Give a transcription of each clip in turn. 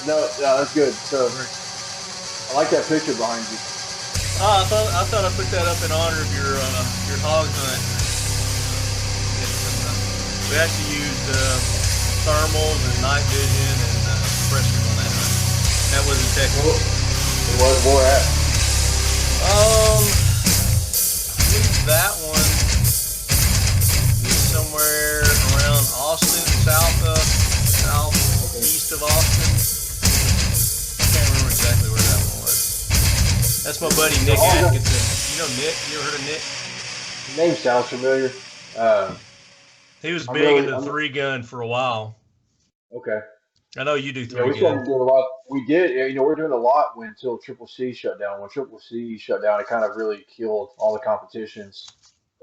No, that's good. So I like that picture behind you. I thought I put that up in honor of your hog hunt. We actually used thermals and night vision and suppressors on that hunt. That was in Texas. It was where at? I believe that one was somewhere around Austin, southeast of Austin. I can't remember exactly where that one was. That's my buddy Nick Atkinson. You know Nick? You ever heard of Nick? The name sounds familiar. He was I'm big really, into the I'm three gun for a while. okay. I know you do Yeah, three we started gun. doing a lot. We did. We're doing a lot when until Triple C shut down. When Triple C shut down, it kind of really killed all the competitions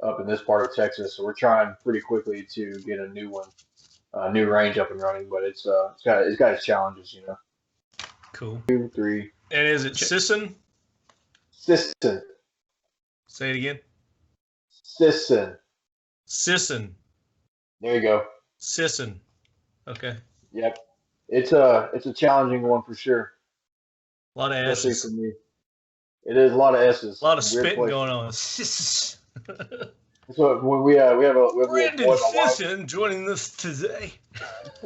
up in this part of Texas. So we're trying pretty quickly to get a new one, new range up and running. But it's got its challenges. Cool. 2, 3. And is it Sisson? Sisson. Say it again. Sisson. Sisson. There you go. Sisson. Okay. Yep. It's a challenging one for sure, A lot of especially S's. for me. It is a lot of S's. A lot of Weird spitting places. going on. So when we have a Brandon boy, my wife. Sisson joining us today.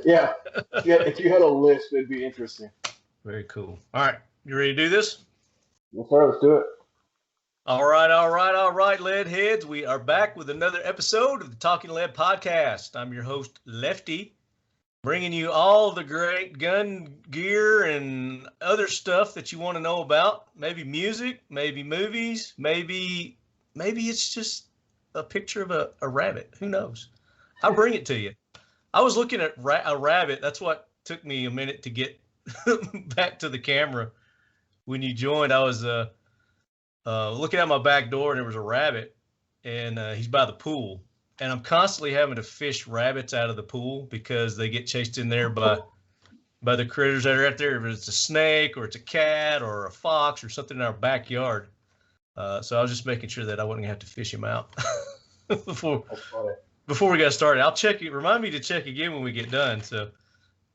Yeah. If you had a list, it'd be interesting. Very cool. All right. You ready to do this? Yes, sir. Let's do it. All right, lead heads. We are back with another episode of the Talking Lead podcast. I'm your host, Lefty, bringing you all the great gun gear and other stuff that you want to know about. Maybe music, maybe movies, maybe it's just a picture of a rabbit. Who knows? I'll bring it to you. I was looking at a rabbit. That's what took me a minute to get back to the camera. When you joined, I was looking at my back door and there was a rabbit, and he's by the pool. And I'm constantly having to fish rabbits out of the pool because they get chased in there by the critters that are out there. If it's a snake or it's a cat or a fox or something in our backyard. So I was just making sure that I wasn't gonna have to fish him out before we got started. I'll check it. Remind me to check again when we get done. So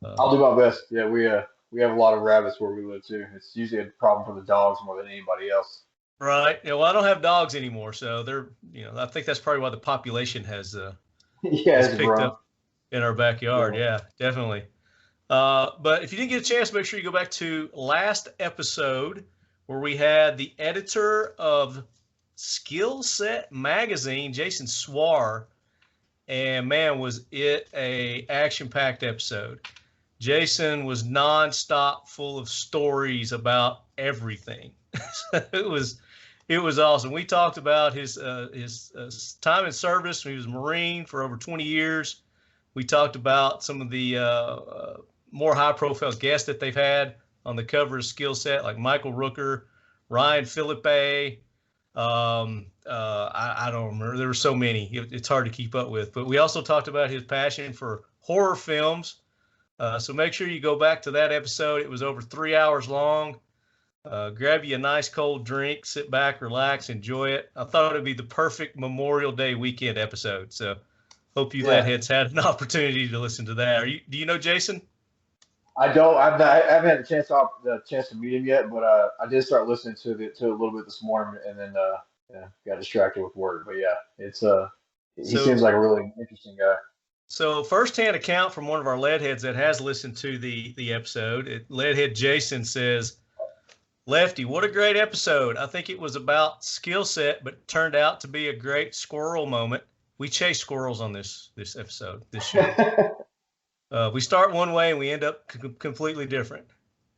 I'll do my best. Yeah, we have a lot of rabbits where we live too. It's usually a problem for the dogs more than anybody else. right. Yeah. Well, I don't have dogs anymore, so they're I think that's probably why the population has Yeah, has it's picked grown. up in our backyard. Yeah, definitely. But if you didn't get a chance, make sure you go back to last episode where we had the editor of Skill Set Magazine, Jason Swar, and man, was it a action-packed episode. Jason was nonstop full of stories about everything. It was awesome. We talked about his time in service. He was a Marine for over 20 years. We talked about some of the more high-profile guests that they've had on the cover of Skill Set, like Michael Rooker, Ryan Philippe. I don't remember. There were so many. It's hard to keep up with. But we also talked about his passion for horror films. So make sure you go back to that episode. It was over 3 hours long. Grab you a nice cold drink, sit back, relax, enjoy it. I thought it would be the perfect Memorial Day weekend episode. So hope you leadheads had an opportunity to listen to that. Do you know Jason? I don't. I haven't had the chance to meet him yet, but I did start listening to it a little bit this morning, and then got distracted with work. But yeah, he seems like a really interesting guy. So firsthand account from one of our leadheads that has listened to the episode. Leadhead Jason says, "Lefty, what a great episode! I think it was about skill set, but turned out to be a great squirrel moment. We chase squirrels on this episode this year." We start one way and we end up completely different.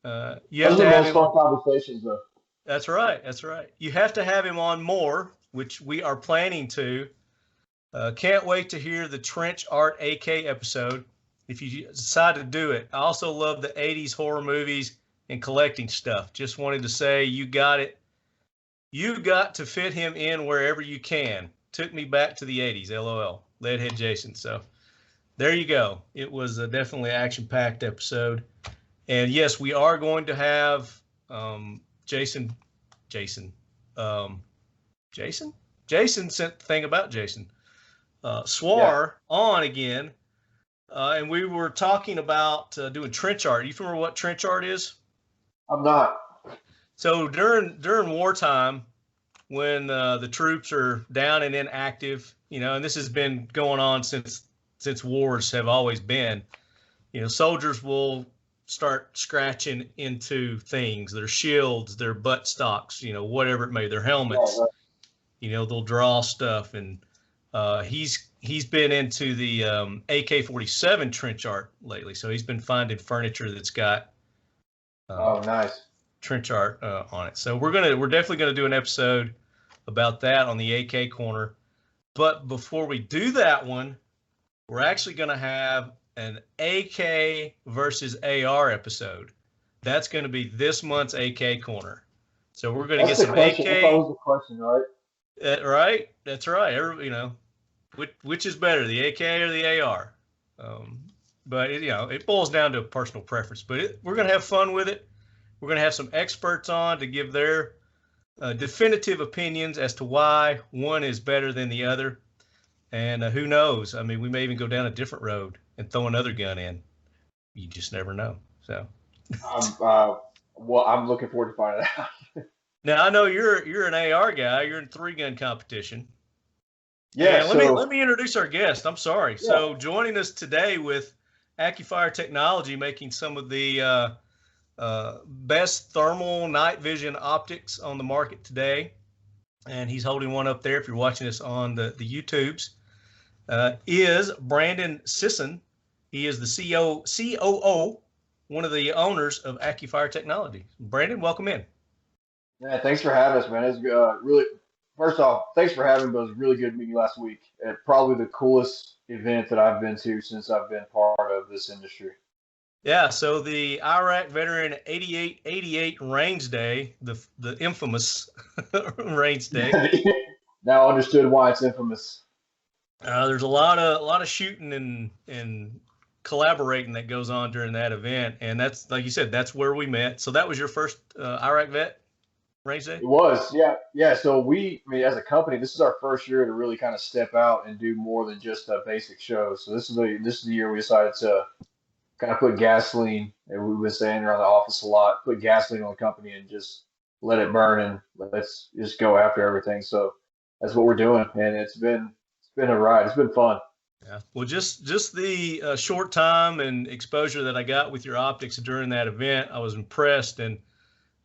You have Those are to the have most him. fun conversations, though. That's right. You have to have him on more, which we are planning to. Can't wait to hear the Trench Art AK episode if you decide to do it. I also love the 80s horror movies and collecting stuff. Just wanted to say you got it. You got to fit him in wherever you can. Took me back to the 80s, LOL. Leadhead Jason. So there you go. It was definitely an action-packed episode. And yes, we are going to have Jason sent the thing about Jason. Swar on again. and we were talking about doing trench art. You remember what trench art is? I'm not. So during wartime, when the troops are down and inactive, and this has been going on since wars have always been, soldiers will start scratching into things, their shields, their butt stocks, whatever it may, their helmets. Right. They'll draw stuff, and he's been into the AK-47 trench art lately. So he's been finding furniture that's got Oh, nice. trench art on it. So we're definitely gonna do an episode about that on the AK corner. But before we do that one, we're actually gonna have an AK versus AR episode. That's gonna be this month's AK corner. So we're gonna get some AK. That's always the question, right? Right. That's right. Which is better, the AK or the AR? But it boils down to a personal preference. But we're gonna have fun with it. We're going to have some experts on to give their definitive opinions as to why one is better than the other. And who knows? I mean, we may even go down a different road and throw another gun in. You just never know. So, I'm looking forward to finding out. Now I know you're an AR guy. You're in 3-gun competition. Yeah. And let me introduce our guest. I'm sorry. Yeah. So joining us today with Accufire Technology, making some of the best thermal night vision optics on the market today, and he's holding one up there if you're watching this on the YouTubes, is Brandon Sission. He is the COO, one of the owners of Accufire Technology. Brandon, welcome in. Yeah, thanks for having us, man. It's really, first off, thanks for having me, but it was really good meeting you last week at probably the coolest event that I've been to since I've been part of this industry. Yeah, so the Iraq Veteran 8888 Range Day, the infamous Range Day. Now understood why it's infamous. There's a lot of shooting and collaborating that goes on during that event, and that's, like you said, that's where we met. So that was your first Iraq Vet Range Day? It was, yeah. So as a company, this is our first year to really kind of step out and do more than just a basic show. So this is the year we decided to kind of put gasoline, and we've been saying around the office a lot, put gasoline on the company and just let it burn and let's just go after everything. So that's what we're doing, and it's been a ride. It's been fun. Yeah. Well, just the short time and exposure that I got with your optics during that event, I was impressed, and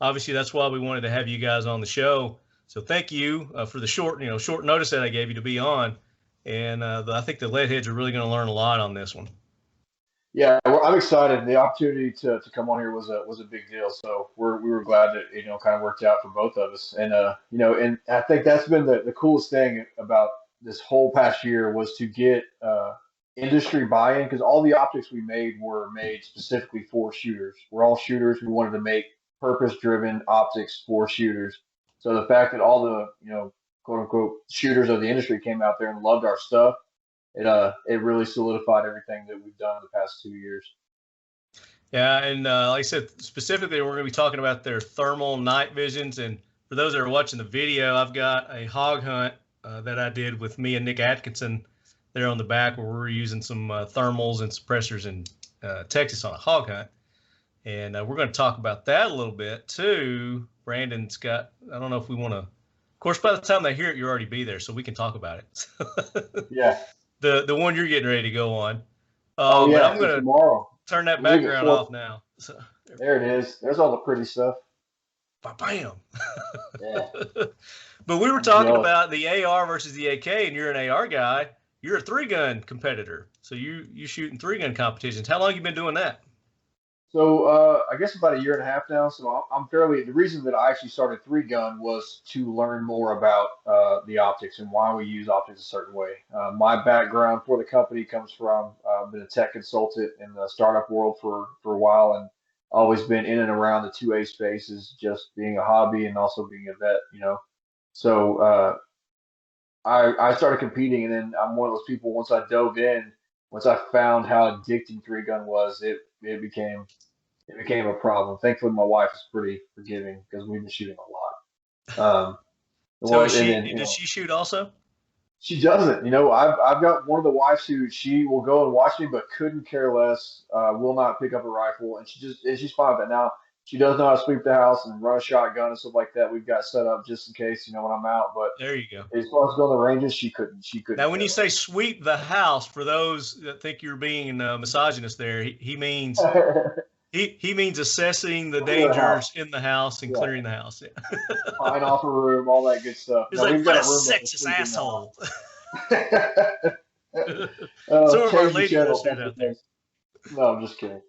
obviously that's why we wanted to have you guys on the show. So thank you for the short notice that I gave you to be on, and I think the lead heads are really going to learn a lot on this one. Yeah, I'm excited. The opportunity to come on here was a big deal. So we were glad that kind of worked out for both of us. And and I think that's been the coolest thing about this whole past year was to get industry buy-in, because all the optics we made were made specifically for shooters. We're all shooters. We wanted to make purpose-driven optics for shooters. So the fact that all the quote unquote shooters of the industry came out there and loved our stuff, it really solidified everything that we've done the past 2 years. Yeah, and like I said, specifically, we're going to be talking about their thermal night visions. And for those that are watching the video, I've got a hog hunt that I did with me and Nick Atkinson there on the back, where we're using some thermals and suppressors in Texas on a hog hunt. And we're going to talk about that a little bit too. Brandon's got, I don't know if we want to, of course, by the time they hear it, you'll already be there, so we can talk about it. Yeah. The one you're getting ready to go on. Yeah, I'm going to turn that background off now. So, there it is. There's all the pretty stuff. Bam. Yeah. But we were talking about the AR versus the AK, and you're an AR guy. You're a 3-gun competitor, so you shoot in 3-gun competitions. How long have you been doing that? So I guess about a year and a half now. So the reason that I actually started 3-gun was to learn more about the optics and why we use optics a certain way. My background for the company comes from I've been a tech consultant in the startup world for a while, and always been in and around the 2A spaces, just being a hobby and also being a vet, So I started competing, and then I'm one of those people, once I dove in, once I found how addicting 3-gun was, it became a problem. Thankfully, my wife is pretty forgiving because we've been shooting a lot. So does she shoot also? She doesn't. I've got one of the wives who she will go and watch me, but couldn't care less. Will not pick up a rifle, and she's fine with that. Now she does know how to sweep the house and run a shotgun and stuff like that. We've got set up just in case, when I'm out. But There you go. as far as going to the ranges, she couldn't. She couldn't. Now, when you say sweep the house, for those that think you're being misogynist, there he means he means assessing the dangers in the house and clearing the house. Yeah. Fine off a room, all that good stuff. He's like, what a sexist asshole. Some of our lady listeners out there. No, I'm just kidding.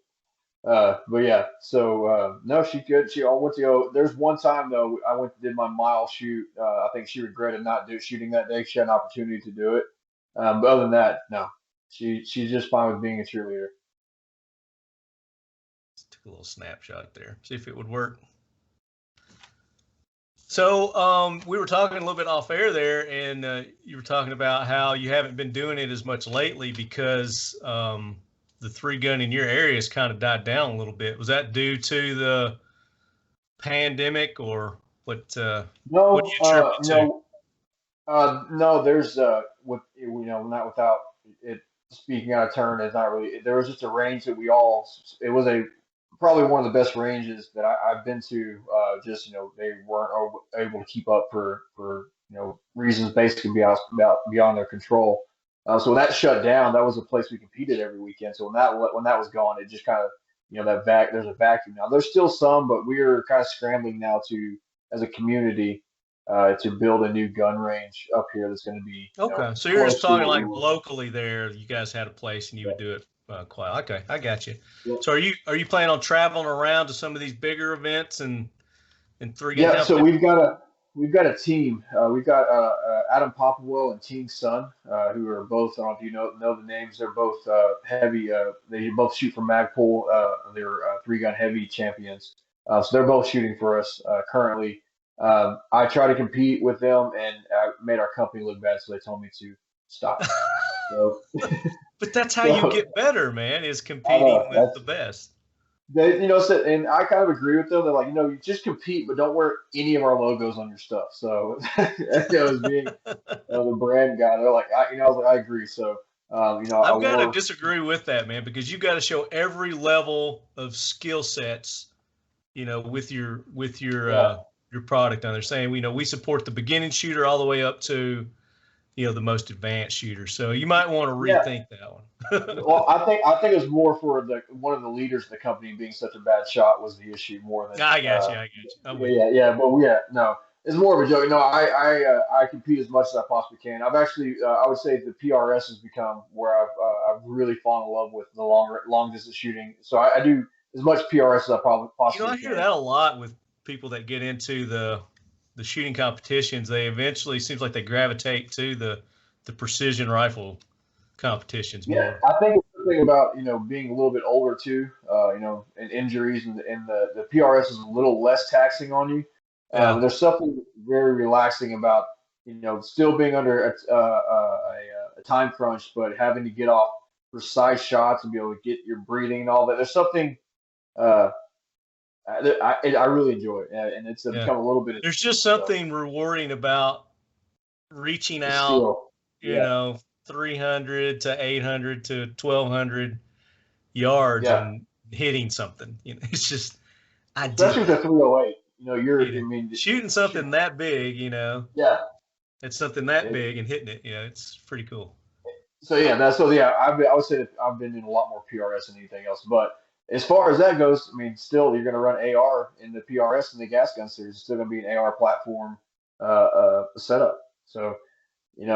But yeah, so no, she could. She all went to go. There's one time though, I went did my mile shoot. I think she regretted not shooting that day. She had an opportunity to do it. But other than that, no, she's just fine with being a cheerleader. Took a little snapshot there. See if it would work. So we were talking a little bit off air there, and you were talking about how you haven't been doing it as much lately because the 3-gun in your area has kind of died down a little bit. Was that due to the pandemic, or what? No, what do you attribute to? no. There's not without it speaking out of turn. It's not really. There was just a range that it was probably one of the best ranges that I've been to. They weren't able to keep up for reasons basically beyond their control. So when that shut down, that was a place we competed every weekend. So when that was gone, it just kind of there's a vacuum now. There's still some, but we're kind of scrambling now as a community to build a new gun range up here that's going to be okay. So you're just talking like locally there. You guys had a place and you would do it. Quite okay, I got you. Yeah. So are you planning on traveling around to some of these bigger events and 3-gun? Yeah, so we've got a team. We've got Adam Popwell and Ting's son, who are both, I don't know if you know the names. They're both heavy. They both shoot from Magpul. They're 3-gun heavy champions. So they're both shooting for us currently. I try to compete with them, and I made our company look bad, so they told me to stop. So. But that's how you get better, man, is competing with the best. And I kind of agree with them. They're like, you just compete, but don't wear any of our logos on your stuff. So, as being the brand guy, they're like, I agree. So, I've got to disagree with that, man, because you've got to show every level of skill sets, with your product on there. Saying, we support the beginning shooter all the way up to the most advanced shooter. So you might want to rethink that one. Well, I think it was more for one of the leaders of the company being such a bad shot was the issue more than. I got you. No, it's more of a joke. No, I compete as much as I possibly can. I've actually, I would say the PRS has become where I've really fallen in love with the long distance shooting. So I do as much PRS as I possibly can. I hear that a lot with people that get into the shooting competitions. They eventually seems like they gravitate to the precision rifle competitions more. Yeah, I think it's something about being a little bit older too, and injuries, and the PRS is a little less taxing on you. There's something very relaxing about still being under a time crunch, but having to get off precise shots and be able to get your breathing and all that. There's something. I really enjoy it, and it's become a little bit. There's just something rewarding about reaching out, 300 to 800 to 1,200 yards and hitting something. It's just, especially with the 308. Shooting something that big, it's something that big and hitting it. It's pretty cool. So I would say that I've been doing a lot more PRS than anything else, but. As far as that goes, still you're going to run AR in the PRS and the gas gun series. It's still going to be an AR platform setup. So, and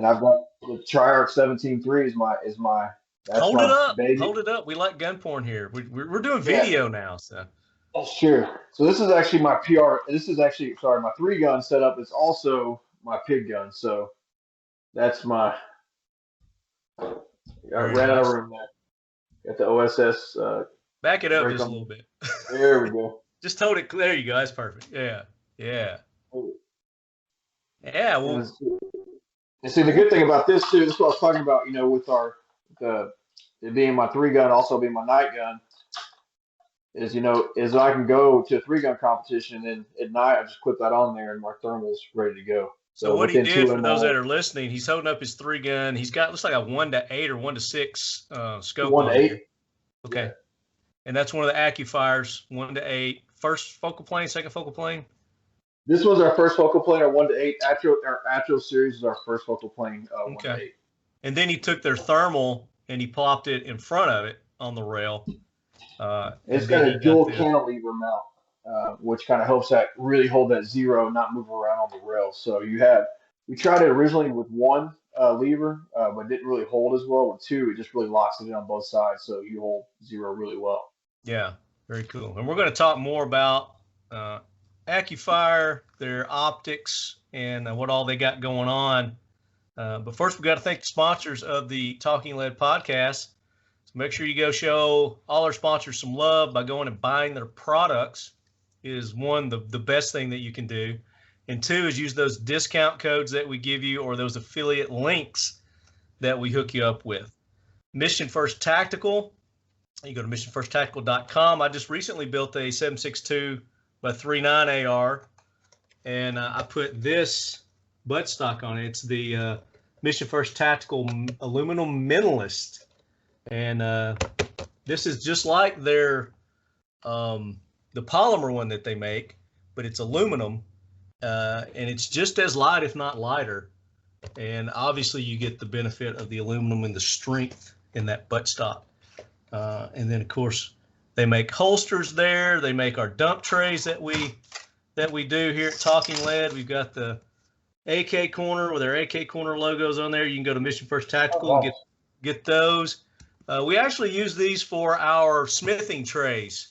I've got the Triarch 17.3 is my. Hold it up, baby. Hold it up. We like gun porn here. We're doing video now, so. Sure. So this is actually my my 3-gun setup. It's also my pig gun. So that's my. I ran out of room there. Got the OSS. Back it up just a little bit. There we go. Just hold it. There you go. That's perfect. Yeah. Well, and see the good thing about this too. This is what I was talking about. With it being my 3-gun, also being my night gun, is I can go to a 3-gun competition, and then at night I just put that on there, and my thermal's ready to go. So what he within did, for those that 2 are listening, he's holding up his 3-gun. He's got, looks like a 1-to-8 or 1-to-6 scope 1 on to 8. there. Okay. Yeah. And that's one of the Accufires, 1-to-8. First focal plane, second focal plane? This was our first focal plane, our 1 to 8. Our Atro series is our first focal plane, 1 to 8. And then he took their thermal and he plopped it in front of it on the rail. It's got a dual cantilever mount, which kind of helps that really hold that zero, not move around on the rail. So we tried it originally with one lever, but didn't really hold as well. With two, it just really locks it in on both sides, so you hold zero really well. Yeah, very cool. And we're going to talk more about Accufire, their optics, and what all they got going on. But first, we got to thank the sponsors of the Talking Lead podcast. So make sure you go show all our sponsors some love by going and buying their products. Is one, the best thing that you can do. And two is use those discount codes that we give you or those affiliate links that we hook you up with. Mission First Tactical. You go to missionfirsttactical.com. I just recently built a 7.62 by 3.9 AR, and I put this buttstock on it. It's the Mission First Tactical Aluminum Minimalist, and this is just like their the polymer one that they make, but it's aluminum, and it's just as light, if not lighter. And obviously, you get the benefit of the aluminum and the strength in that buttstock. And then, of course, they make holsters there. They make our dump trays that we do here at Talking Lead. We've got the AK Corner with our AK Corner logos on there. You can go to Mission First Tactical and get those. We actually use these for our smithing trays.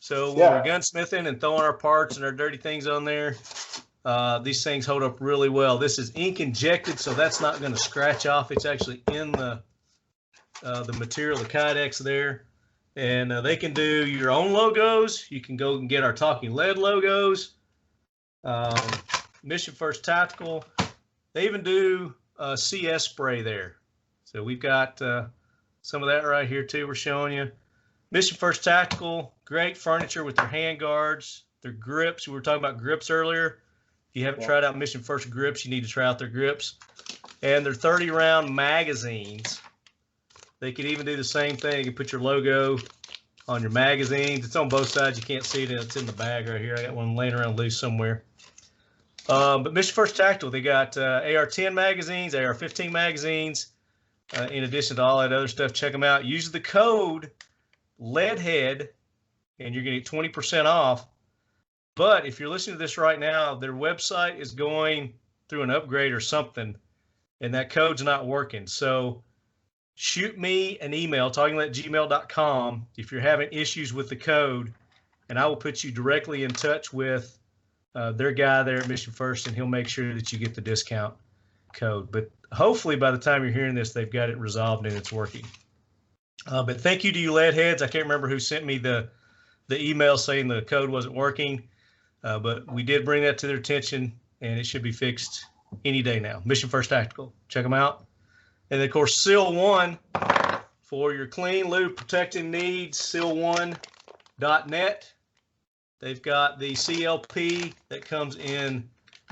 So when we're gunsmithing and throwing our parts and our dirty things on there, these things hold up really well. This is ink injected, so that's not going to scratch off. It's actually in the material, the Kydex there. And they can do your own logos. You can go and get our Talking Lead logos. Mission First Tactical. They even do CS spray there. So we've got some of that right here too we're showing you. Mission First Tactical, great furniture with their hand guards, their grips. We were talking about grips earlier. If you haven't tried out Mission First grips, you need to try out their grips. And their 30-round magazines. They can even do the same thing. You can put your logo on your magazines. It's on both sides. You can't see it. It's in the bag right here. I got one laying around loose somewhere. But Mission First Tactical, they got AR-10 magazines, AR-15 magazines, in addition to all that other stuff. Check them out. Use the code LEADHEAD, and you're going to get 20% off. But if you're listening to this right now, their website is going through an upgrade or something, and that code's not working. So shoot me an email, talkinglead@gmail.com, if you're having issues with the code, and I will put you directly in touch with their guy there at Mission First, and he'll make sure that you get the discount code. But hopefully by the time you're hearing this, they've got it resolved and it's working. But thank you to you lead heads. I can't remember who sent me the email saying the code wasn't working, but we did bring that to their attention, and it should be fixed any day now. Mission First Tactical, check them out. And of course, Seal One for your clean, lube, protecting needs, seal1.net. They've got the CLP that comes in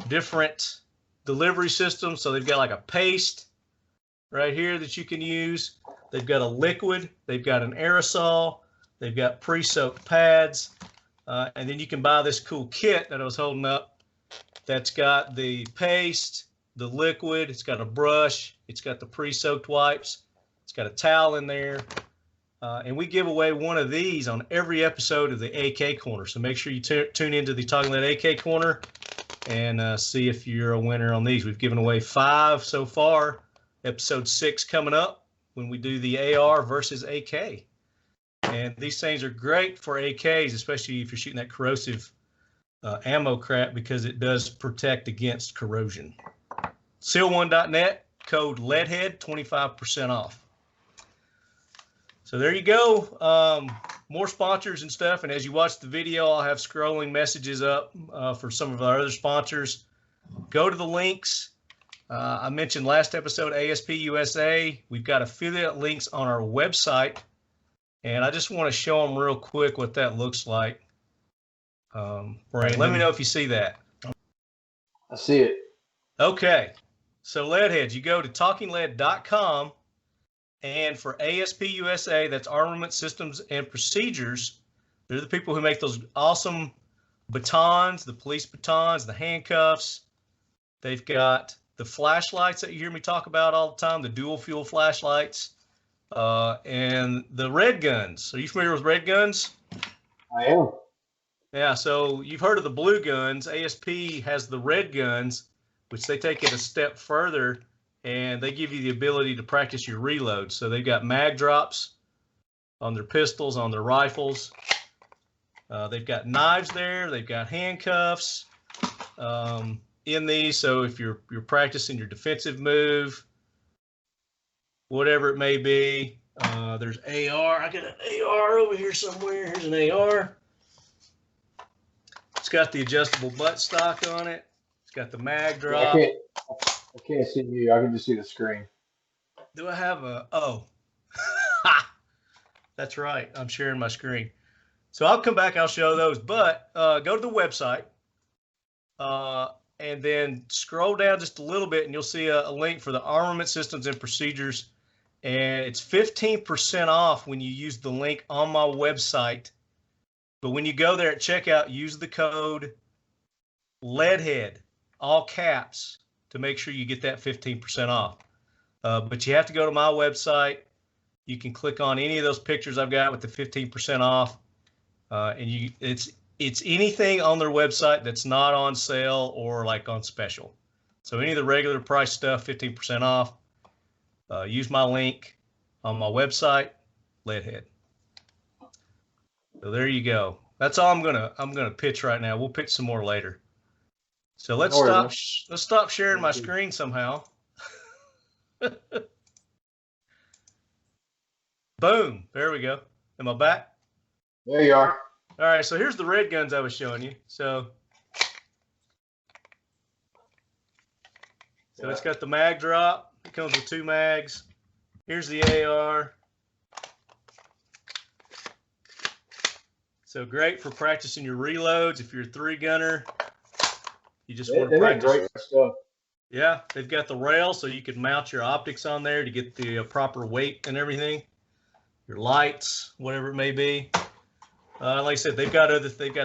different delivery systems. So they've got like a paste right here that you can use. They've got a liquid. They've got an aerosol. They've got pre-soaked pads. And then you can buy this cool kit that I was holding up that's got the paste, the liquid, it's got a brush, it's got the pre-soaked wipes, it's got a towel in there. And we give away one of these on every episode of the AK Corner. So make sure you tune into the Talking Lead AK Corner and see if you're a winner on these. We've given away 5 so far. Episode 6 coming up when we do the AR versus AK. And these things are great for AKs, especially if you're shooting that corrosive ammo crap, because it does protect against corrosion. Seal1.net, code LEADHEAD, 25% off. So there you go. More sponsors and stuff. And as you watch the video, I'll have scrolling messages up for some of our other sponsors. Go to the links. I mentioned last episode ASP USA. We've got affiliate links on our website. And I just want to show them real quick what that looks like. Brian, let me know if you see that. I see it. Okay. So Leadheads, you go to talkinglead.com, and for ASP USA, that's Armament Systems and Procedures. They're the people who make those awesome batons, the police batons, the handcuffs. They've got the flashlights that you hear me talk about all the time, the dual fuel flashlights, and the red guns. Are you familiar with red guns? I am. Yeah, so you've heard of the blue guns. ASP has the red guns, which they take it a step further, and they give you the ability to practice your reload. So they've got mag drops on their pistols, on their rifles. They've got knives there. They've got handcuffs in these. So if you're practicing your defensive move, whatever it may be, there's AR. I got an AR over here somewhere. Here's an AR. It's got the adjustable butt stock on it. It's got the mag drop. I can't see you. I can just see the screen. Do I have a? Oh, that's right. I'm sharing my screen. So I'll come back. I'll show those. But go to the website and then scroll down just a little bit, and you'll see a link for the Armament Systems and Procedures. And it's 15% off when you use the link on my website. But when you go there at checkout, use the code LEADHEAD, all caps, to make sure you get that 15% off. But you have to go to my website. You can click on any of those pictures I've got with the 15% off. And it's anything on their website that's not on sale or like on special. So any of the regular price stuff, 15% off. Use my link on my website, Leadhead. So there you go. That's all I'm gonna pitch right now. We'll pitch some more later. So let's stop sharing my screen somehow. Boom. There we go. Am I back? There you are. All right. So here's the red guns I was showing you. So it's got the mag drop. It comes with 2 mags. Here's the AR. So great for practicing your reloads. If you're a 3-gunner, you just want to practice. Great stuff. Yeah, they've got the rail, so you can mount your optics on there to get the proper weight and everything. Your lights, whatever it may be. Like I said, they've got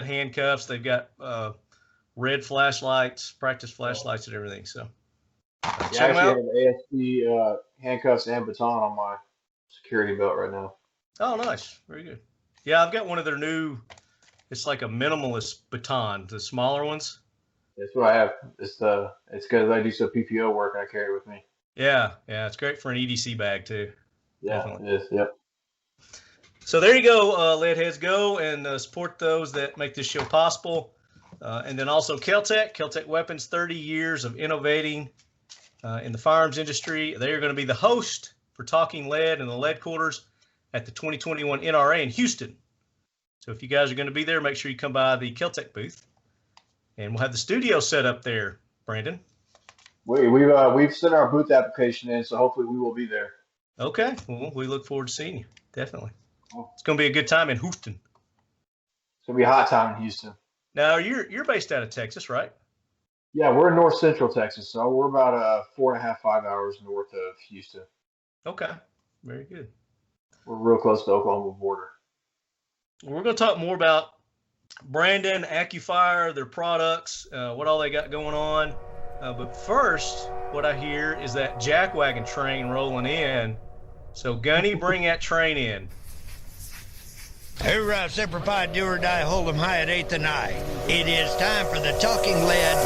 handcuffs. They've got red flashlights, practice flashlights, and everything. So check them out. I actually have ASP handcuffs and baton on my security belt right now. Oh, nice. Very good. Yeah, I've got one of their new, it's like a minimalist baton, the smaller ones. That's what I have. It's because I do some PPO work and I carry it with me. Yeah, it's great for an EDC bag too. Yeah, definitely. It is. Yep. So there you go, Leadheads. Go and support those that make this show possible. And then also Keltec Weapons, 30 years of innovating in the firearms industry. They are going to be the host for Talking Lead in the Lead Quarters at the 2021 NRA in Houston. So if you guys are going to be there, make sure you come by the Keltec booth, and we'll have the studio set up there, Brandon. We've sent our booth application in, so hopefully we will be there. Okay, well, we look forward to seeing you. Definitely, it's going to be a good time in Houston. It's going to be a hot time in Houston. Now you're based out of Texas, right? Yeah, we're in North Central Texas, so we're about 4.5, 5 hours north of Houston. Okay, very good. We're real close to the Oklahoma border. We're going to talk more about Brandon, Accufire, their products, what all they got going on. But first, what I hear is that Jackwagon train rolling in. So, Gunny, bring that train in. Hoorah, Semper Fi, do or die, hold 'em high at 8th and I. It is time for the Talking Lead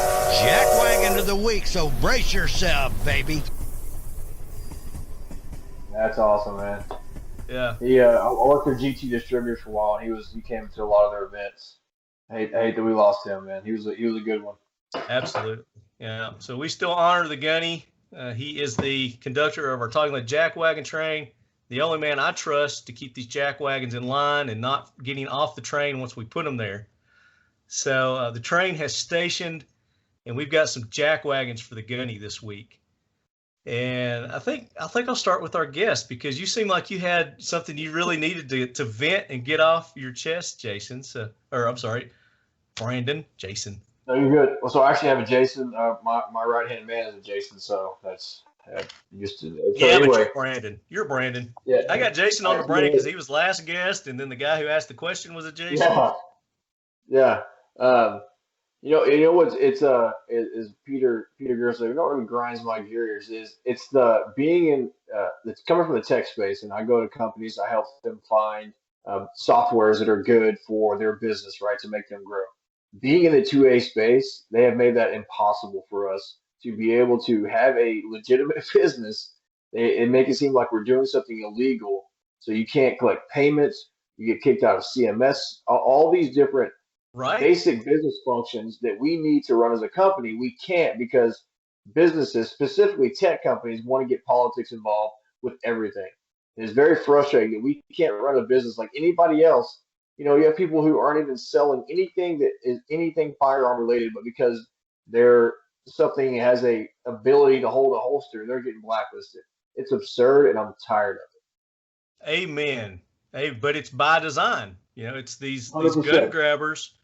Jackwagon of the Week, so brace yourself, baby. That's awesome, man. Yeah. I worked for GT Distributors for a while, and he came to a lot of their events. I hate that we lost him, man. He was a good one. Absolutely. Yeah. So we still honor the Gunny. He is the conductor of our Talking Lead Jackwagon train. The only man I trust to keep these Jackwagons in line and not getting off the train once we put them there. So the train has stationed, and we've got some Jackwagons for the Gunny this week. And I think I'll start with our guest, because you seem like you had something you really needed to vent and get off your chest, Jason. Brandon, Jason. No, you're good. Well, so I actually have a Jason. My right hand man is a Jason, so that's used to. So Yeah, but anyway, you're Brandon. You're Brandon. yeah, I got Jason on the yeah, brain because he was last guest, and then the guy who asked the question was a Jason. yeah, yeah. What's it's is Peter Gerson. You know what really grinds my gears is it's the being in it's coming from the tech space, and I go to companies, I help them find softwares that are good for their business, right, to make them grow. Being in the 2A space, they have made that impossible for us to be able to have a legitimate business. It make it seem like we're doing something illegal, so you can't collect payments, you get kicked out of CMS, all these different Right. basic business functions that we need to run as a company, we can't because businesses, specifically tech companies, want to get politics involved with everything. It's very frustrating that we can't run a business like anybody else. You have people who aren't even selling anything that is anything firearm related, but because they're something has a ability to hold a holster, they're getting blacklisted. It's absurd, and I'm tired of Amen. Hey, but it's by design. It's these it. gun 100%. grabbers.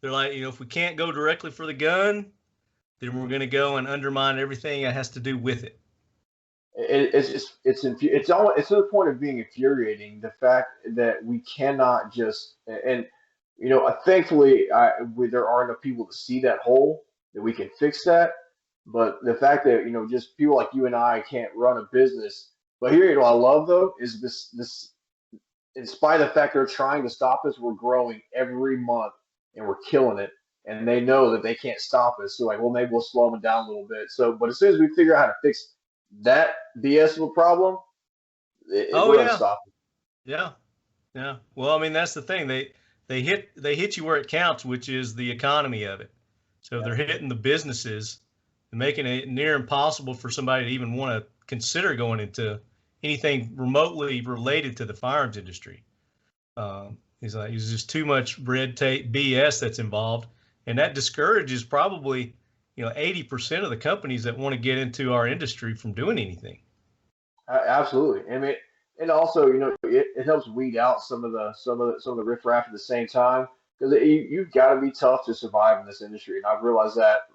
They're like, if we can't go directly for the gun, then we're going to go and undermine everything that has to do with it. It's to the point of being infuriating, the fact that we cannot just and thankfully there are enough people to see that hole that we can fix that. But the fact that just people like you and I can't run a business. But here, I love though is this in spite of the fact they're trying to stop us, we're growing every month and we're killing it. And they know that they can't stop us. So like, well, maybe we'll slow them down a little bit. But as soon as we figure out how to fix that BS of a problem, we're yeah. unstoppable. Yeah. Yeah. Well, I mean, that's the thing. They hit you where it counts, which is the economy of it. So if they're hitting the businesses and making it near impossible for somebody to even want to consider going into anything remotely related to the firearms industry. He's just too much red tape BS that's involved. And that discourages probably, 80% of the companies that want to get into our industry from doing anything. Absolutely. I mean, and also, it helps weed out some of the riffraff at the same time because you've got to be tough to survive in this industry. And I've realized that,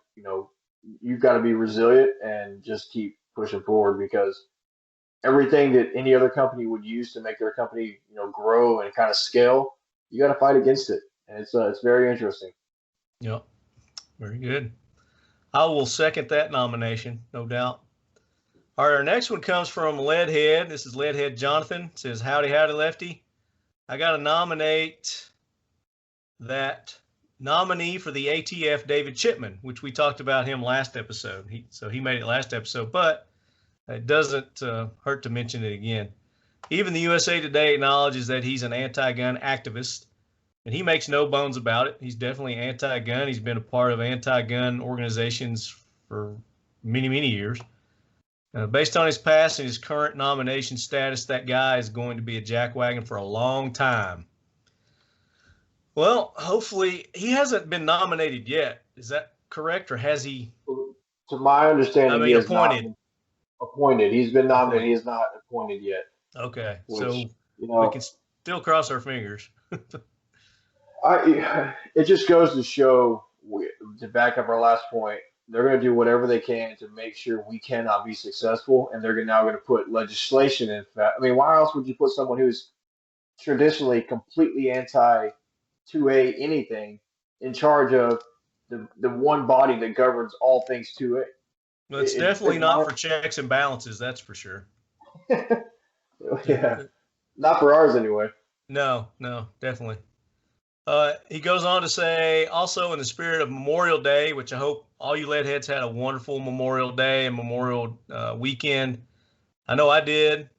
you've got to be resilient and just keep pushing forward because everything that any other company would use to make their company, grow and kind of scale, you got to fight against it. And it's very interesting. Yep. Very good. I will second that nomination, no doubt. All right, our next one comes from Lead Head. This is Lead Head Jonathan. It says, howdy, Lefty. I got to nominate that nominee for the ATF, David Chipman, which we talked about him last episode. He made it last episode, but it doesn't hurt to mention it again. Even the USA Today acknowledges that he's an anti-gun activist, and he makes no bones about it. He's definitely anti-gun. He's been a part of anti-gun organizations for many, many years. Based on his past and his current nomination status, that guy is going to be a jackwagon for a long time. Well, hopefully he hasn't been nominated yet. Is that correct, or has he? To my understanding, he has appointed. Not appointed. He's been nominated. He is not appointed yet. Okay, Which, so we can still cross our fingers. It just goes to show, to back up our last point, they're going to do whatever they can to make sure we cannot be successful, and they're now going to put legislation in fact. I mean, why else would you put someone who's traditionally completely anti-2A anything in charge of the one body that governs all things 2A? Well, it's definitely not for checks and balances, that's for sure. Yeah, not for ours anyway. No, definitely. He goes on to say, also in the spirit of Memorial Day, which I hope all you lead heads had a wonderful Memorial Day and Memorial weekend. I know I did.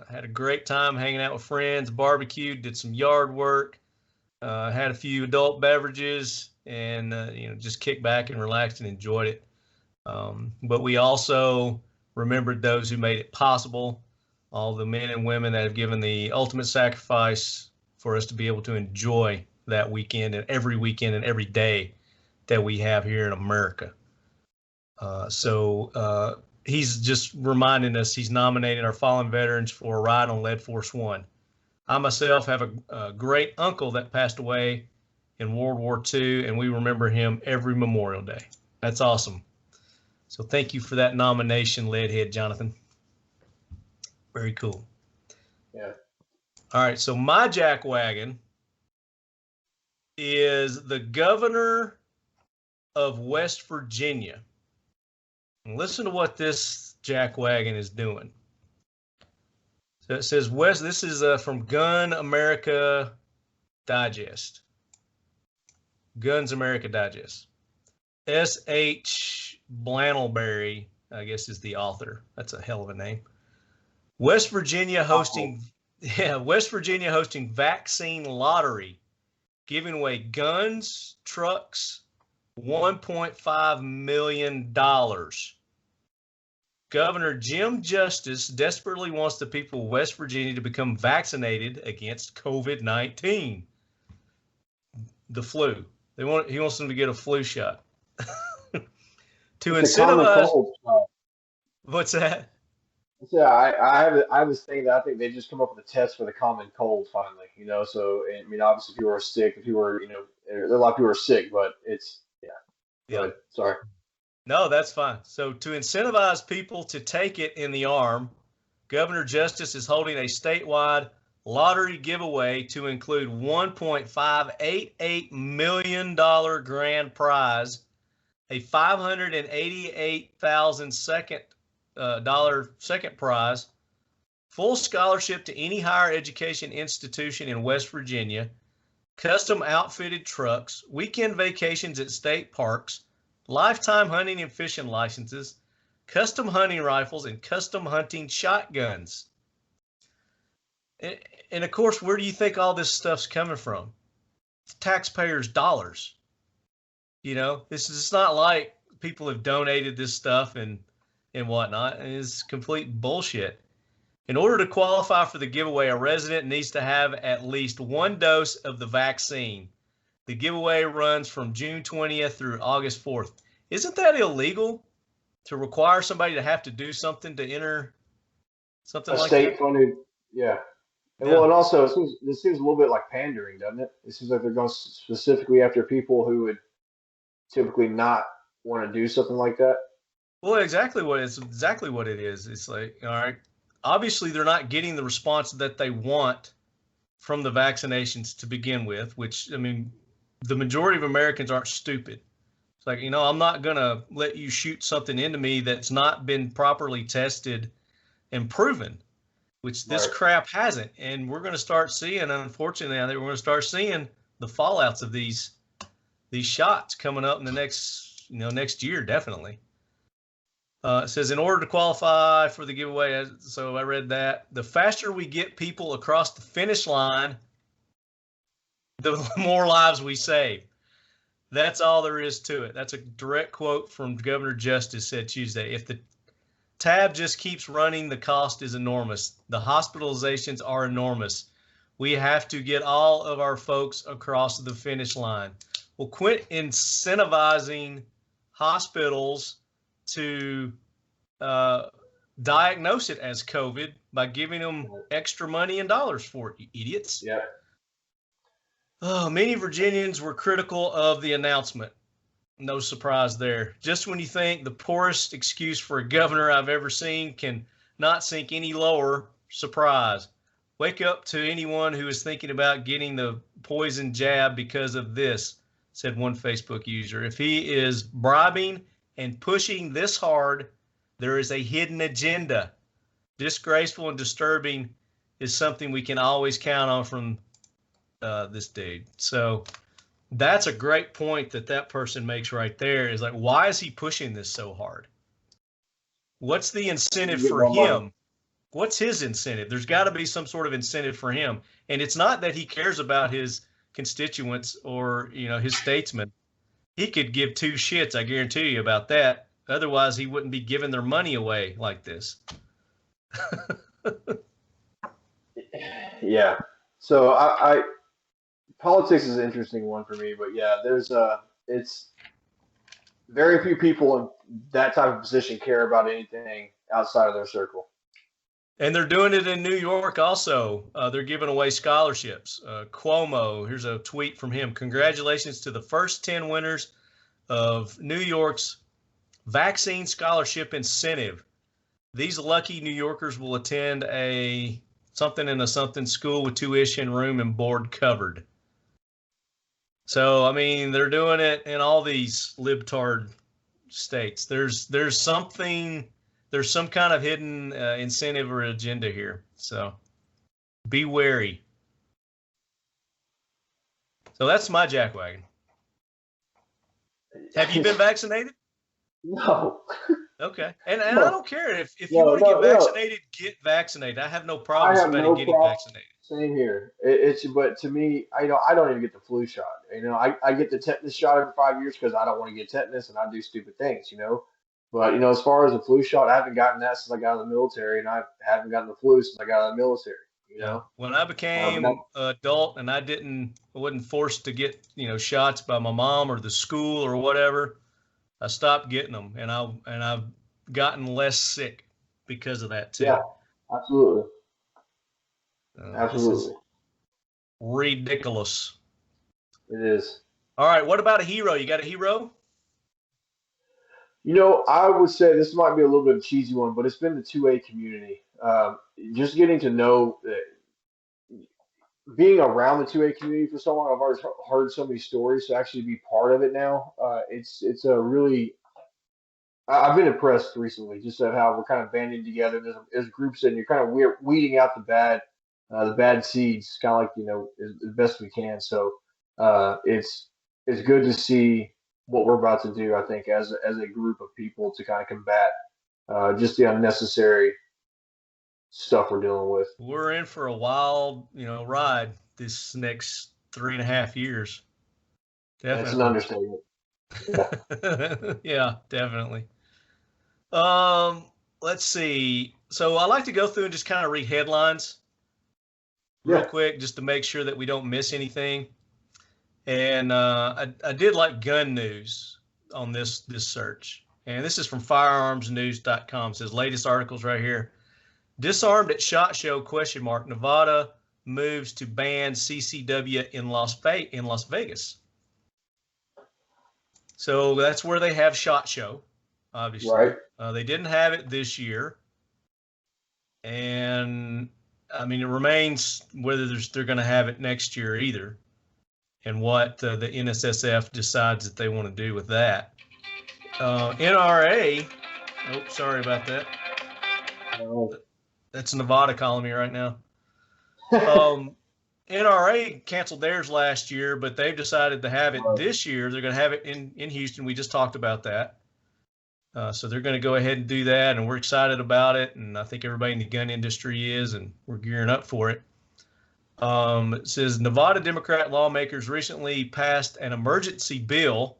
Had a great time hanging out with friends, barbecued, did some yard work, had a few adult beverages, and just kicked back and relaxed and enjoyed it. But we also remembered those who made it possible, all the men and women that have given the ultimate sacrifice for us to be able to enjoy that weekend and every day that we have here in America. So he's just reminding us he's nominating our fallen veterans for a ride on Lead Force One. I myself have a great uncle that passed away in World War II, and we remember him every Memorial Day. That's awesome. So thank you for that nomination, Leadhead Jonathan. Very cool. Yeah. All right, so my jackwagon is the governor of West Virginia. And listen to what this jackwagon is doing. So it says this is from Gun America Digest. Guns America Digest. S.H. Blanelberry, I guess, is the author. That's a hell of a name. West Virginia hosting vaccine lottery, giving away guns, trucks, $1.5 million. Governor Jim Justice desperately wants the people of West Virginia to become vaccinated against COVID-19, the flu. He wants them to get a flu shot. To it's incentivize. What's that? Yeah, I was thinking that I think they just come up with a test for the common cold finally, you know. So I mean, obviously, people are sick. People are, you know, there are a lot of people are sick, but it's yeah. Sorry. No, that's fine. So to incentivize people to take it in the arm, Governor Justice is holding a statewide lottery giveaway to include $1.588 million grand prize, a $588,000 second prize, full scholarship to any higher education institution in West Virginia, custom outfitted trucks, weekend vacations at state parks, lifetime hunting and fishing licenses, custom hunting rifles, and custom hunting shotguns. And of course, where do you think all this stuff's coming from? It's taxpayers' dollars. You know, it's not like people have donated this stuff and whatnot. It's complete bullshit. In order to qualify for the giveaway, a resident needs to have at least one dose of the vaccine. The giveaway runs from June 20th through August 4th. Isn't that illegal to require somebody to have to do something to enter something like that? State funded, yeah. And well, and also this seems a little bit like pandering, doesn't it? It seems like they're going specifically after people who would typically not want to do something like that. Well, exactly what it is. It's like, all right, obviously they're not getting the response that they want from the vaccinations to begin with, which, I mean, the majority of Americans aren't stupid. It's like, you know, I'm not going to let you shoot something into me that's not been properly tested and proven, which this crap hasn't. And we're going to start seeing, unfortunately, I think we're going to start seeing the fallouts of these shots coming up in the next year, definitely. It says, in order to qualify for the giveaway, so I read that, the faster we get people across the finish line, the more lives we save. That's all there is to it. That's a direct quote from Governor Justice said Tuesday. If the tab just keeps running, the cost is enormous. The hospitalizations are enormous. We have to get all of our folks across the finish line. Well, quit incentivizing hospitals to diagnose it as COVID by giving them extra money and dollars for it, you idiots. Yeah. Oh, many Virginians were critical of the announcement. No surprise there. Just when you think the poorest excuse for a governor I've ever seen can not sink any lower, surprise. Wake up to anyone who is thinking about getting the poison jab because of this, said one Facebook user. If he is bribing and pushing this hard, there is a hidden agenda. Disgraceful and disturbing is something we can always count on from this dude. So that's a great point that person makes right there, is like, why is he pushing this so hard? What's the incentive for him? What's his incentive? There's got to be some sort of incentive for him. And it's not that he cares about his constituents or, you know, his statesmen. He could give two shits, I guarantee you, about that. Otherwise, he wouldn't be giving their money away like this. Yeah. So I politics is an interesting one for me, but yeah, it's very few people in that type of position care about anything outside of their circle. And they're doing it in New York also. They're giving away scholarships. Cuomo, here's a tweet from him. Congratulations to the first 10 winners of New York's vaccine scholarship incentive. These lucky New Yorkers will attend a something in a something school with tuition, room, and board covered. So, I mean, they're doing it in all these libtard states. There's some kind of hidden incentive or agenda here. So be wary. So that's my jackwagon. Have you been vaccinated? No. Okay. And No. I don't care if you want to get vaccinated, get vaccinated. I have no problem with somebody getting vaccinated. Same here. But to me, I don't even get the flu shot. I get the tetanus shot every 5 years because I don't want to get tetanus and I do stupid things, But as far as the flu shot, I haven't gotten that since I got out of the military, and I haven't gotten the flu since I got out of the military. When I became adult and I wasn't forced to get shots by my mom or the school or whatever, I stopped getting them, and I've gotten less sick because of that too. Yeah, absolutely. Absolutely. Ridiculous. It is. All right. What about a hero? You got a hero? I would say this might be a little bit of a cheesy one, but it's been the 2A community. Just getting to know, being around the 2A community for so long, I've always heard so many stories. To actually be part of it now, it's a really. I've been impressed recently, just at how we're kind of banding together. There's groups, and you're kind of weeding out the bad seeds, kind of like as best we can. So it's good to see what we're about to do. I think as a group of people to kind of combat just the unnecessary stuff we're dealing with. We're in for a wild ride this next 3.5 years. Definitely. That's an understatement. Yeah, yeah, definitely. Let's see. So I like to go through and just kind of read headlines real quick, just to make sure that we don't miss anything. And I did like gun news on this search. And this is from firearmsnews.com. It says latest articles right here. Disarmed at SHOT Show ? Nevada moves to ban CCW in Las Vegas. So that's where they have SHOT Show, obviously. Right. They didn't have it this year. And I mean, it remains whether they're going to have it next year either, and what the NSSF decides that they want to do with that. NRA, oh, sorry about that. That's Nevada calling me right now. NRA canceled theirs last year, but they've decided to have it this year. They're going to have it in Houston. We just talked about that. So they're going to go ahead and do that, and we're excited about it. And I think everybody in the gun industry is, and we're gearing up for it. It says Nevada Democrat lawmakers recently passed an emergency bill.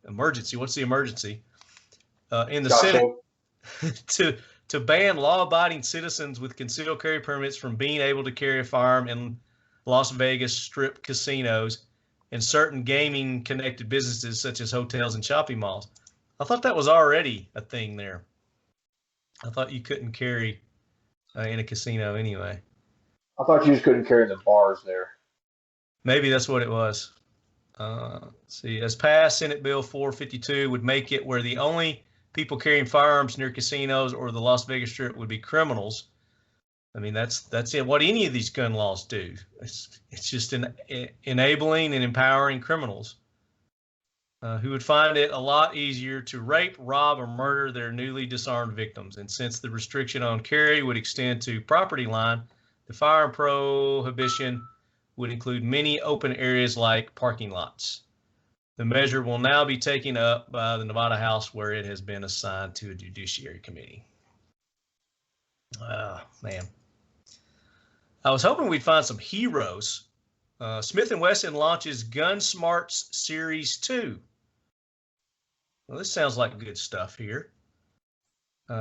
Emergency? What's the emergency? In the Senate to ban law-abiding citizens with concealed carry permits from being able to carry a firearm in Las Vegas Strip casinos and certain gaming-connected businesses such as hotels and shopping malls. I thought that was already a thing there. I thought you couldn't carry in a casino anyway. I thought you just couldn't carry in the bars there. Maybe that's what it was. See, as passed, Senate Bill 452 would make it where the only people carrying firearms near casinos or the Las Vegas Strip would be criminals. I mean, that's it. What any of these gun laws do, it's just enabling and empowering criminals who would find it a lot easier to rape, rob, or murder their newly disarmed victims. And since the restriction on carry would extend to property line, the firearm prohibition would include many open areas like parking lots. The measure will now be taken up by the Nevada House, where it has been assigned to a judiciary committee. Man. I was hoping we'd find some heroes. Smith & Wesson launches Gun Smarts Series 2. Well, this sounds like good stuff here.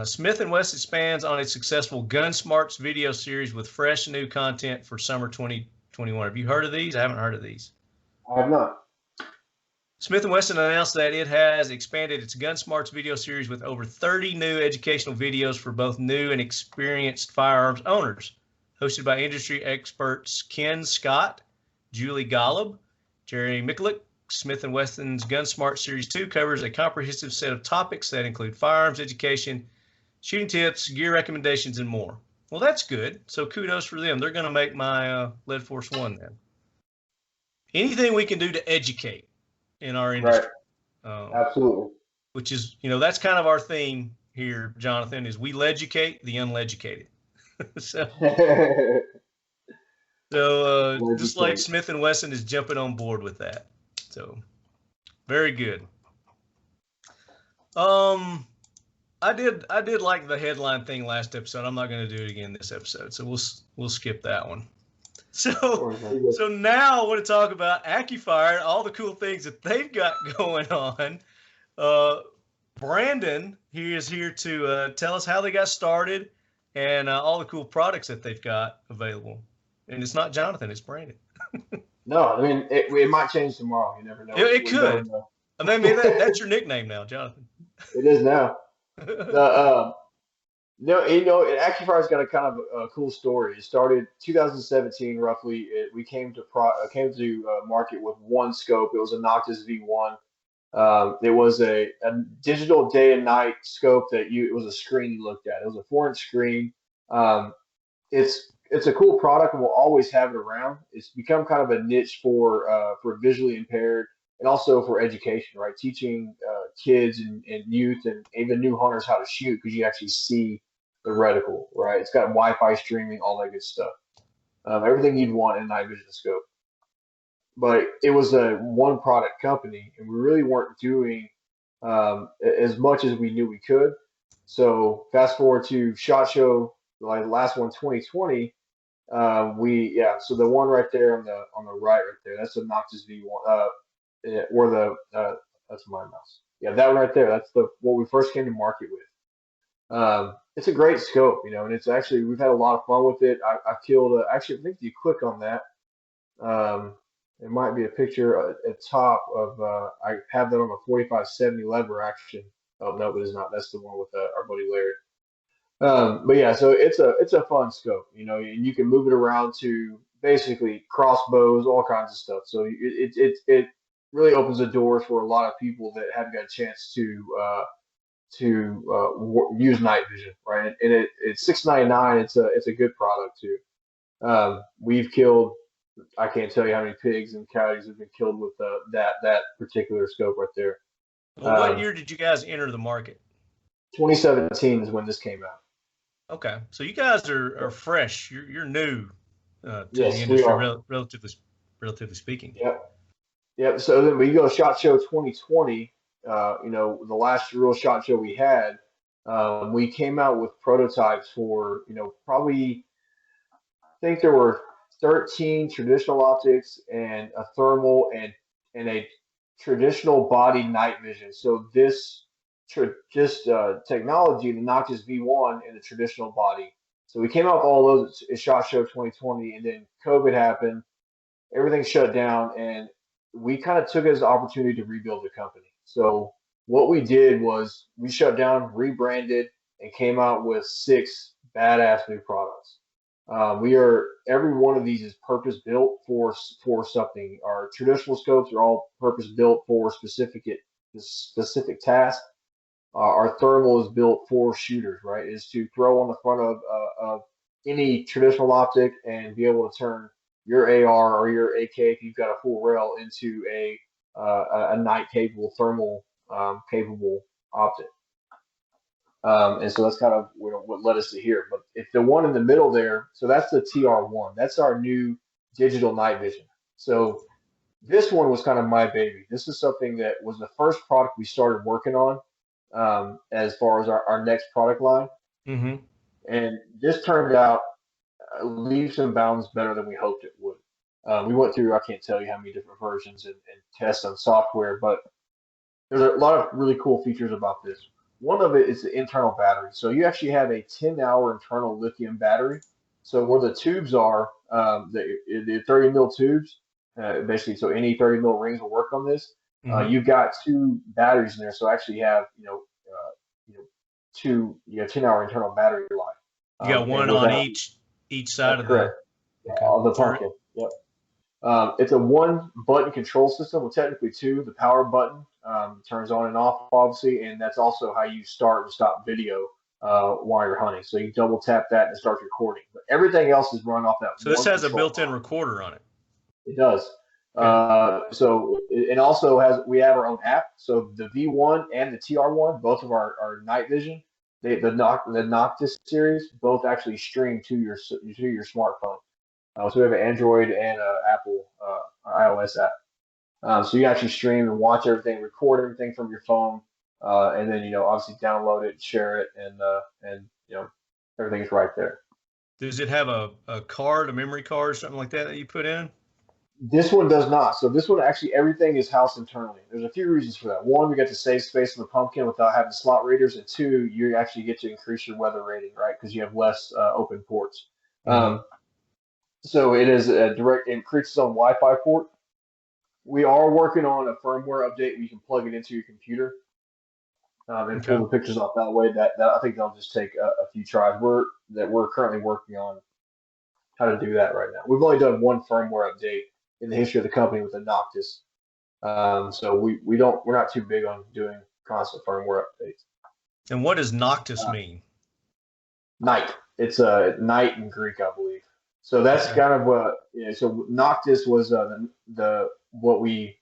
Smith & Wesson expands on its successful Gun Smarts video series with fresh new content for summer 2021. Have you heard of these? I haven't heard of these. I have not. Smith & Wesson announced that it has expanded its GunSmarts video series with over 30 new educational videos for both new and experienced firearms owners, hosted by industry experts Ken Scott, Julie Golub, Jerry Mikulik. Smith & Wesson's GunSmart Series 2 covers a comprehensive set of topics that include firearms education, shooting tips, gear recommendations, and more. Well, that's good. So kudos for them. They're going to make my Lead Force 1 then. Anything we can do to educate in our industry. Right. Absolutely. Which is, that's kind of our theme here, Jonathan, is we educate the uneducated. so just like Smith & Wesson is jumping on board with that. So very good. I did like the headline thing last episode. I'm not going to do it again this episode, so we'll skip that one. So now I want to talk about Accufire, all the cool things that they've got going on. Brandon, he is here to tell us how they got started and all the cool products that they've got available. And it's not Jonathan, it's Brandon. No, I mean, it might change tomorrow. You never know. It could. I mean, maybe that's your nickname now, Jonathan. It is now. Accufire's got a kind of a cool story. It started 2017, roughly. We came to market with one scope. It was a Noctis V1. It was a digital day and night scope it was a screen you looked at. It was a 4-inch screen. It's a cool product, and we'll always have it around. It's become kind of a niche for visually impaired and also for education, right? Teaching kids and youth and even new hunters how to shoot, because you actually see the reticle, right? It's got Wi-Fi streaming, all that good stuff. Everything you'd want in a night vision scope. But it was a one product company, and we really weren't doing as much as we knew we could. So fast forward to SHOT Show, like the last one, 2020. So the one right there on the right there, that's the Noctis V1. That's my mouse. Yeah, that one right there. That's what we first came to market with. It's a great scope, and it's actually, we've had a lot of fun with it. I killed actually, I think if you click on that, it might be a picture at top of. I have that on the 4570 lever action. Oh no, it is not. That's the one with our buddy Larry. But yeah, so it's a fun scope, and you can move it around to basically crossbows, all kinds of stuff. So it really opens the doors for a lot of people that haven't got a chance to use night vision, right? And it's $6.99. It's a good product too. We've killed, I can't tell you how many pigs and coyotes have been killed with that particular scope right there. Well, what year did you guys enter the market? 2017 is when this came out. Okay, so you guys are fresh. You're new to yes, the industry, relatively speaking. Yep. So then we go SHOT Show 2020. The last real SHOT Show we had, we came out with prototypes for probably, I think there were 13 traditional optics and a thermal and a traditional body night vision. So this technology, the Noctis V1 and the traditional body. So we came out with all those at SHOT Show 2020, and then COVID happened, everything shut down, and we kind of took it as an opportunity to rebuild the company. So what we did was we shut down, rebranded, and came out with 6 badass new products. Every one of these is purpose built for something. Our traditional scopes are all purpose built for specific tasks. Our thermal is built for shooters, right? Is to throw on the front of any traditional optic and be able to turn your AR or your AK, if you've got a full rail, into a night capable, thermal capable optic. And so that's kind of what led us to here. But if the one in the middle there, so that's the TR1. That's our new digital night vision. So this one was kind of my baby. This is something that was the first product we started working on as far as our next product line. Mm-hmm. And this turned out leaps and bounds better than we hoped it would. We went through, I can't tell you how many different versions and tests on software, but there's a lot of really cool features about this. One of it is the internal battery. So you actually have a 10-hour internal lithium battery. So where the tubes are, the 30 mil tubes, basically, so any 30 mil rings will work on this. You've got 2 batteries in there, so actually you have two 10-hour internal battery life. You got one on each side of correct. Of the pumpkin. Yep. It's a 1-button control system. Well, technically 2. The power button turns on and off, obviously, and that's also how you start and stop video while you're hunting. So you double tap that and it starts recording. But everything else is run off that. So this has a built-in recorder on it. It does. So it also we have our own app. So the V1 and the TR1, both of our night vision, the Noctis series, both actually stream to your smartphone. So we have an Android and Apple iOS app. So you actually stream and watch everything, record everything from your phone, and then obviously download it, share it, and everything's right there. Does it have a memory card, or something like that you put in? This one does not. So this one actually everything is housed internally. There's a few reasons for that. 1, we get to save space in the pumpkin without having slot readers, and 2, you actually get to increase your weather rating, right? Because you have less open ports. So it is a direct increases on Wi-Fi port. We are working on a firmware update where you can plug it into your computer and pull the pictures off that way. That I think that'll just take a few tries. We're currently working on how to do that right now. We've only done 1 firmware update in the history of the company with the Noctis. So we're not too big on doing constant firmware updates. And what does Noctis mean? Night. It's night in Greek, I believe. So that's kind of what so Noctis was what we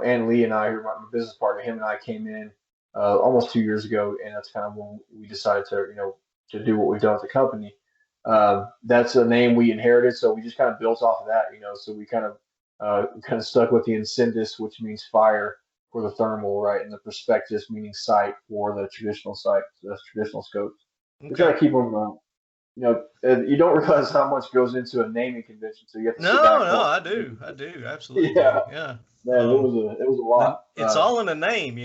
and Lee and I, who are my business partner, him and I came in almost 2 years ago, and that's kind of when we decided to do what we've done with the company. That's a name we inherited, so we just kind of built off of that, so we kind of stuck with the Incendis, which means fire for the thermal, right, and the Prospectis meaning sight for the traditional sight, the traditional scopes. We try to keep them, you don't realize how much goes into a naming convention, so you have to sit back. No, I do, absolutely. Yeah. Man, it was a lot. It's all in a name,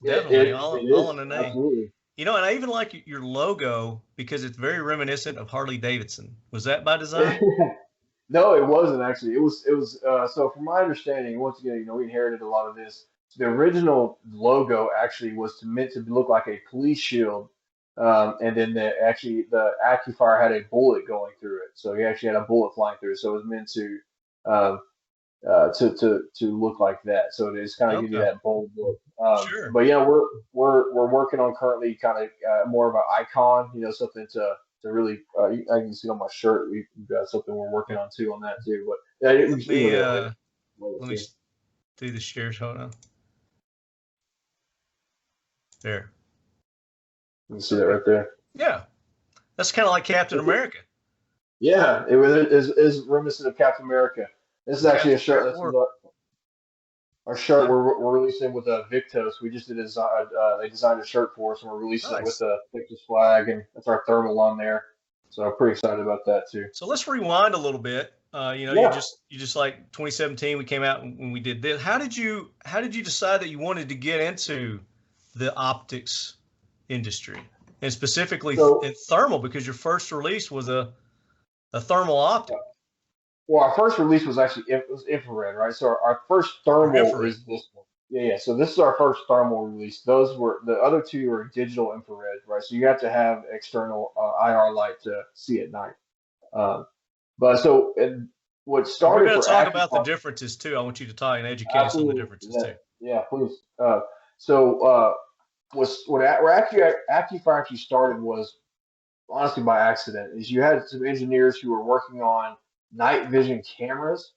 Definitely, all in a name. Absolutely. And I even like your logo because it's very reminiscent of Harley Davidson. Was that by design? No, it wasn't actually. It was. So from my understanding, once again, we inherited a lot of this. So the original logo actually was meant to look like a police shield, and then the Accufire had a bullet going through it. So he actually had a bullet flying through it. So it was meant to look like that. So it is kind of give you that bold look. Sure. But yeah, we're working on currently kind of more of an icon, something to really. I can see on my shirt we've got something we're working on too on that too. But yeah, let me do the shares. Hold on. There. You can see that right there. Yeah, that's kind of like Captain America. Yeah, it is reminiscent of Captain America. This is actually a shirt. This is our shirt we're releasing with Victos. We just did they designed a shirt for us, and we're releasing it with the Victos flag, and that's our thermal on there. So I'm pretty excited about that too. So let's rewind a little bit. You just like 2017, we came out when we did this. How did you decide that you wanted to get into the optics industry, and specifically in thermal, because your first release was a thermal optic? Well, our first release was actually infrared, right? So our first thermal is this one. Yeah. So this is our first thermal release. Those were the other 2 were digital infrared, right? So you have to have external IR light to see at night. But so what started? We're going to talk about the differences too. I want you to talk and educate us on the differences too. Yeah, please. Where Accufire actually started was honestly by accident. Is you had some engineers who were working on night vision cameras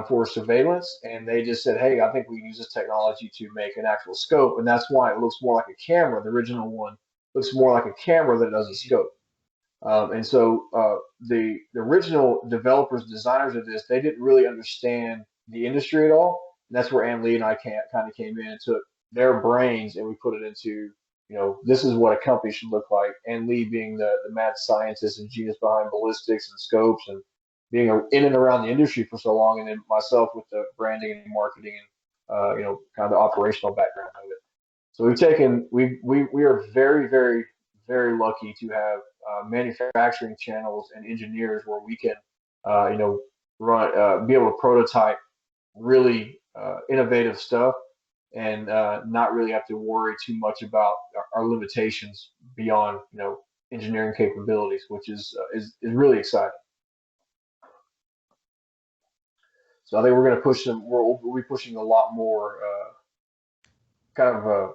for surveillance, and they just said, hey, I think we can use this technology to make an actual scope, and that's why it looks more like a camera. The original one looks more like a camera than it does a scope. And so the original developers, designers of this, they didn't really understand the industry at all. And that's where Lee and I kind of came in and took their brains and we put it into, this is what a company should look like. And Lee being the mad scientist and genius behind ballistics and scopes and being in and around the industry for so long, and then myself with the branding and marketing and kind of the operational background of it. So we are very, very, very lucky to have manufacturing channels and engineers where we can run be able to prototype really innovative stuff, and not really have to worry too much about our limitations beyond engineering capabilities, which is really exciting. So I think we're going to push them. We'll be pushing a lot more. We're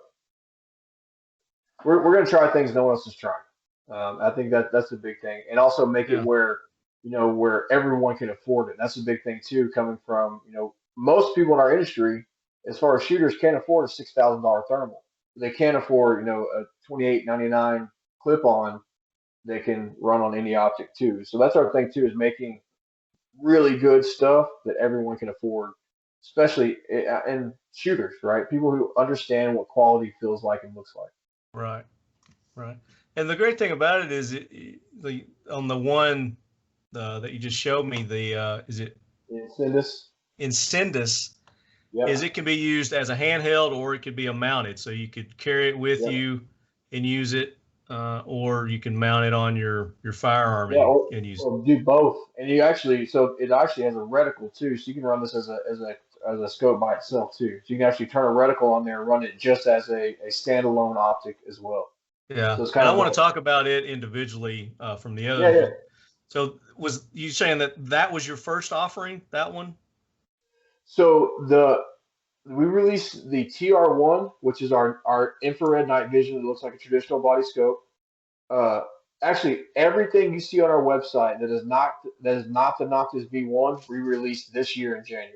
going to try things no one else is trying. I think that's the big thing, and also make it where where everyone can afford it. That's a big thing too. Coming from most people in our industry, as far as shooters, can't afford a $6,000 thermal. They can't afford a $28.99 clip-on. They can run on any optic too. So that's our thing too, is making really good stuff that everyone can afford, especially in shooters, right? People who understand what quality feels like and looks like. Right, right. And the great thing about it is on the one that you just showed me, is it Incendis? Yep. Is it can be used as a handheld, or it could be a mounted, so you could carry it with you and use it, or you can mount it on your firearm and use it. Do both. And it actually has a reticle too, so you can run this as a scope by itself too. So you can actually turn a reticle on there and run it just as a standalone optic as well. Yeah, so and I want to talk about it individually from the other. Yeah. So was you saying that was your first offering, that one? So we released the TR1, which is our infrared night vision. It looks like a traditional body scope. Actually, everything you see on our website that is not the Noctis V1, we released this year in January.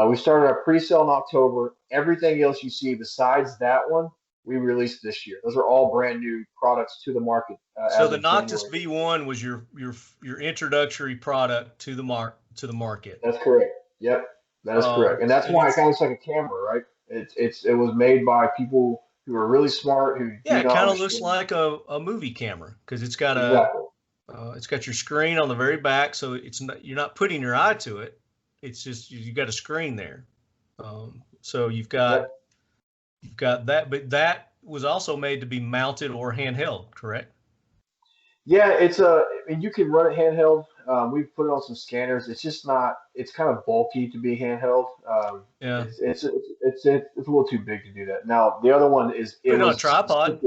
We started our pre-sale in October. Everything else you see besides that one, we released this year. Those are all brand new products to the market. So the Noctis V1 was your introductory product to the market. That's correct. Yep, that is correct, and that's why it kind of looks like a camera, right? It was made by people who are really smart. It kind of looks like a movie camera, because it's got it's got your screen on the very back, so you're not putting your eye to it. It's just you've got a screen there. So you've got that, but that was also made to be mounted or handheld, correct? Yeah, you can run it handheld. We've put it on some scanners. It's just not. It's kind of bulky to be handheld. It's a little too big to do that. Now the other one is put it on a tripod.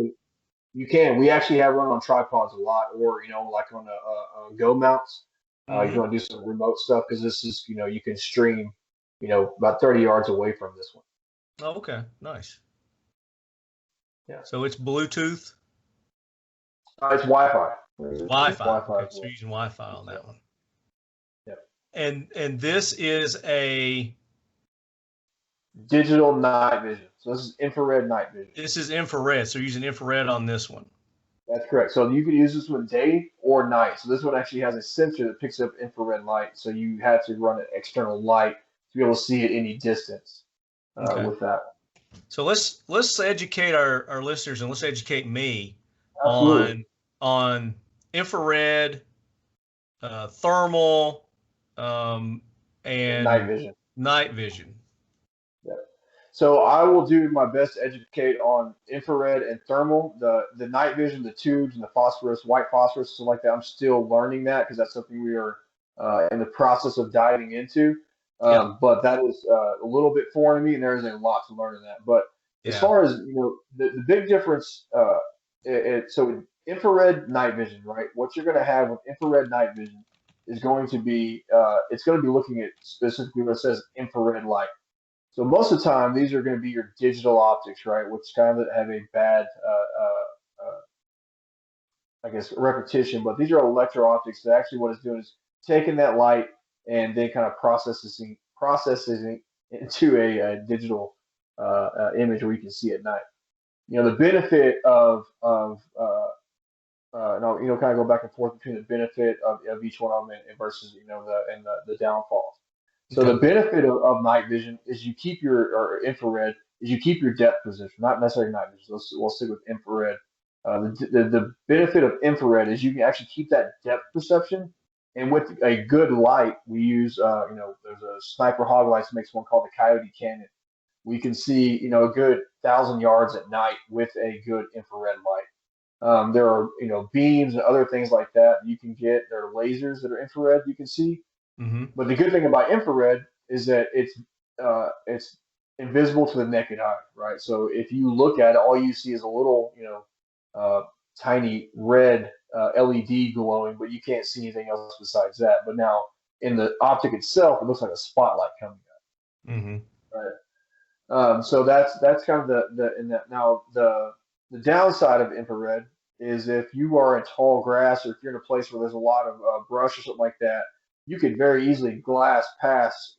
You can. We actually have run on tripods a lot, or like on a Go mounts. You want to do some remote stuff, because this is you can stream about 30 yards away from this one. Oh, okay, nice. Yeah. So it's Bluetooth. It's Wi-Fi. Wi-Fi. Okay, so you're using Wi-Fi on that one. Yep. And this is a digital night vision. So this is infrared night vision. This is infrared. So you're using infrared on this one. That's correct. So you can use this one day or night. So this one actually has a sensor that picks up infrared light. So you have to run an external light to be able to see at any distance with that. So let's educate our listeners, and let's educate me on infrared, thermal, and night vision. Yeah. So I will do my best to educate on infrared and thermal. The night vision, the tubes, and the phosphorus, white phosphorus, so like that. I'm still learning that, because that's something we are in the process of diving into. But that is a little bit foreign to me, and there is a lot to learn in that. But as far as the big difference, so infrared night vision, right? What you're going to have with infrared night vision is going to be it's going to be looking at specifically what it says infrared light. So most of the time, these are going to be your digital optics, right? Which kind of have a bad, I guess, repetition. But these are electro optics that actually what it's doing is taking that light and then kind of processing into a digital image where you can see at night. The benefit of kind of go back and forth between the benefit of each one of them and versus the downfalls. So the benefit of night vision is you keep or infrared is you keep your depth position, not necessarily night vision. We'll stick with infrared. The benefit of infrared is you can actually keep that depth perception. And with a good light, we use, there's a Sniper Hog Lights makes one called the Coyote Cannon. We can see, a good 1,000 yards at night with a good infrared light. There are, beams and other things like that you can get. There are lasers that are infrared you can see. But the good thing about infrared is that it's it's invisible to the naked eye, right? So if you look at it, all you see is a little, tiny red LED glowing, but you can't see anything else besides that. But now in the optic itself, it looks like a spotlight coming out. Mm-hmm. Right. So that's kind of the downside of infrared is if you are in tall grass or if you're in a place where there's a lot of brush or something like that, you could very easily glass past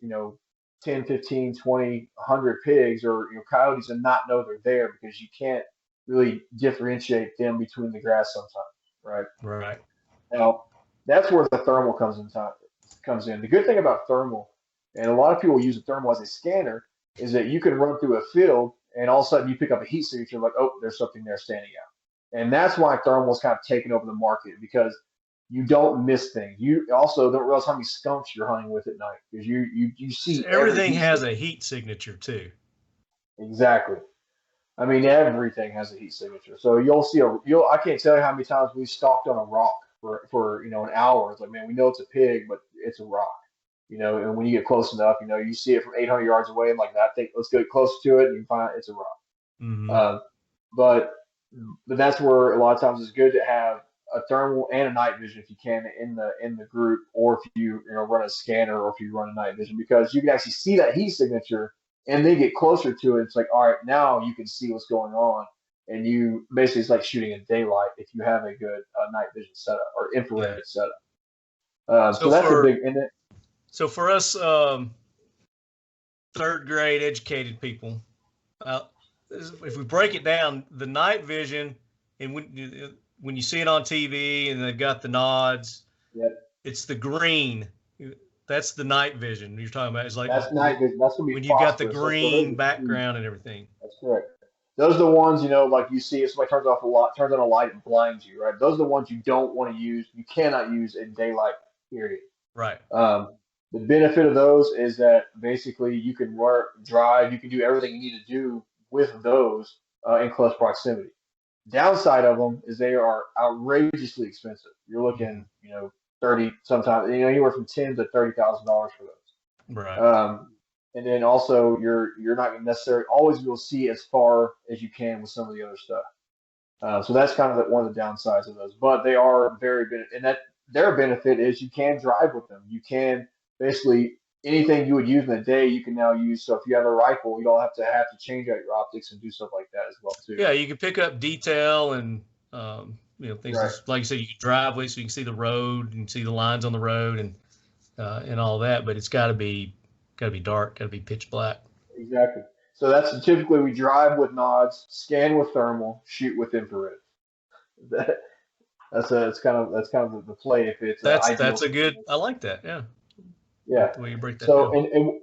10, 15, 20, 100 pigs or coyotes and not know they're there because you can't really differentiate them between the grass sometimes, right? Right. Now that's where the thermal comes in. The good thing about thermal, and a lot of people use the thermal as a scanner, is that you can run through a field and all of a sudden you pick up a heat signature like, oh, there's something there standing out. And that's why thermal is kind of taken over the market because you don't miss things. You also don't realize how many skunks you're hunting with at night because you see everything has a heat signature too. Exactly. I mean, everything has a heat signature. So you'll see I can't tell you how many times we stalked on a rock for an hour. It's like, man, we know it's a pig, but it's a rock. And when you get close enough, you see it from 800 yards away, and like that, let's get close to it, and you find it's a rock. Mm-hmm. But that's where a lot of times it's good to have a thermal and a night vision if you can in the group, or if you run a scanner, or if you run a night vision, because you can actually see that heat signature, and they get closer to it. It's like, all right, now you can see what's going on, and you basically it's like shooting in daylight if you have a good night vision setup or infrared setup. So that's a big in it. So for us, third grade educated people, if we break it down, the night vision, and when you see it on TV and they've got the nods, it's the green. That's the night vision you're talking about. It's like that's night vision. That's gonna be when you got the green background and everything. That's correct. Those are the ones like you see if somebody turns on a light and blinds you, right? Those are the ones you don't want to use. You cannot use in daylight. Period. Right. The benefit of those is that basically you can drive, you can do everything you need to do with those in close proximity. Downside of them is they are outrageously expensive. You're looking, 30 sometimes, anywhere from $10,000 to $30,000 for those. Right. And then also you're not necessarily always be able to see as far as you can with some of the other stuff. So that's kind of one of the downsides of those. But they are very good, and that their benefit is you can drive with them. You can basically anything you would use in the day, you can now use. So if you have a rifle, you don't have to change out your optics and do stuff like that as well too. Yeah, you can pick up detail and things Right. like you said, you can drive with, so you can see the road, you can see the lines on the road and all that. But it's got to be dark, got to be pitch black. Exactly. So that's typically we drive with nods, scan with thermal, shoot with infrared. That's kind of the play. If it's that's a good. I like that. Yeah. Yeah. The way you break that So down.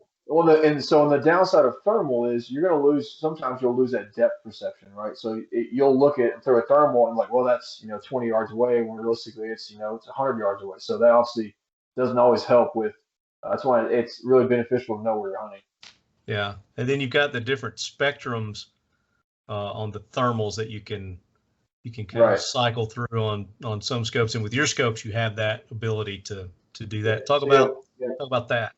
so on the downside of thermal is you're going to lose. Sometimes you'll lose that depth perception, right? So you'll look at through a thermal and like, well, that's 20 yards away. When realistically it's it's 100 yards away. So that obviously doesn't always help with. That's why it's really beneficial to know where you're hunting. Yeah, and then you've got the different spectrums on the thermals that you can kind of cycle through on some scopes, and with your scopes you have that ability to do that. Talk about that.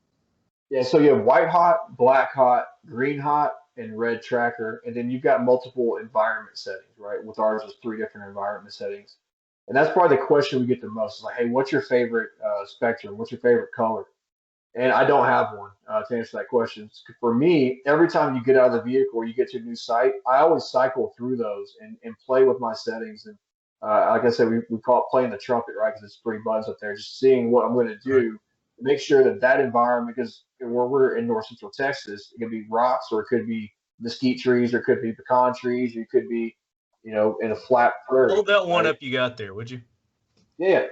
Yeah, so you have white hot, black hot, green hot, and red tracker, and then you've got multiple environment settings, right? With ours, there's 3 different environment settings, and that's probably the question we get the most. It's like, hey, what's your favorite spectrum? What's your favorite color? And I don't have one to answer that question. For me, every time you get out of the vehicle or you get to a new site, I always cycle through those and play with my settings. And like I said, we call it playing the trumpet, right? Because it's 3 buttons up there, just seeing what I'm going to do to make sure that environment, because where we're in north central Texas, it could be rocks, or it could be mesquite trees, or it could be pecan trees, or it could be, in a flat prairie. Hold that one up you got there, would you? Yeah.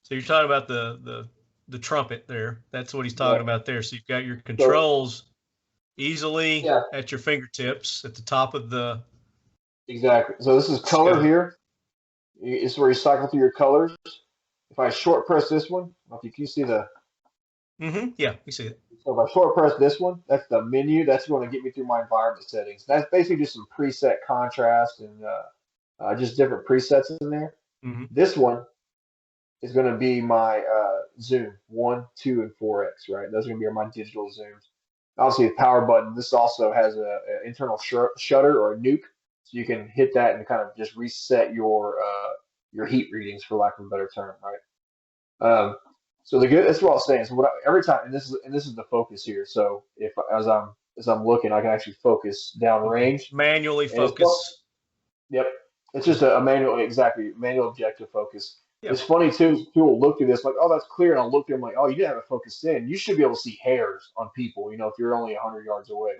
So you're talking about the trumpet there. That's what he's talking about there. So you've got your controls easily at your fingertips at the top of the. Exactly. So this is color here. It's where you cycle through your colors. If I short press this one, I don't know if you can see the. Mm-hmm. Yeah, we see it. So if I short press this one, that's the menu. That's going to get me through my environment settings. That's basically just some preset contrast and just different presets in there. Mm-hmm. This one is going to be my zoom 1, 2, and 4x, right? Those are going to be my digital zooms. obviously the power button. This also has a internal shutter or a nuke, so you can hit that and kind of just reset your heat readings, for lack of a better term, right? So that's what I was saying. So every time, and this is the focus here. So if as I'm looking, I can actually focus downrange. Manually focus. Yep. It's just a manual objective focus. Yep. It's funny too, people will look through this like, oh, that's clear, and I'll look through them like, oh, you didn't have it focused in. You should be able to see hairs on people, if you're only 100 yards away,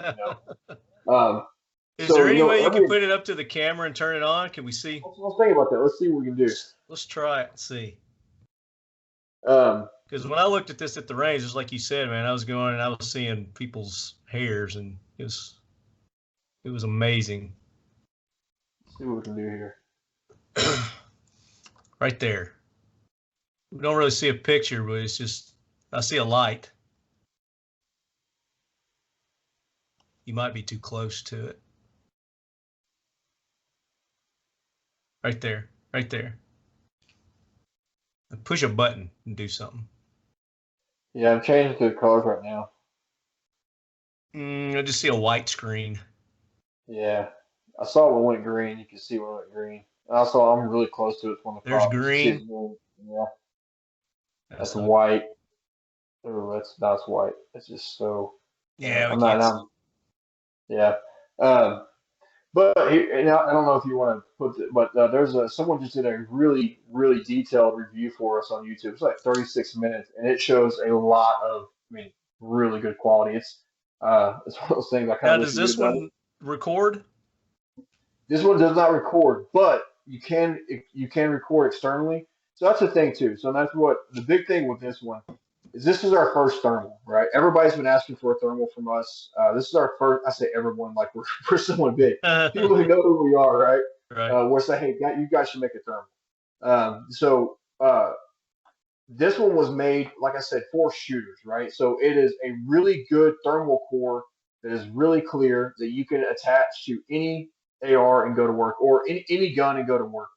Is there any way you can put it up to the camera and turn it on? Can we see? Let's think about that. Let's see what we can do. Let's try it and see. Because when I looked at this at the range, just like you said, man, I was going and I was seeing people's hairs, and it was amazing. Let's see what we can do here. Right there. We don't really see a picture, but it's just, I see a light. You might be too close to it. Right there, right there. Push a button and do something. Yeah, I'm changing to the colors right now. I just see a white screen. Yeah, I saw it when it went green. You can see when it went green. Also, I'm really close to it when the There's green. Yeah, that's white. Oh, that's white. It's just so. Yeah, yeah. But I don't know if you want to put it, but there's someone just did a really, really detailed review for us on YouTube. It's like 36 minutes, and it shows a lot of, really good quality. It's one of those things I kind of. Now, does this one record? This one does not record, but you can record externally. So that's the thing too. So that's what the big thing with this one is. This is our first thermal, right? Everybody's been asking for a thermal from us. This is our first. I say everyone like we're someone big. People who know who we are, right? Right. We're saying, hey, you guys should make a thermal. So this one was made, like I said, for shooters, right? So it is a really good thermal core that is really clear that you can attach to any AR and go to work, or any gun and go to work.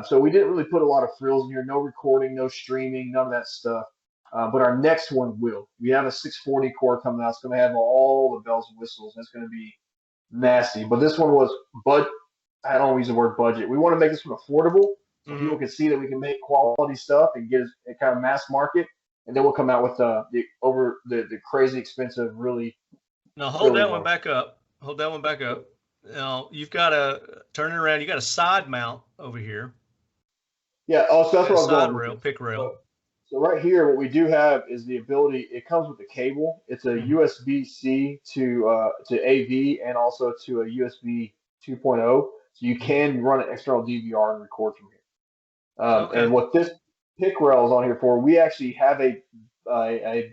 So we didn't really put a lot of frills in here. No recording, no streaming, none of that stuff. But our next one will. We have a 640 core coming out. It's going to have all the bells and whistles, and it's going to be nasty. But this one was, I don't use the word budget. We want to make this one affordable, so people can see that we can make quality stuff and get it kind of mass market. And then we'll come out with the crazy expensive, really. Now hold that one back up. Hold that one back up. Now you've got to turn it around. You got a side mount over here. Yeah. Oh, so that's what I was going. Side rail, pick rail. So right here, what we do have is the ability. It comes with a cable. It's a USB-C to AV and also to a USB 2.0. So you can run an external DVR and record from here. Okay. And what this pick rail is on here for, we actually have a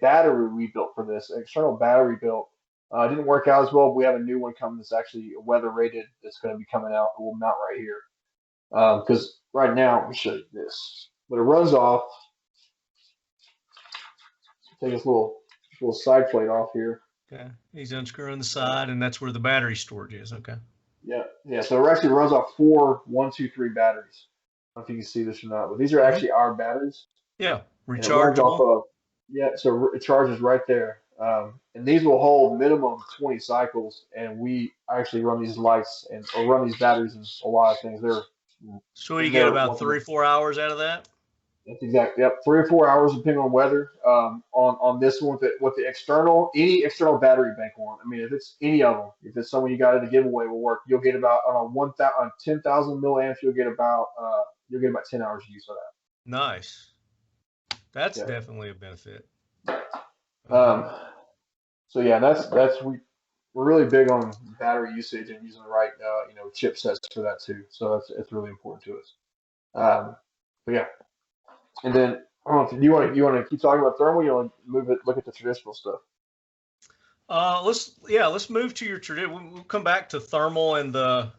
battery we built for this, an external battery built. It didn't work out as well, but we have a new one coming that's actually weather rated that's going to be coming out. We'll mount right here. Because right now, let me show you this. But it runs off. Take this little side plate off here. Okay. He's unscrewing the side, and that's where the battery storage is. Okay. Yeah. So it actually runs off 4 1, 2, 3 batteries. I don't know if you can see this or not, but these are actually our batteries. Yeah. Rechargeable. So it charges right there. And these will hold minimum 20 cycles, and we actually run these lights or run these batteries in a lot of things. So you get about 3 or 4 hours out of that? That's exactly. Yep, 3 or 4 hours depending on weather. On this one with the any external battery bank one. If it's any of them, if it's someone you got at a giveaway will work. You'll get about on 10,000 milliamps. You'll get about 10 hours of use of that. Nice. That's definitely a benefit. So yeah, we're really big on battery usage and using the right chipsets for that too. So it's really important to us. But yeah. And then, I don't know if you want to keep talking about thermal. You want to look at the traditional stuff. Let's move to your traditional. We'll come back to thermal and the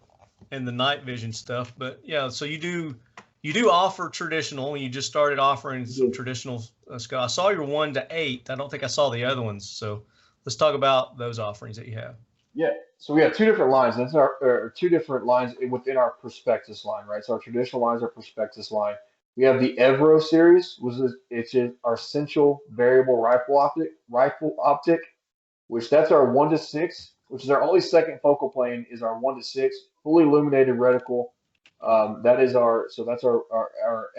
night vision stuff. But yeah, so you do offer traditional. You just started offering some traditional stuff. I saw your 1 to 8. I don't think I saw the other ones. So let's talk about those offerings that you have. Yeah. So we have 2 different lines. That's our 2 different lines within our Prospectis line, right? So our traditional line is our Prospectis line. We have the Evro series, which is our essential variable rifle optic. which that's our 1-6, which is our only second focal plane is our 1-6 fully illuminated reticle. That's our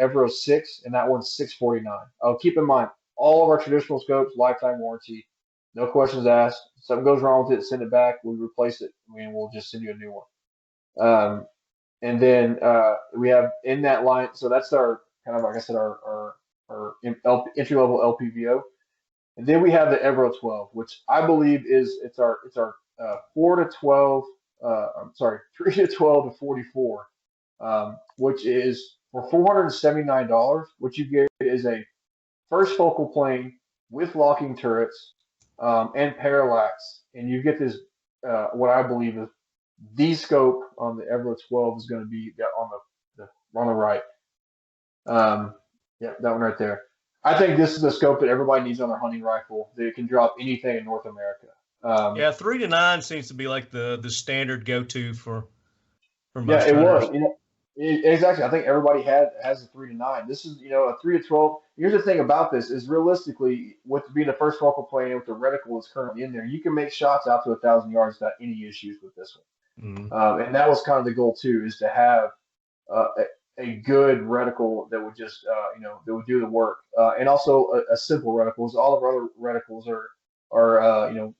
Evro 6, and that one's $649. Keep in mind, all of our traditional scopes, lifetime warranty, no questions asked. If something goes wrong with it, send it back. We replace it. We'll just send you a new one. And then we have in that line, so that's our kind of, like I said, our entry level LPVO. And then we have the Evro 12, which I believe it's our 4 to 12. I'm sorry, 3 to 12 to 44, which is for $479. What you get is a first focal plane with locking turrets and parallax, and you get this what I believe is the scope on the Evro 12 is going to be on the right. Yeah, that one right there. I think this is the scope that everybody needs on their hunting rifle. That can drop anything in North America. Yeah, 3 to 9 seems to be like the standard go-to for most yeah, it hunters. was. Exactly. I think everybody has a 3 to 9. This is a 3 to 12. Here's the thing about this is realistically, with being the first focal plane with the reticle that's currently in there, you can make shots out to 1,000 yards without any issues with this one. Mm-hmm. And that was kind of the goal too, is to have a good reticle that would just that would do the work, and also a simple reticle. All of our other reticles are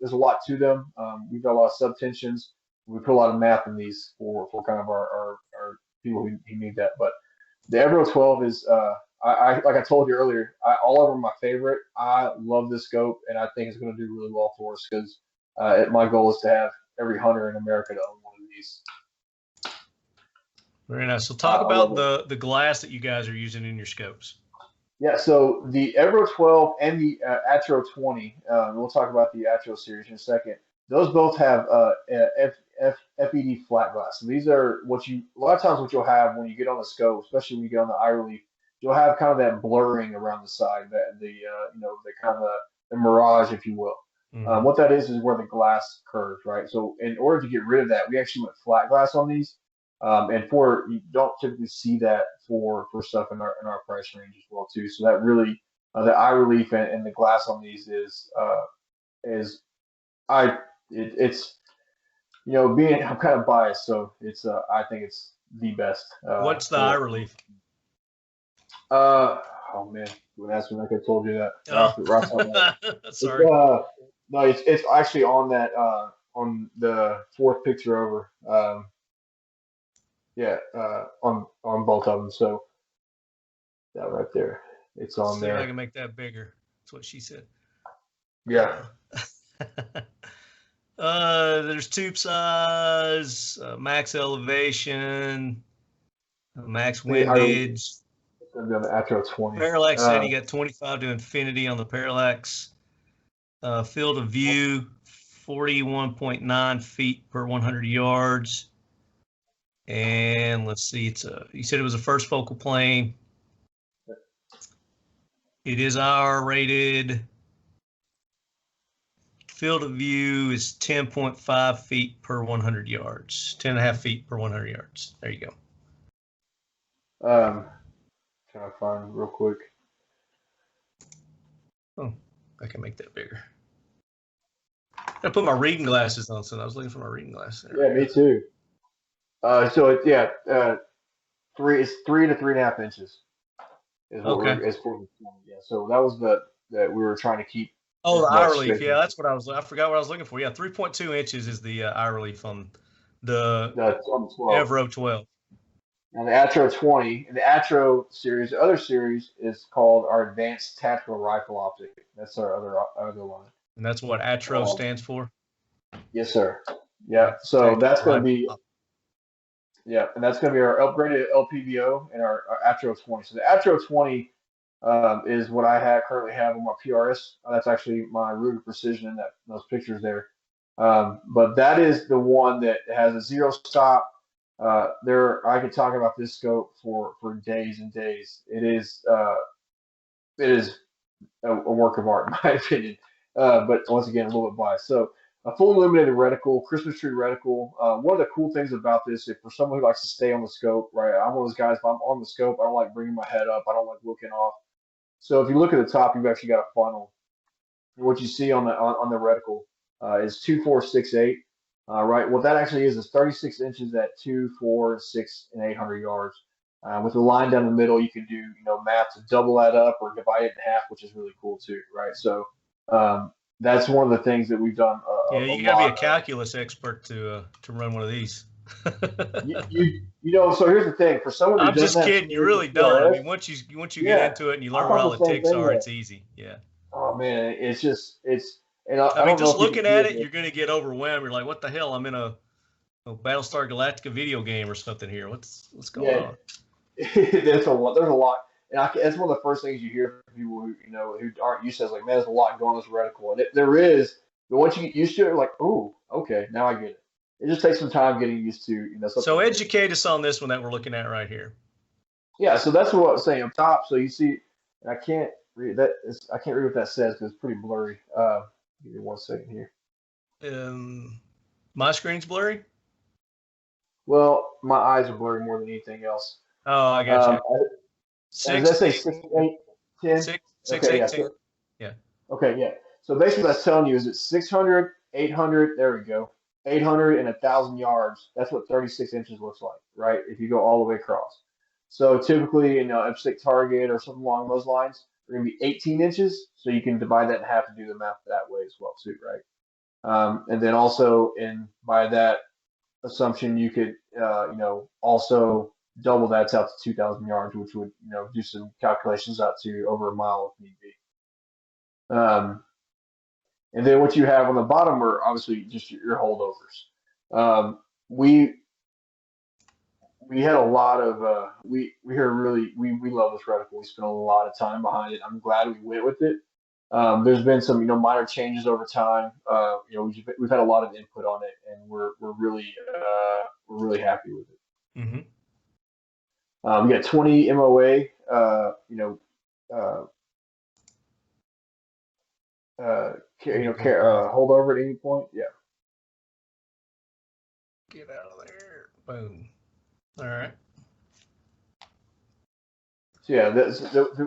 there's a lot to them. We've got a lot of subtensions. We put a lot of math in these for kind of our people who need that. But the Evro 12 is I like I told you earlier, all of them are my favorite. I love this scope, and I think it's going to do really well for us because my goal is to have every hunter in America to own one of these. Very nice. So talk about the glass that you guys are using in your scopes. Yeah, so the Evro 12 and the Atro 20, we'll talk about the Atro series in a second. Those both have FED flat glass. So these are a lot of times what you'll have when you get on the scope, especially when you get on the eye relief, you'll have kind of that blurring around the side, the kind of the mirage, if you will. Mm-hmm. What that is where the glass curves, right? So in order to get rid of that, we actually went flat glass on these. And you don't typically see that for stuff in our price range as well too. So that really the eye relief and the glass on these I'm kind of biased, so it's I think it's the best. What's the eye relief? Oh man, that's when I could have told you that. Oh. Sorry. No, it's actually on that on the fourth picture over. On both of them. So that right there, it's on there. See if I can make that bigger. That's what she said. Yeah. There's tube size, max elevation, max windage. It's gonna be on the Atro 20. Parallax setting, you got 25 to infinity on the parallax. Field of view, 41.9 feet per 100 yards. And let's see, you said it was a first focal plane. It is IR rated. Field of view is 10.5 feet per 100 yards, 10.5 feet per 100 yards. There you go. Trying to find real quick. Oh, I can make that bigger. I put my reading glasses on, so I was looking for my reading glasses. Yeah, me too. It's 3 to 3.5 inches. Is what okay. Yeah, so that was that we were trying to keep. Oh, the eye relief. Yeah, that's what I forgot what I was looking for. Yeah, 3.2 inches is the eye relief on the Evro 12. And the Atro 20, and the Atro series, the other series is called our Advanced Tactical Rifle Optic. That's our other line. And that's what Atro stands for? Yes, sir. Yeah, so that's going to be. Yeah, and that's going to be our upgraded LPVO and our Atro 20. So the Atro 20 is what I currently have on my PRS. That's actually my Ruger Precision in those pictures there. But that is the one that has a zero stop. I could talk about this scope for days and days. It is a work of art in my opinion. But once again, a little bit biased. So a fully illuminated reticle, Christmas tree reticle. One of the cool things about this, if for someone who likes to stay on the scope, right? I'm one of those guys. If I'm on the scope, I don't like bringing my head up. I don't like looking off. So if you look at the top, you've actually got a funnel. And what you see on the reticle, is 2468. Right. What that actually is 36 inches at 2, 4, 6, and 800 yards. With the line down the middle, you can do math to double that up or divide it in half, which is really cool too. Right. So that's one of the things that we've done. Yeah, you got to be a calculus expert to run one of these. So here's the thing. For someone who I'm just kidding. You really don't. I mean, once you get into it and you learn what all the ticks are, it's easy. Yeah. Oh man, it's and I mean, just looking at it, you're going to get overwhelmed. You're like, what the hell? I'm in a Battlestar Galactica video game or something here. What's going on? There's a lot. And that's one of the first things you hear from people who aren't used to it. It's like, man, there's a lot going on this reticle. And there is, but once you get used to it, you're like, oh, okay, now I get it. It just takes some time getting used to, So educate us on this one that we're looking at right here. Yeah, so that's what I was saying up top. So you see, and I can't read that. I can't read what that says because it's pretty blurry. Give me 1 second here. My screen's blurry? Well, my eyes are blurry more than anything else. Oh, I got you. Does that say 6, 8, 10? 6, 8, 10. Yeah. Okay, yeah. So basically, that's telling you is it 600, 800. There we go. 800 and 1,000 yards. That's what 36 inches looks like, right? If you go all the way across. So typically, M6 target or something along those lines, are going to be 18 inches. So you can divide that in half and do the math that way as well, too, right? And then also, by that assumption, you could, also double that out to 2,000 yards, which would, do some calculations out to over a mile if need be. And then what you have on the bottom are obviously just your holdovers. We had a lot of we love this reticle. We spent a lot of time behind it. I'm glad we went with it. There's been some minor changes over time. We've had a lot of input on it, and we're really happy with it. Mm-hmm. We got 20 MOA. Hold over at any point. Yeah. Get out of there. Boom. All right. So yeah,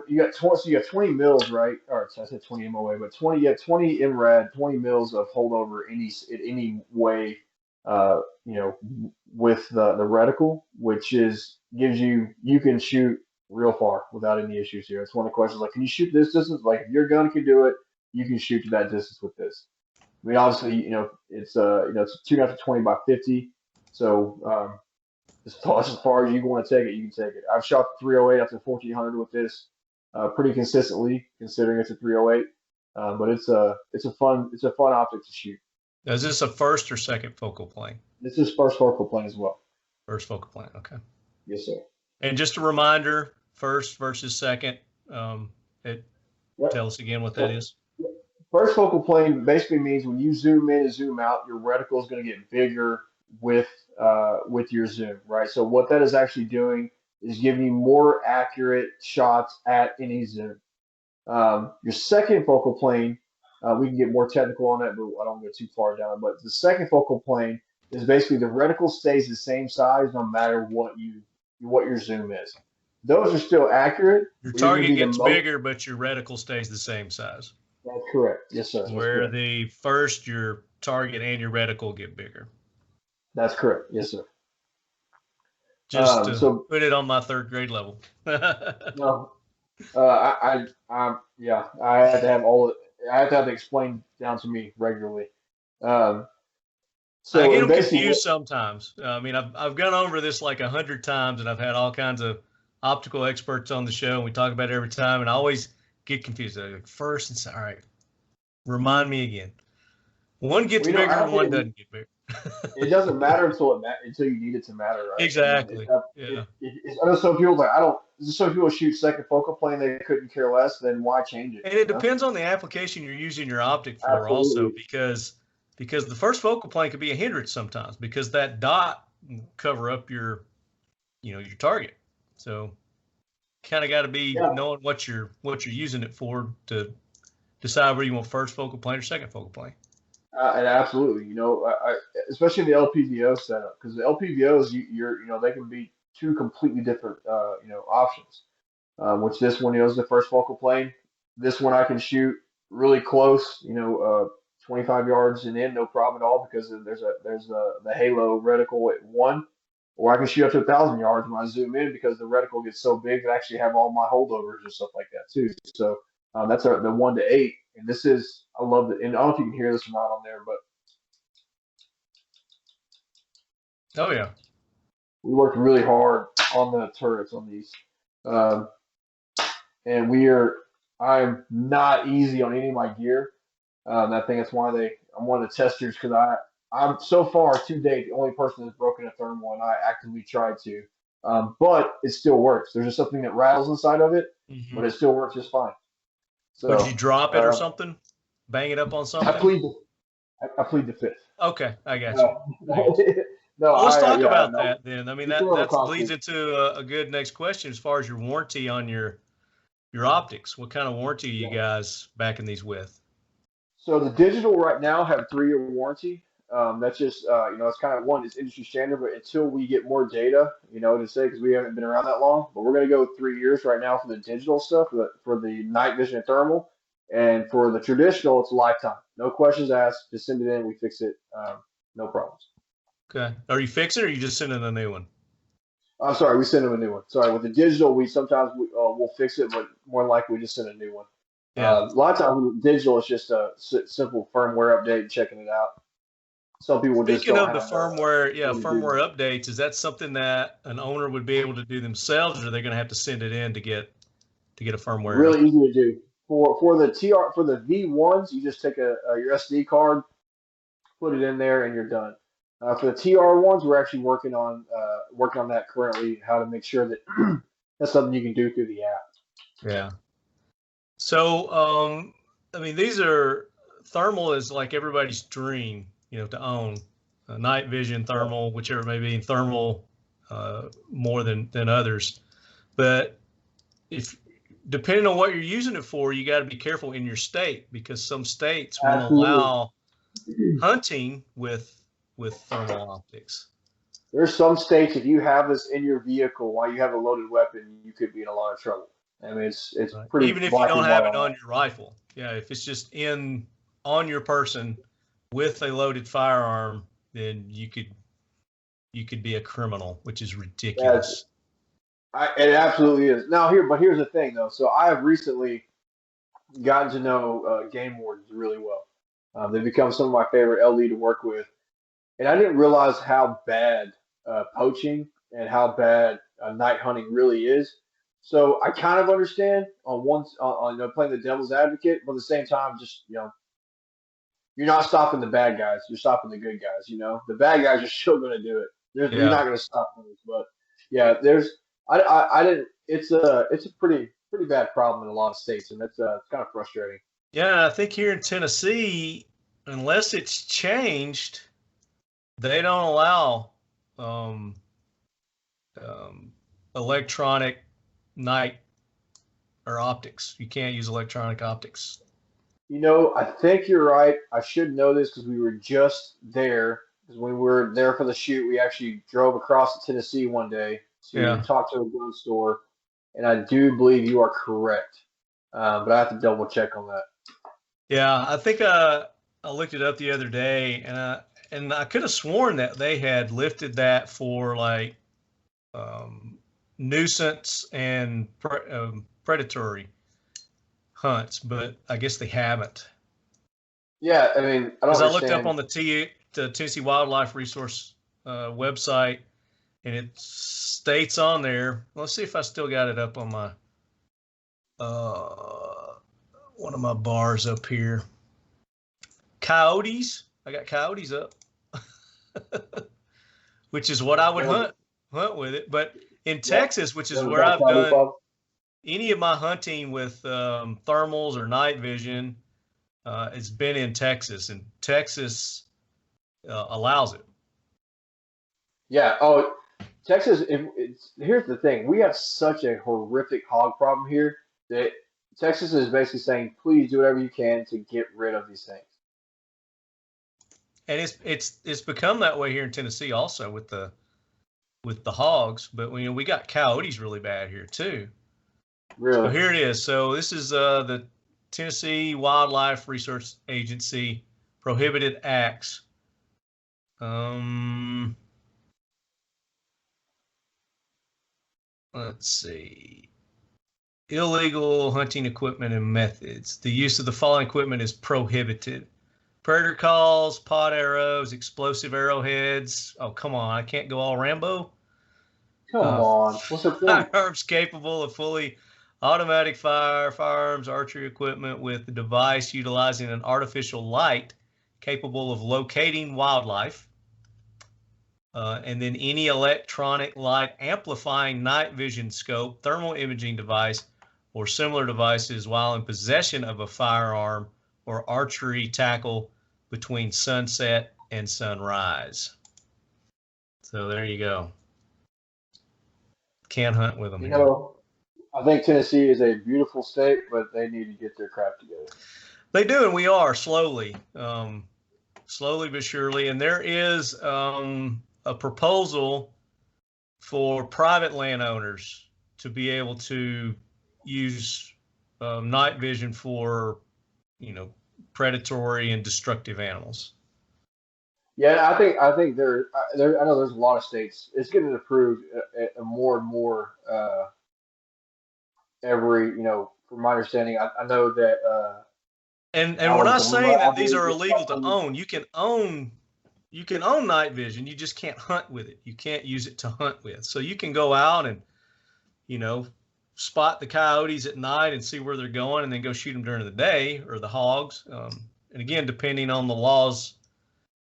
you got 20. So you got 20 mils, right? Or I said 20 MOA, but 20 MRAD, 20 mils of holdover any way. With the reticle, which gives you can shoot real far without any issues here. It's one of the questions like, can you shoot this distance? Like if your gun can do it, you can shoot to that distance with this. I mean, obviously, it's it's 2.5 to 20 by 50. So as far as you want to take it, you can take it. I've shot 308 up to 1400 with this pretty consistently, considering it's a 308. But it's a fun optic to shoot. Is this a first or second focal plane? This is first focal plane as well. First focal plane, okay. Yes, sir. And just a reminder, first versus second. Tell us again what that is. First focal plane basically means when you zoom in and zoom out, your reticle is going to get bigger with your zoom, right? So what that is actually doing is giving you more accurate shots at any zoom. Your second focal plane, we can get more technical on that, but I don't go too far down. But the second focal plane is basically the reticle stays the same size no matter what your zoom is. Those are still accurate. Your target gets bigger, but your reticle stays the same size. That's correct. Yes, sir. Where the first, your target and your reticle get bigger. That's correct. Yes, sir. Just to put it on my third grade level. No, I had to have I have to have it explained down to me regularly. So I get them confused sometimes. I mean, I've gone over this like 100 times, and I've had all kinds of optical experts on the show, and we talk about it every time, and I always get confused. I like first and say, all right, remind me again. One gets bigger and one doesn't get bigger. It doesn't matter until you need it to matter, right? Exactly. I know some people some people shoot second focal plane, they couldn't care less, then why change it? And it depends on the application you're using your optic for. Absolutely. Also, because the first focal plane could be a hindrance sometimes because that dot will cover up your target. So kind of got to be knowing what you're using it for to decide whether you want first focal plane or second focal plane. And absolutely, especially in the LPVO setup, because the LPVOs, they can be two completely different, options. Which this one is the first focal plane. This one I can shoot really close, 25 yards and in, no problem at all, because there's the halo reticle at 1, or I can shoot up to 1,000 yards when I zoom in, because the reticle gets so big that I actually have all my holdovers and stuff like that too. So that's the 1 to 8, and this is, I love it. And I don't know if you can hear this or not on there, but Oh yeah. we worked really hard on the turrets on these, and I'm not easy on any of my gear. I think that's why I'm one of the testers, because I'm so far to date the only person that's broken a thermal, and I actively tried to. But it still works. There's just something that rattles inside of it, but it still works just fine. So, Would you drop it or something? Bang it up on something? I plead the fifth. Okay, I got you. No, well, let's talk about that then. I mean, that leads into into a good next question as far as your warranty on your optics. What kind of warranty are you guys backing these with? So the digital right now have 3-year warranty. That's just, it's kind of it's industry standard, but until we get more data, to say, because we haven't been around that long, but we're going to go 3 years right now for the digital stuff, for the night vision and thermal. And for the traditional, it's lifetime. No questions asked. Just send it in. We fix it. No problems. Okay. Are you fixing it, or are you just sending a new one? I'm sorry. We send them a new one. Sorry. With the digital, we'll fix it, but more than likely we just send a new one. Yeah. A lot of times with digital, it's just a simple firmware update and checking it out. Some people Speaking of the firmware, firmware updates, is that something that an owner would be able to do themselves, or are they going to have to send it in to get a firmware? Really easy to do. For the V1s, you just take your SD card, put it in there, and you're done. For the TR1s, we're actually working on that currently, how to make sure that that's something you can do through the app. Yeah. So, I mean, thermal is like everybody's dream, to own a night vision thermal, whichever may be thermal, more than others. But depending on what you're using it for, you got to be careful in your state, because some states won't allow hunting with thermal optics. There's some states, if you have this in your vehicle while you have a loaded weapon, you could be in a lot of trouble. I mean, it's right. Pretty. Even if you don't have it on your rifle. Yeah, if it's just on your person with a loaded firearm, then you could be a criminal, which is ridiculous. It absolutely is. But here's the thing, though. So I have recently gotten to know game wardens really well. They've become some of my favorite LD to work with, and I didn't realize how bad poaching and how bad night hunting really is. So I kind of understand on playing the devil's advocate, but at the same time, just you're not stopping the bad guys. You're stopping the good guys. The bad guys are still going to do it. You're not going to stop them. But yeah, I didn't. It's a pretty bad problem in a lot of states, and it's kind of frustrating. Yeah, I think here in Tennessee, unless it's changed, they don't allow electronic night or optics. You can't use electronic optics. I think you're right. I should know this because we were just there. Because when we were there for the shoot, we actually drove across Tennessee one day to talk to a gun store, and I do believe you are correct. But I have to double check on that. Yeah, I think I looked it up the other day, and I could have sworn that they had lifted that for like nuisance and predatory hunts, but I guess they haven't. Yeah, I mean, because I looked up on the Tennessee Wildlife Resource website, and it states on there. Let's see if I still got it up on my one of my bars up here. Coyotes. I got coyotes up, which is what I would hunt with it. But in Texas, which is where I've done any of my hunting with thermals or night vision, it's been in Texas, and Texas allows it. Yeah. Oh, Texas. Here's the thing: we have such a horrific hog problem here that Texas is basically saying, "Please do whatever you can to get rid of these things." And it's become that way here in Tennessee also with the hogs, but we got coyotes really bad here too. Really? So here it is. So this is the Tennessee Wildlife Research Agency prohibited acts. Let's see. Illegal hunting equipment and methods. The use of the following equipment is prohibited. Predator calls, pod arrows, explosive arrowheads. Oh, come on. I can't go all Rambo. Come on. What's the point? Firearms capable of fully automatic firearms, archery equipment with a device utilizing an artificial light capable of locating wildlife. And then any electronic light amplifying night vision scope, thermal imaging device, or similar devices while in possession of a firearm or archery tackle between sunset and sunrise. So there you go. Can't hunt with them. You know, I think Tennessee is a beautiful state, but they need to get their crap together. They do, and we are slowly but surely. And there is a proposal for private landowners to be able to use night vision for, predatory and destructive animals. Yeah, I think there. I know there's a lot of states. It's getting approved more and more every. From my understanding, I know that. And we're not saying that these are illegal to own. You can own night vision. You just can't hunt with it. You can't use it to hunt with. So you can go out and, spot the coyotes at night and see where they're going, and then go shoot them during the day, or the hogs. And again, depending on the laws,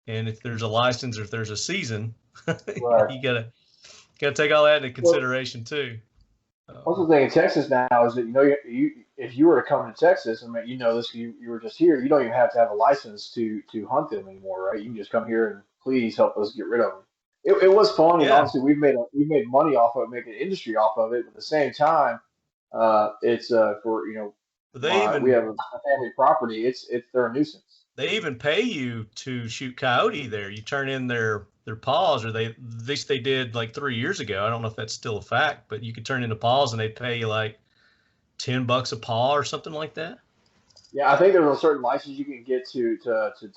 and if there's a license or if there's a season, right. you gotta take all that into consideration too. Also, the thing in Texas now is that if you were to come to Texas, this, you were just here, you don't even have to have a license to hunt them anymore, right? You can just come here and please help us get rid of them. It was fun, and obviously we've made money off of it, making industry off of it. But at the same time, it's for we have a family property. They're a nuisance. They even pay you to shoot coyote there. You turn in their paws, or at least they did like 3 years ago. I don't know if that's still a fact, but you could turn in the paws and they pay you like $10 a paw or something like that. Yeah, I think there's a certain license you can get to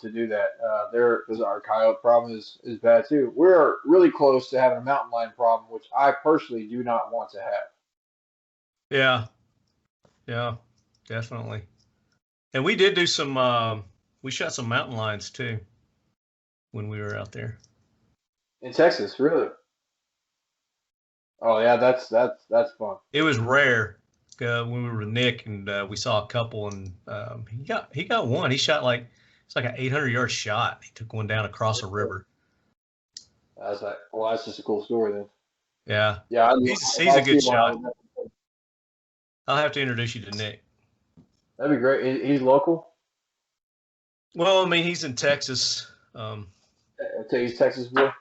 do that. Because our coyote problem is bad too. We're really close to having a mountain lion problem, which I personally do not want to have. Yeah, definitely. And we did do some. We shot some mountain lions too when we were out there. In Texas, really? Oh yeah, that's fun. It was rare. When we were with Nick, and we saw a couple, and he got one. He shot it's like an 800-yard shot. He took one down across a river. That's just a cool story then. Yeah. He's a good shot. I'll have to introduce you to Nick. That'd be great. He's local? Well, I mean, he's in Texas. He's Texas boy.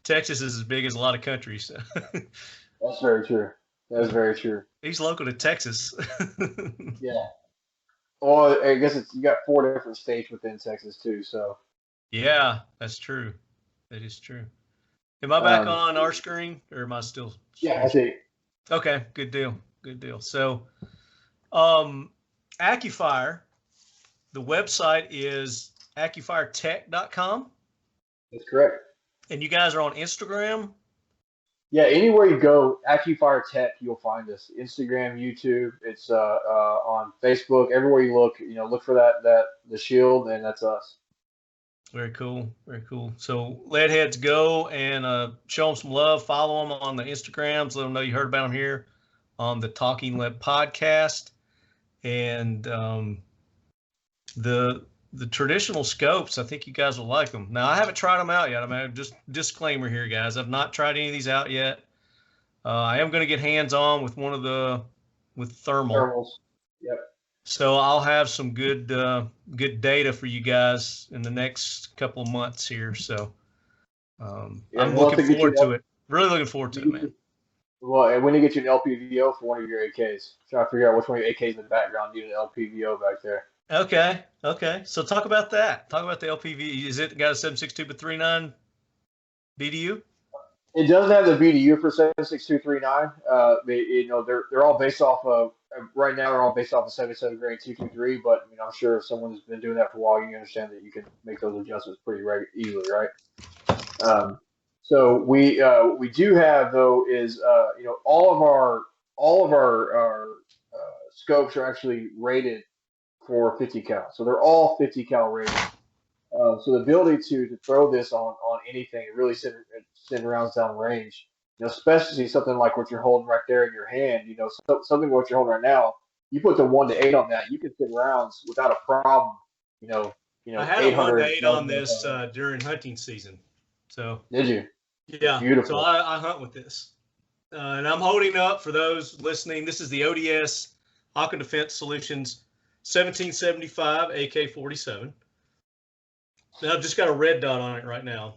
Texas is as big as a lot of countries. That's very true. That's very true. He's local to Texas. Yeah. Well, I guess you got 4 different states within Texas too. So. Yeah, that's true. That is true. Am I back on our screen, or am I still? Yeah, I see. Okay, good deal. So, Accufire, the website is AccufireTech.com. That's correct. And you guys are on Instagram? Yeah, anywhere you go, Accufire Tech, you'll find us. Instagram, YouTube, it's on Facebook. Everywhere you look, look for the shield, and that's us. Very cool. So lead heads, go and show them some love. Follow them on the Instagrams. Let them know you heard about them here on the Talking Lead podcast. And the traditional scopes, I think you guys will like them. Now, I haven't tried them out yet. I mean, just disclaimer here, guys. I've not tried any of these out yet. I am going to get hands-on with with thermal. Thermals. Yep. So I'll have some good data for you guys in the next couple of months here. So I'm looking forward to it. Really looking forward to it, man. Well, and when you get you an LPVO for one of your AKs, trying to figure out which one of your AKs in the background need an LPVO back there. Okay. So talk about that. Talk about the LPV. Is it got a 7.62 but 3.9 BDU? It doesn't have the BDU for 7.6239. They're all based off of right now they're all based off the 77 grain 223, but I'm sure if someone's been doing that for a while, you understand that you can make those adjustments pretty easily, right? So we do have though is all of our scopes are actually rated for 50 cal, so they're all 50 cal rated. So the ability to throw this on anything and really send rounds down range, especially something like what you're holding right there in your hand, something what you're holding right now, you put the 1 to 8 on that, you can send rounds without a problem. I had a 1 to 8 on this during hunting season. So did you? Yeah. Beautiful. So I hunt with this, and I'm holding up for those listening. This is the ODS Aqua Defense Solutions 1775 AK-47. Now I've just got a red dot on it right now.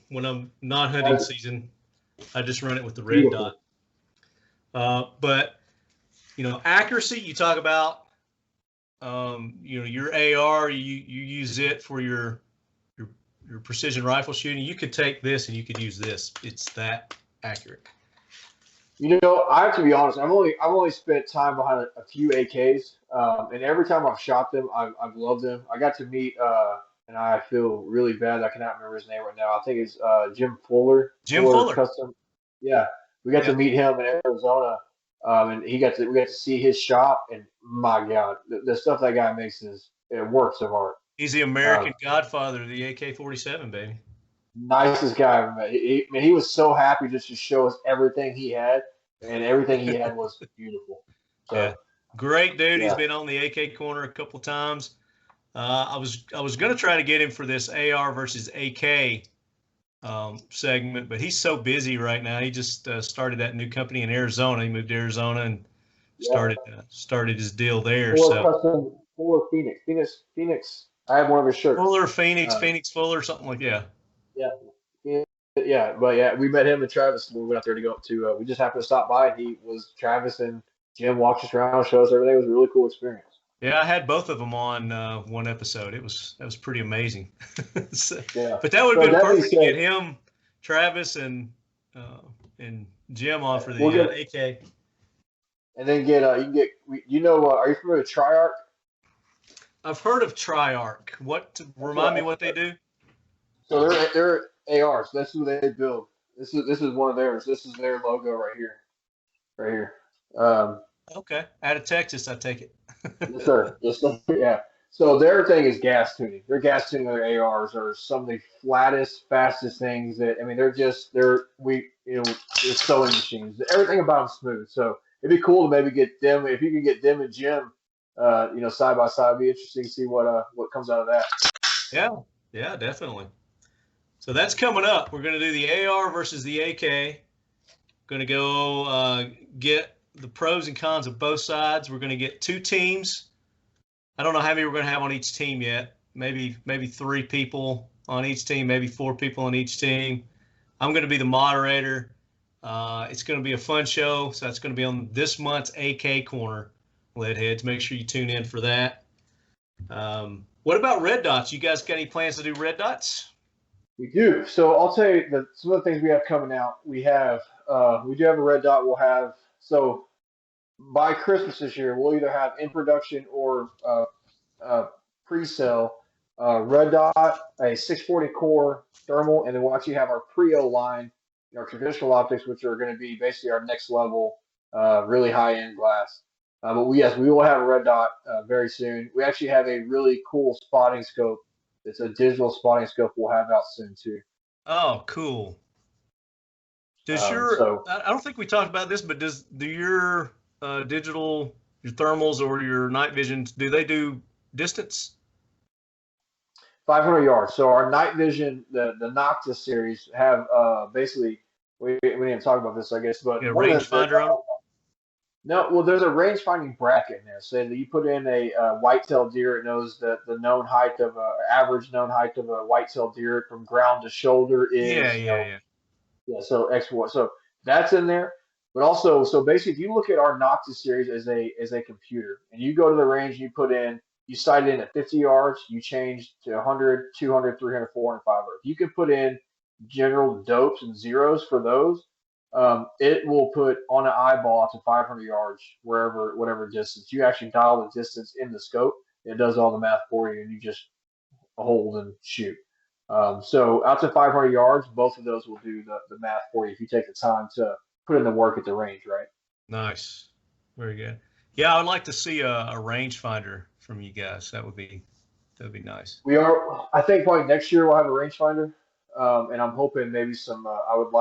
When I'm not hunting season, I just run it with the red dot. But accuracy. You talk about, your AR. You use it for your precision rifle shooting. You could take this and you could use this. It's that accurate. I have to be honest. I've only spent time behind a few AKs, and every time I've shot them, I've loved them. I got to meet. And I feel really bad. I cannot remember his name right now. I think it's Jim Fuller. Jim Fuller. Custom. Yeah, we got to meet him in Arizona, and we got to see his shop. And my God, the stuff that guy makes is works of art. He's the American godfather of the AK-47, baby. Nicest guy I ever met. He was so happy just to show us everything he had, and everything he had was beautiful. So, yeah, great dude. Yeah. He's been on the AK corner a couple of times. I was going to try to get him for this AR versus AK segment, but he's so busy right now. He just started that new company in Arizona. He moved to Arizona and started his deal there. Fuller Phoenix. I have one of his shirts. Fuller Phoenix, Phoenix Fuller, something like that. Yeah. But yeah, we met him and Travis when we went out there to go up to. We just happened to stop by, and he was Travis and Jim walked us around, showed us everything. It was a really cool experience. Yeah, I had both of them on one episode. That was pretty amazing. So, yeah. But that would have been perfect to get him, Travis, and Jim on for the AK. And then are you familiar with Triarch? I've heard of Triarch. Remind me what they do? So they're ARs. That's who they build. This is one of theirs. This is their logo right here. Right here. Okay. Out of Texas, I take it. Yes, sir. Yeah. So their thing is gas tuning. Their gas tuning, their ARs are some of the flattest, fastest things that, they're sewing machines. Everything about them smooth. So it'd be cool to maybe get them, if you could get them and Jim, side by side. It'd be interesting to see what comes out of that. Yeah, definitely. So that's coming up. We're going to do the AR versus the AK. Going to go get the pros and cons of both sides. We're going to get 2 teams. I don't know how many we're going to have on each team yet. Maybe 3 people on each team, maybe 4 people on each team. I'm going to be the moderator. It's going to be a fun show. So that's going to be on this month's AK Corner, Leadheads. Make sure you tune in for that. What about red dots? You guys got any plans to do red dots? We do. So I'll tell you some of the things we have coming out. We do have a red dot. We'll have, so by Christmas this year, we'll either have in production or pre-sale red dot, a 640 core thermal, and then we'll actually have our Prio line, our traditional optics, which are going to be basically our next level, really high-end glass. But we will have a red dot very soon. We actually have a really cool spotting scope. It's a digital spotting scope we'll have out soon too. Oh, cool. Does I don't think we talked about this, but do your digital, your thermals or your night visions, do they do distance? 500 yards. So our night vision, the Noctis series have basically, we didn't talk about this, I guess, but rangefinder on. No, well, there's a range finding bracket in there. So that you put in a white-tailed deer, it knows that the known height of average known height of a white-tailed deer from ground to shoulder is yeah. So X4. So that's in there. But also, so basically, if you look at our Noctis series as a computer, and you go to the range, and you sight in at 50 yards, you change to 100, 200, 300, 400, 500. You can put in general dopes and zeros for those. it will put on an eyeball to 500 yards, whatever distance. You actually dial the distance in the scope. It does all the math for you, and you just hold and shoot. So out to 500 yards, both of those will do the math for you if you take the time to put in the work at the range, right? Nice. Very good. Yeah, I would like to see a rangefinder from you guys. That'd be nice. I think probably next year we'll have a rangefinder. And I'm hoping maybe some. I would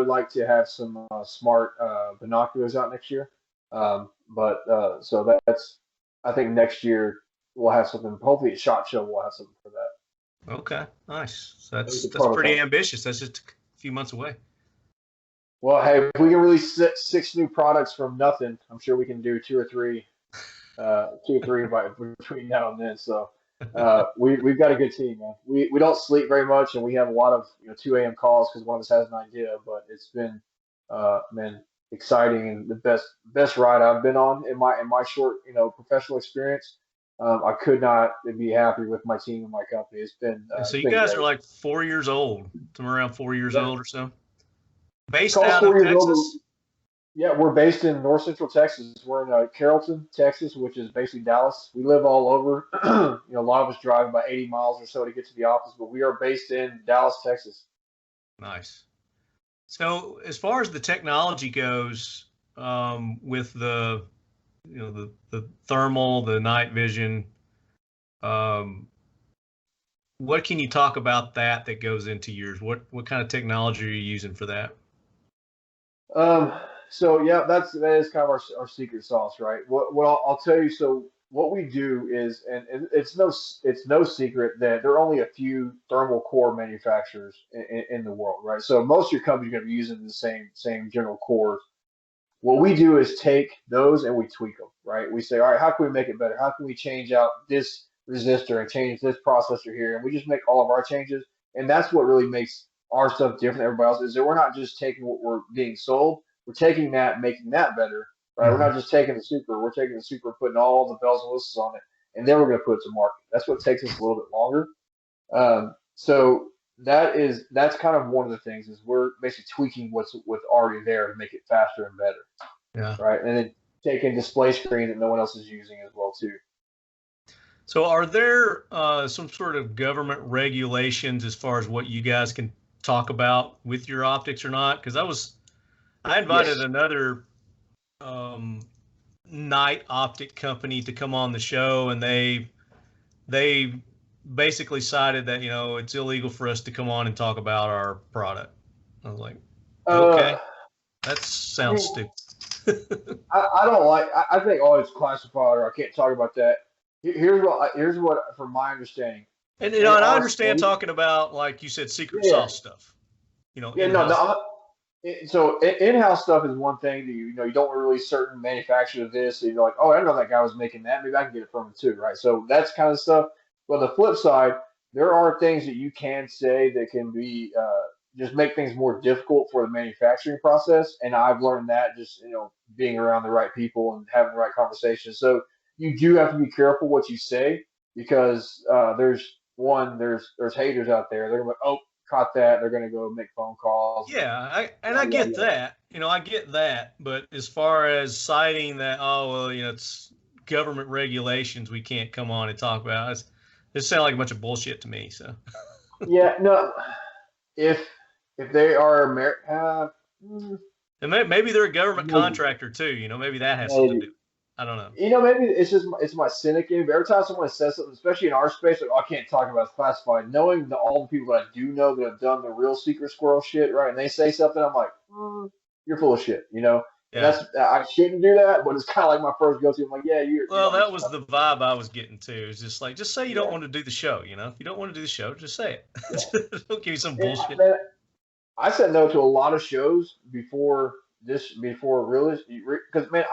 like to have some smart binoculars out next year. So that's. I think next year we'll have something. Hopefully, at SHOT Show we'll have something for that. Okay, nice. So that's pretty ambitious. That's just a few months away. Well, hey, if we can release 6 new products from nothing, I'm sure we can do 2 or 3 between now and then. So. We've got a good team, man. We don't sleep very much, and we have a lot of 2 a.m. calls because one of us has an idea. But it's been, man, exciting and the best ride I've been on in my short professional experience. I could not be happy with my team and my company. It's been. So you guys are like 4 years old, somewhere around 4 years old or so. Based Call out of Texas. Yeah, we're based in North Central Texas. We're in Carrollton, Texas, which is basically Dallas. We live all over. A lot of us drive about 80 miles or so to get to the office, but we are based in Dallas, Texas. Nice. So as far as the technology goes, with the thermal, the night vision, what can you talk about that goes into yours? What kind of technology are you using for that? So yeah, that is kind of our secret sauce, right? What I'll tell you. So what we do is, and it's no secret that there are only a few thermal core manufacturers in the world, right? So most of your companies are going to be using the same general cores. What we do is take those and we tweak them, right? We say, all right, how can we make it better? How can we change out this resistor and change this processor here? And we just make all of our changes, and that's what really makes our stuff different than everybody else. Is that we're not just taking what we're being sold. We're taking that, making that better, right? Mm-hmm. We're not just taking the super. We're taking the super, putting all the bells and whistles on it, and then we're going to put it to market. That's what takes us a little bit longer. So that's kind of one of the things is we're basically tweaking what's already there to make it faster and better. Yeah. Right, and then taking display screen that no one else is using as well too. So are there some sort of government regulations as far as what you guys can talk about with your optics or not? Because I invited another night optic company to come on the show, and they basically cited that it's illegal for us to come on and talk about our product. I was like, okay, that sounds stupid. I don't like. I think it's classified, or I can't talk about that. Here's what from my understanding. And I understand talking about, like you said, secret sauce stuff. So in-house stuff is one thing that you don't release certain manufacturers of this. And you're like, oh, I know that guy was making that. Maybe I can get it from him too, right? So that's kind of stuff. But on the flip side, there are things that you can say that can be just make things more difficult for the manufacturing process. And I've learned that just being around the right people and having the right conversations. So you do have to be careful what you say because there's haters out there. They're like, oh, caught that. They're going to go make phone calls. Yeah, I get that. I get that. But as far as citing that, it's government regulations, we can't come on and talk about it sounds like a bunch of bullshit to me. So. Yeah, no. If they are and maybe they're a government contractor too. Maybe that has something to do. I don't know. Maybe it's my cynic game. But every time someone says something, especially in our space, like, I can't talk about it's classified. Knowing all the people that I do know that have done the real secret squirrel shit, right? And they say something, I'm like, you're full of shit, Yeah. I shouldn't do that, but it's kind of like my first go-to. I'm like, yeah, you're. Well, that was the vibe I was getting too. It's just like, just say you don't want to do the show. If you don't want to do the show, just say it. Yeah. Don't give me some bullshit. I said no to a lot of shows before really, because man,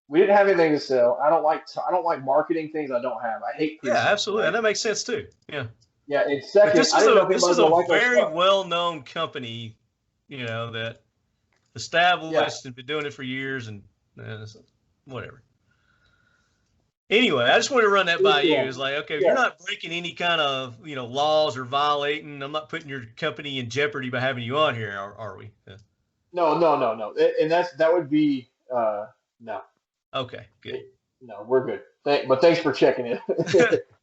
we didn't have anything to sell. I don't like marketing things I don't have. I hate. Yeah, absolutely, and that makes sense too. Yeah. Yeah, and second, this is a very well-known company, that established and been doing it for years, and whatever. Anyway, I just wanted to run that by you. It's like, okay, if you're not breaking any kind of laws or violating, I'm not putting your company in jeopardy by having you on here, are we? Yeah. No, no, no, no. And that would be no. Okay, good. No, we're good. But thanks for checking it.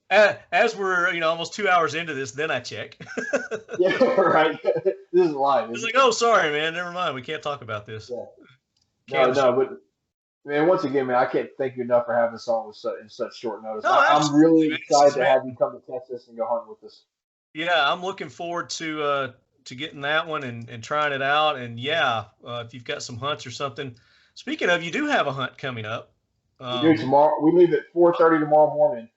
As we're almost 2 hours into this, then I check. Yeah, right. This is live. It's like, oh, sorry, man. Never mind. We can't talk about this. Yeah. No, but man, once again, man, I can't thank you enough for having us on in such short notice. No, I'm really man. excited to have you come to Texas and go hunting with us. Yeah, I'm looking forward to getting that one and trying it out. And yeah, if you've got some hunts or something. Speaking of, you do have a hunt coming up. We do tomorrow. We leave at 4:30 tomorrow morning.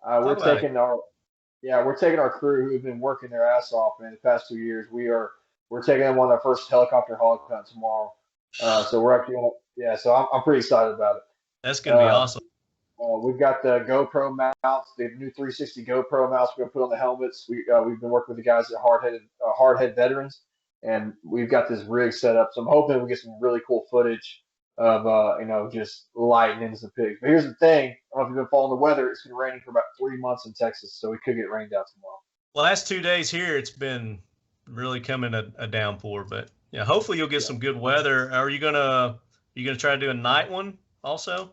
We're taking our crew who've been working their ass off, man, the past 2 years. We're taking them on their first helicopter hog hunt tomorrow. So we're actually so I'm pretty excited about it. That's gonna be awesome. We've got the GoPro mounts, the new 360 GoPro mounts we're gonna put on the helmets. We've been working with the guys at Hardhead Veterans, and we've got this rig set up. So I'm hoping we get some really cool footage of just lighting into the pigs. But here's the thing: I don't know if you've been following the weather. It's been raining for about 3 months in Texas, so we could get rained out tomorrow. Well, last 2 days here, it's been really coming a downpour, but yeah, hopefully you'll get some good weather. Are you gonna try to do a night one also?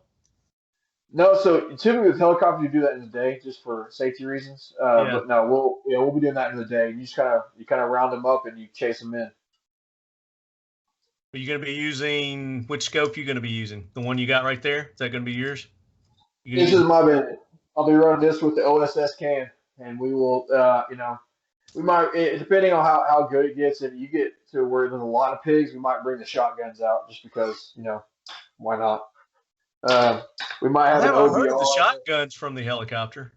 No, so typically with helicopters you do that in the day just for safety reasons. But no, we'll be doing that in the day. You just kind of round them up and you chase them in. Are you going to be using which scope? You going to be using the one you got right there? Is that going to be yours? This is my band. I'll be running this with the OSS can, and we will. We might, depending on how good it gets, if you get to where there's a lot of pigs, we might bring the shotguns out just because why not? We might have an OBR. Heard of the shotguns from the helicopter.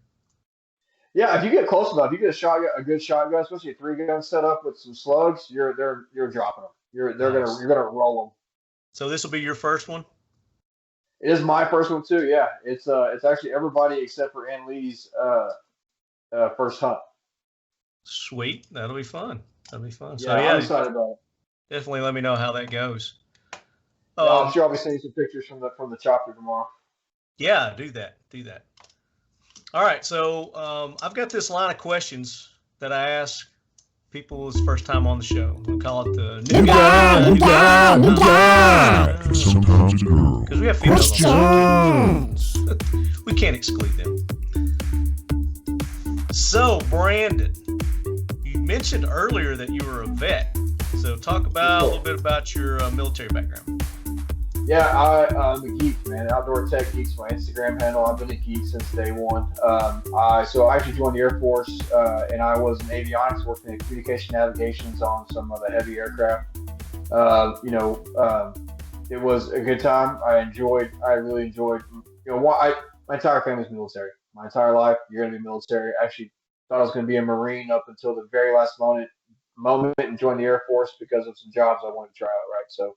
Yeah, if you get close enough, you get a good shotgun, especially a 3-gun setup with some slugs. You're dropping them. You're gonna roll them. So this will be your first one. It is my first one too. Yeah, it's actually everybody except for Ann Lee's first hunt. Sweet, that'll be fun. That'll be fun. Yeah, so I'm excited about it. Definitely let me know how that goes. I'm sure I'll be sending some pictures from the chopper tomorrow. Yeah, do that. All right, so I've got this line of questions that I ask people who's first time on the show. We'll call it the new guy. Sometimes a girl. Because we have females on the show. We can't exclude them. So, Brandon, you mentioned earlier that you were a vet. So talk about a little bit about your military background. Yeah, I'm a geek, man. Outdoor Tech Geeks, my Instagram handle. I've been a geek since day one. So I actually joined the Air Force, and I was in avionics, working in communication navigations on some of the heavy aircraft. It was a good time. I really enjoyed. My entire family's military. My entire life, you're going to be military. I actually thought I was going to be a Marine up until the very last moment and joined the Air Force because of some jobs I wanted to try out. Right, so.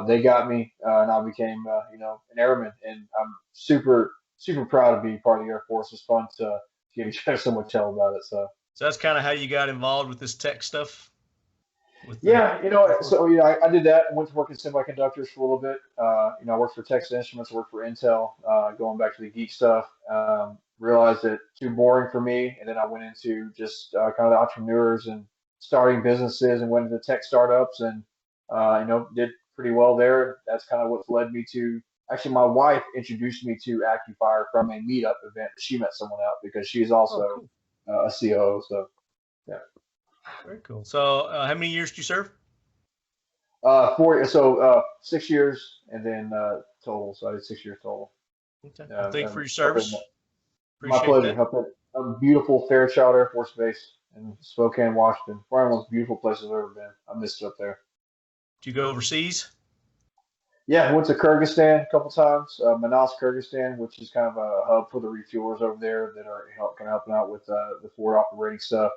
They got me, and I became, an airman, and I'm super, super proud to be part of the Air Force. It's fun to give each other so much hell about it. So that's kind of how you got involved with this tech stuff. I did that. I went to work in semiconductors for a little bit. I worked for Texas Instruments, I worked for Intel. Going back to the geek stuff, realized it too boring for me, and then I went into just kind of the entrepreneurs and starting businesses, and went into tech startups, and did pretty well there. That's kind of what led me to. Actually, my wife introduced me to Accufire from a meetup event. She met someone out because she's also a COO. So, yeah. Very cool. So, how many years did you serve? 4. So 6 years, and then total. So I did 6 years total. Okay. Thank you for your service. My pleasure. A beautiful Fairchild Air Force Base in Spokane, Washington. Probably one of the most beautiful places I've ever been. I missed it up there. Did you go overseas? Yeah, I went to Kyrgyzstan a couple times. Manas, Kyrgyzstan, which is kind of a hub for the refuelers over there that are helping out with the forward operating stuff.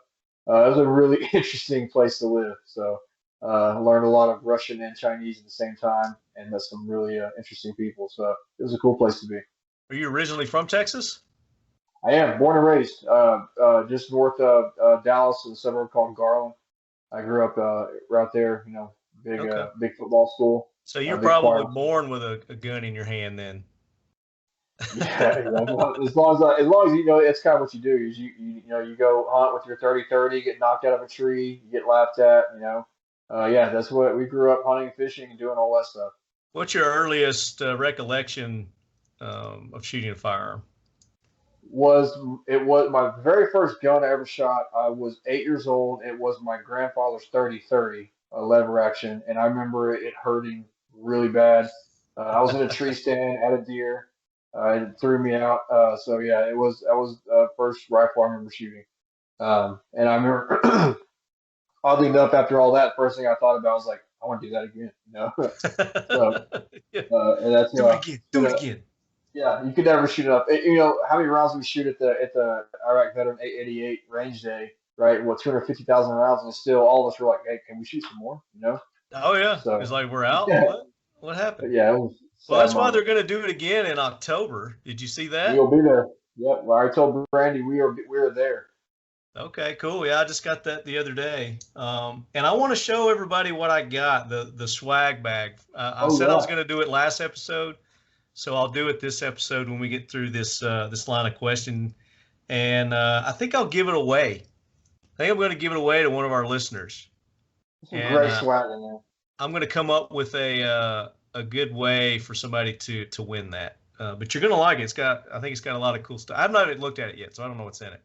It was a really interesting place to live. So learned a lot of Russian and Chinese at the same time, and met some really interesting people. So it was a cool place to be. Are you originally from Texas? I am, born and raised just north of Dallas, in a suburb called Garland. I grew up right there, big football school. So you're probably born with a gun in your hand then. Yeah, as long as it's kind of what you do. Is you go hunt with your 30-30, get knocked out of a tree, you get laughed at. Yeah, that's what we grew up hunting, fishing, and doing all that stuff. What's your earliest recollection of shooting a firearm? It was my very first gun I ever shot. I was 8 years old. It was my grandfather's 30-30 lever action, and I remember it hurting really bad. I was in a tree stand at a deer, and it threw me out. So yeah, that was first rifle I remember shooting. And I remember, oddly enough, after all that, first thing I thought about was like, I want to do that again. So Yeah. and that's Do it again. Do it again. yeah, you could never shoot it up. You know how many rounds we shoot at the Iraq Veteran 888 range day, right? What 250,000 rounds, and still all of us were like, "Hey, can we shoot some more?" You know? Oh yeah, So it's like we're out. yeah, What happened? yeah, it was a Well, sad that's why moment. they're going to do it again in October. Did you see that? We'll be there. Yep. Well, I told Brandy we are there. Okay, cool. Yeah, I just got that the other day. And I want to show everybody what I got, the swag bag. I Oh said I was yeah. going to do it last episode, so I'll do it this episode when we get through this line of question. And I think I'll give it away. I think I'm going to give it away to one of our listeners. Some And great swag in there. I'm going to come up with a good way for somebody to win that. But you're going to like it. I think it's got a lot of cool stuff. I've not even looked at it yet, so I don't know what's in it.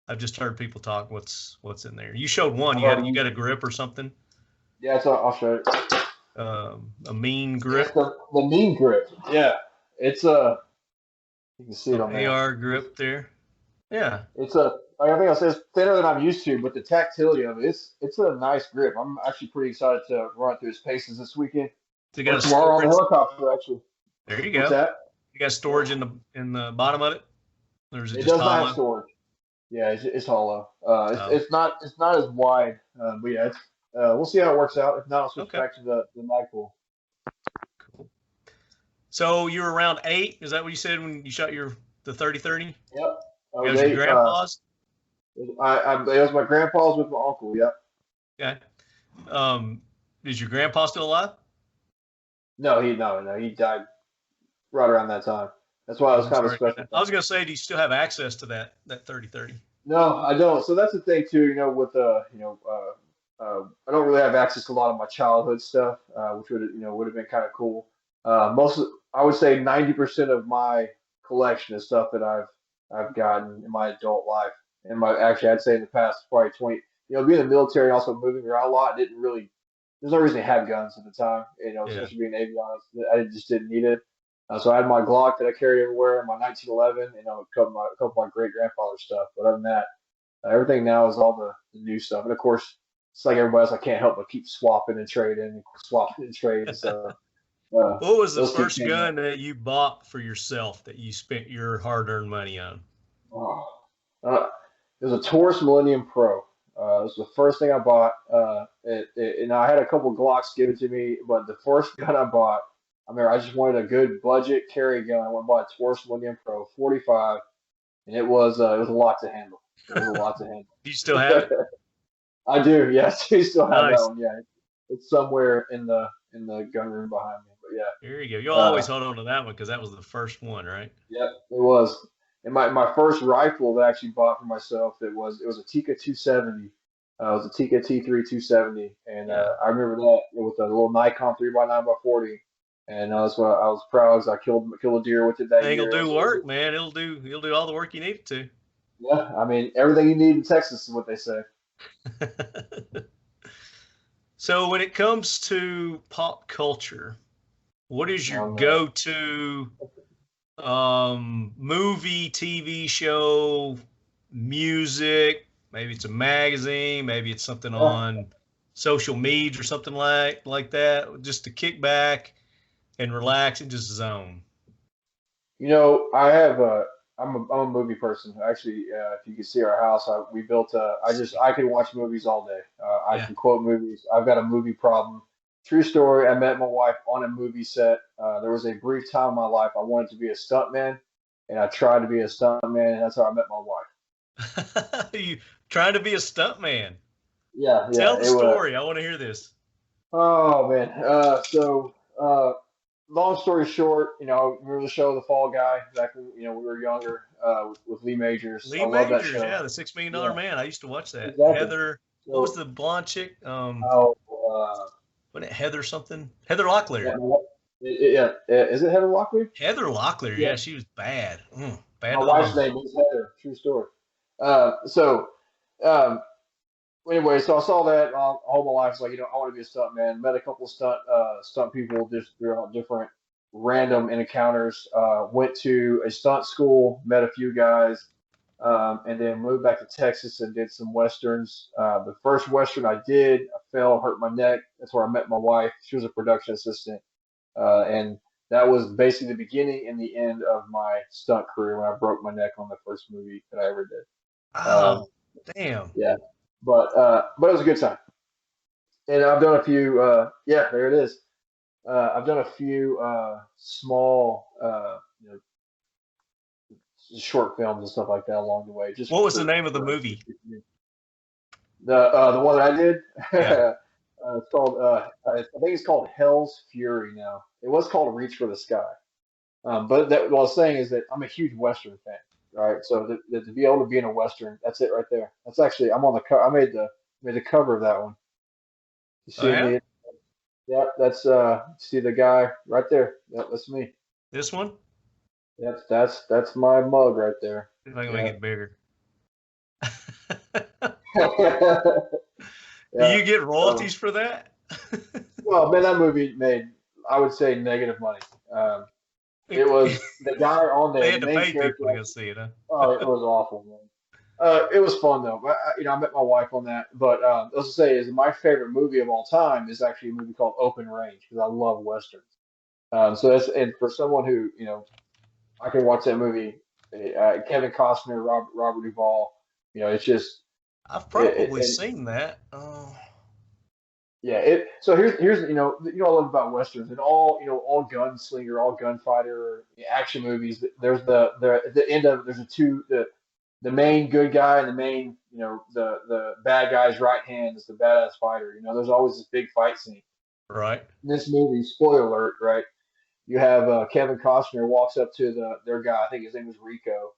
I've just heard people talk what's in there. You showed one. You got a grip or something? Yeah, I'll show it. A mean grip. It's the mean grip. Yeah, it's you can see it on there. AR grip there. Yeah. It's I think I'll say it's thinner than I'm used to, but the tactility of it, it's a nice grip. I'm actually pretty excited to run through its paces this weekend. So you got Tomorrow on the storage. helicopter, actually. There you go. What's that? You got storage in the bottom of it, or is it It just does not hollow? have storage. Yeah, it's hollow. Oh. It's not as wide. But yeah, we'll see how it works out. If not, I'll switch Okay. back to the Magpul. Cool. So you were around 8. Is that what you said when you shot the 30-30? Yep. It was your grandpa's? It was my grandpa's with my uncle. Yep. Okay. Is your grandpa still alive? No, he died right around that time. That's why it was kind of special. I was gonna say, do you still have access to that 30-30? No, I don't. So that's the thing too. I don't really have access to a lot of my childhood stuff, which would have been kind of cool. I would say 90% of my collection is stuff that I've gotten in my adult life, and I'd say in the past probably 20. Being in the military and also moving around a lot, didn't really. There's no reason to have guns at the time. Especially being avionics, I just didn't need it. So I had my Glock that I carried everywhere, my 1911, a couple of my great grandfather's stuff. But other than that, everything now is all the new stuff. And of course, it's like everybody else. I can't help but keep swapping and trading, So, what was the first gun that you bought for yourself that you spent your hard-earned money on? It was a Taurus Millennium Pro. It was the first thing I bought. And I had a couple of Glocks given to me, but the first gun I bought, I remember I just wanted a good budget carry gun. I went and bought a Taurus Millennium Pro 45, and it was a lot to handle. It was a lot to handle. Do you still have it? I do. Yes, I still have Nice. that one. Yeah, it's somewhere in the gun room behind me. But yeah, There you go. You'll always hold on to that one because that was the first one, right? Yep, it was. And my first rifle that I actually bought for myself, it was a Tikka 270. It was a Tikka T3 270, and I remember that with a little Nikon 3x9x40. And that's what I was proud as I killed a deer with it that Thing year. will do work, man. It'll do all the work you need it to. Yeah, I mean everything you need in Texas is what they say. So when it comes to pop culture, what is your go-to movie, TV show, music? Maybe it's a magazine, maybe it's something on social media or something like that, just to kick back and relax and just zone. I'm a movie person. Actually, if you can see our house, we built I can watch movies all day. I can quote movies. I've got a movie problem. True story. I met my wife on a movie set. There was a brief time in my life I wanted to be a stuntman, and I tried to be a stuntman, and that's how I met my wife. You trying to be a stuntman? Yeah. Tell the story. I want to hear this. Oh man. Long story short, remember the show The Fall Guy back when we were younger with Lee Majors. Lee I love that Majors, show. yeah, the $6 Million Man. I used to watch that. Exactly. Heather, what was the blonde chick? Wasn't it Heather something? Heather Locklear. Yeah, is it Heather Locklear? Heather Locklear, yeah, she was bad. Bad. My wife's name is Heather. True story. Um, anyway, so I saw that all my life. It's like, I want to be a stuntman. Met a couple of stunt people just throughout different random encounters. Went to a stunt school, met a few guys, and then moved back to Texas and did some westerns. The first western I did, I fell, hurt my neck. That's where I met my wife. She was a production assistant, and that was basically the beginning and the end of my stunt career when I broke my neck on the first movie that I ever did. Oh, damn. Yeah, but it was a good time. And I've done a few. Yeah, there it is. I've done a few small, short films and stuff like that along the way. Just what was the name of the movie? The one that I did. Yeah. It's called. I think it's called Hell's Fury now. It was called Reach for the Sky. But what I was saying is that I'm a huge Western fan. Right, so to be able to be in a Western, that's it right there. That's actually I'm on the cover. I made the cover of that one. You see me? Yeah, that's see the guy right there. Yep, that's me. This one? Yep, that's my mug right there. If I can make it bigger. Yeah. Do you get royalties for that? Well, man, that movie made, I would say, negative money. It was the guy on there. They had to the main pay character, people to go see it, huh? Oh, it was awful, man. It was fun though. I met my wife on that. But let's just say, is my favorite movie of all time is actually a movie called Open Range because I love westerns. So that's, and for someone who I can watch that movie. Kevin Costner, Robert Duvall. It's just. I've probably seen that. Oh. Yeah. So here's what I love about westerns and all gunslinger, all gunfighter action movies. There's at the end of it, there's the main good guy and the main the bad guy's right hand is the badass fighter. There's always this big fight scene. Right. In this movie, spoiler alert, right? You have Kevin Costner walks up to their guy. I think his name was Rico,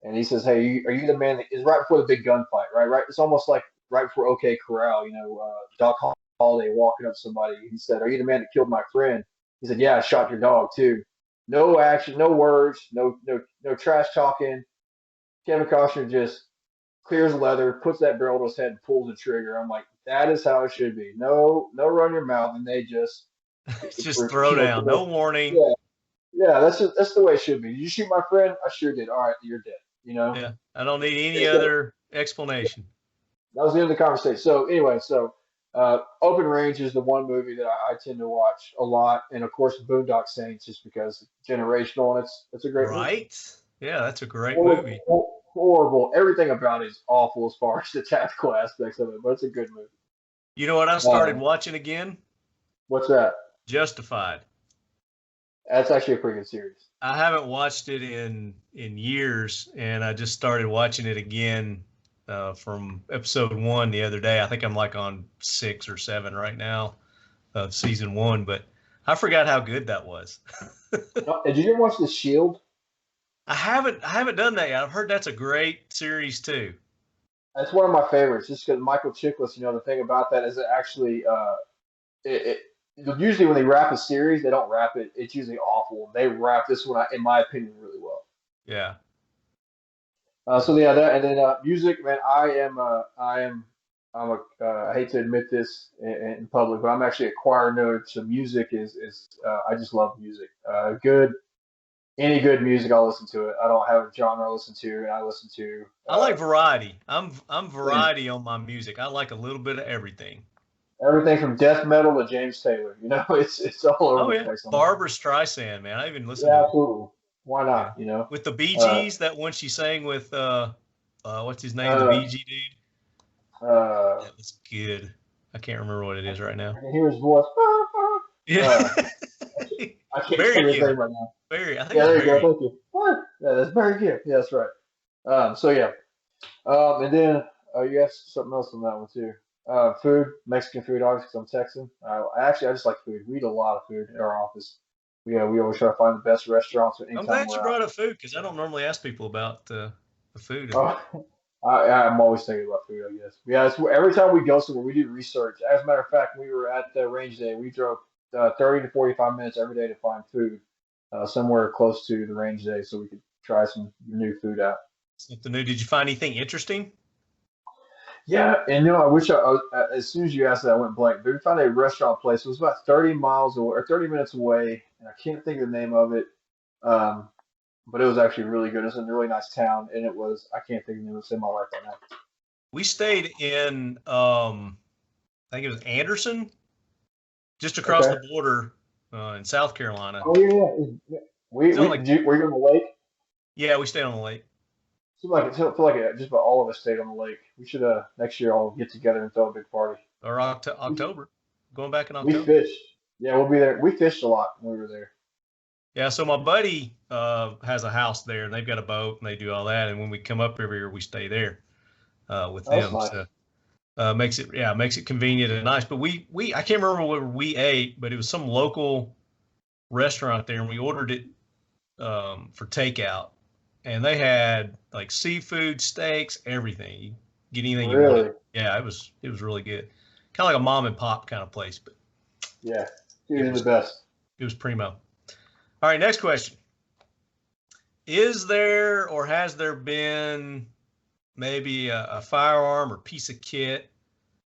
and he says, "Hey, are you the man that is right before the big gunfight? Right? It's almost like right before OK Corral. Doc Holliday walking up to somebody. He said, "Are you the man that killed my friend?" He said, "Yeah, I shot your dog too." No action, no words, no trash talking. Kevin Costner just clears leather, puts that barrel to his head, and pulls the trigger. I'm like, that is how it should be. No, run your mouth, and they just just throw down, no warning. Yeah, that's the way it should be. Did you shoot my friend? I sure did. All right, you're dead. Yeah, I don't need any other explanation. That was the end of the conversation. So anyway, Open Range is the one movie that I tend to watch a lot, and of course Boondock Saints, just because it's generational and it's a great movie. Right? Yeah, that's a great movie. Horrible. Everything about it is awful as far as the tactical aspects of it, but it's a good movie. You know what I started watching again? What's that? Justified. That's actually a pretty good series. I haven't watched it in years, and I just started watching it again from episode 1 the other day. I think I'm like on 6 or 7 right now of season 1, but I forgot how good that was. Did you ever watch The Shield? I haven't done that yet. I've heard that's a great series too. That's one of my favorites, just because Michael Chiklis. The thing about that is it actually usually when they wrap a series, they don't wrap it. It's usually awful. They wrap this one, in my opinion, really well. Yeah. That, and then music, man. I hate to admit this in public, but I'm actually a choir nerd. So music is I just love music. Any good music, I'll listen to it. I don't have a genre I listen to, and I listen to. I like variety. I'm variety on my music. I like a little bit of everything. Everything from death metal to James Taylor. It's all over the place. Barbara Streisand, man. I even listen to it. Absolutely. Why not? With the Bee Gees, that one she sang with what's his name, the Bee Gee dude. That was good. I can't remember what it is right now. I can hear his voice. Yeah. I can't hear his name right now. Barry, I think. Yeah, there you go. Thank you. What? Yeah, that's very good. Yeah, that's right. And then you asked something else on that one too. Food, Mexican food, obviously, because I'm Texan. I just like food. We eat a lot of food in our office. We always try to find the best restaurants. I'm glad you brought up food because I don't normally ask people about the food. I'm always thinking about food, I guess. Yeah, every time we go somewhere, we do research. As a matter of fact, we were at the range day. We drove 30 to 45 minutes every day to find food somewhere close to the range day so we could try some new food out. Something new. Did you find anything interesting? Yeah, and I wish as soon as you asked that, I went blank. But we found a restaurant place. It was about 30 miles away, or 30 minutes away, and I can't think of the name of it. Um, but it was actually really good. It was in a really nice town, and I can't think of the name of it in my life right now. We stayed in, I think it was Anderson, just across the border in South Carolina. Oh, yeah. Were you on the lake? Yeah, we stayed on the lake. I feel like just about all of us stayed on the lake. We should next year all get together and throw a big party. Or October. Going back in October. We fished. Yeah, we'll be there. We fished a lot when we were there. Yeah, so my buddy has a house there, and they've got a boat, and they do all that. And when we come up every year, we stay there with them. Nice. So makes it convenient and nice. But I can't remember what we ate, but it was some local restaurant there, and we ordered it for takeout. And they had like seafood, steaks, everything. You get anything you wanted. Yeah, it was really good. Kind of like a mom and pop kind of place, but yeah, it was the best. It was primo. All right, next question. Is there or has there been maybe a firearm or piece of kit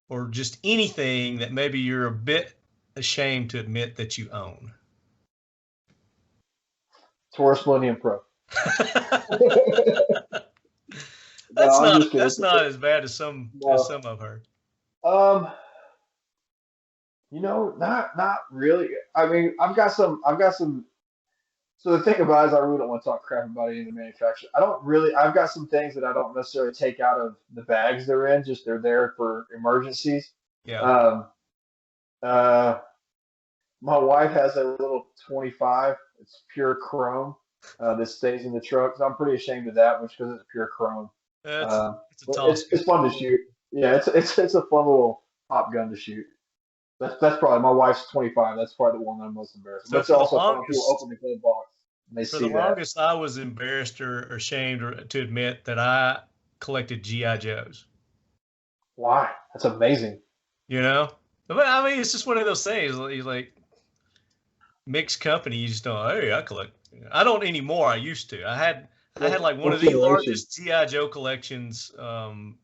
or just anything that maybe you're a bit ashamed to admit that you own? Taurus Millennium Pro. That's not as bad as some I've heard. Not really. I mean, I've got some. So the thing about it is, I really don't want to talk crap about any of the manufacturers. I've got some things that I don't necessarily take out of the bags they're in. Just they're there for emergencies. Yeah. My wife has a little 25. It's pure chrome. That stays in the truck. So I'm pretty ashamed of that, which because it's pure chrome. It's fun to shoot. Yeah, it's a fun little pop gun to shoot. That's probably my wife's 25. That's probably the one I'm most embarrassed. So but it's also fun when people open the glove box and they see that. For the longest, I was embarrassed or ashamed to admit that I collected GI Joes. Why? That's amazing. I mean, it's just one of those things. Like mixed company, you just don't. Hey, I collect. I don't anymore. I used to. I had like one of the largest GI Joe collections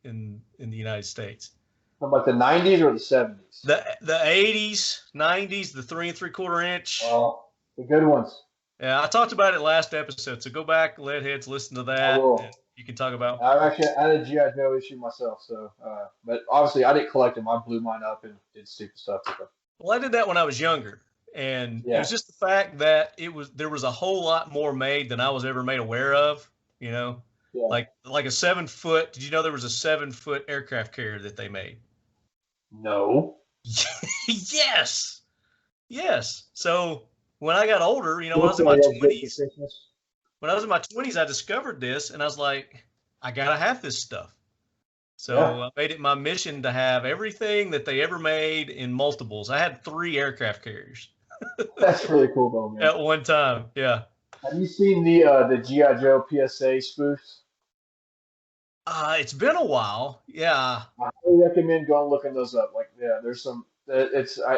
in the United States. About the 90s or the 70s? The 80s, 90s, the 3 3/4 inch. Oh, the good ones. Yeah, I talked about it last episode. So go back, Leadheads, listen to that. And you can talk about. I had a GI Joe issue myself. So, but obviously I didn't collect them. I blew mine up and did stupid stuff with them. Well, I did that when I was younger. And it was just the fact that there was a whole lot more made than I was ever made aware of, like a 7 foot. Did you know there was a 7 foot aircraft carrier that they made? No. Yes. So when I got older, when I was in my 20s, I discovered this and I was like, I got to have this stuff. So I made it my mission to have everything that they ever made in multiples. I had 3 aircraft carriers. That's really cool, though, man. At one time, yeah. Have you seen the GI Joe PSA spoofs? It's been a while. Yeah. I highly recommend going looking those up. There's some. This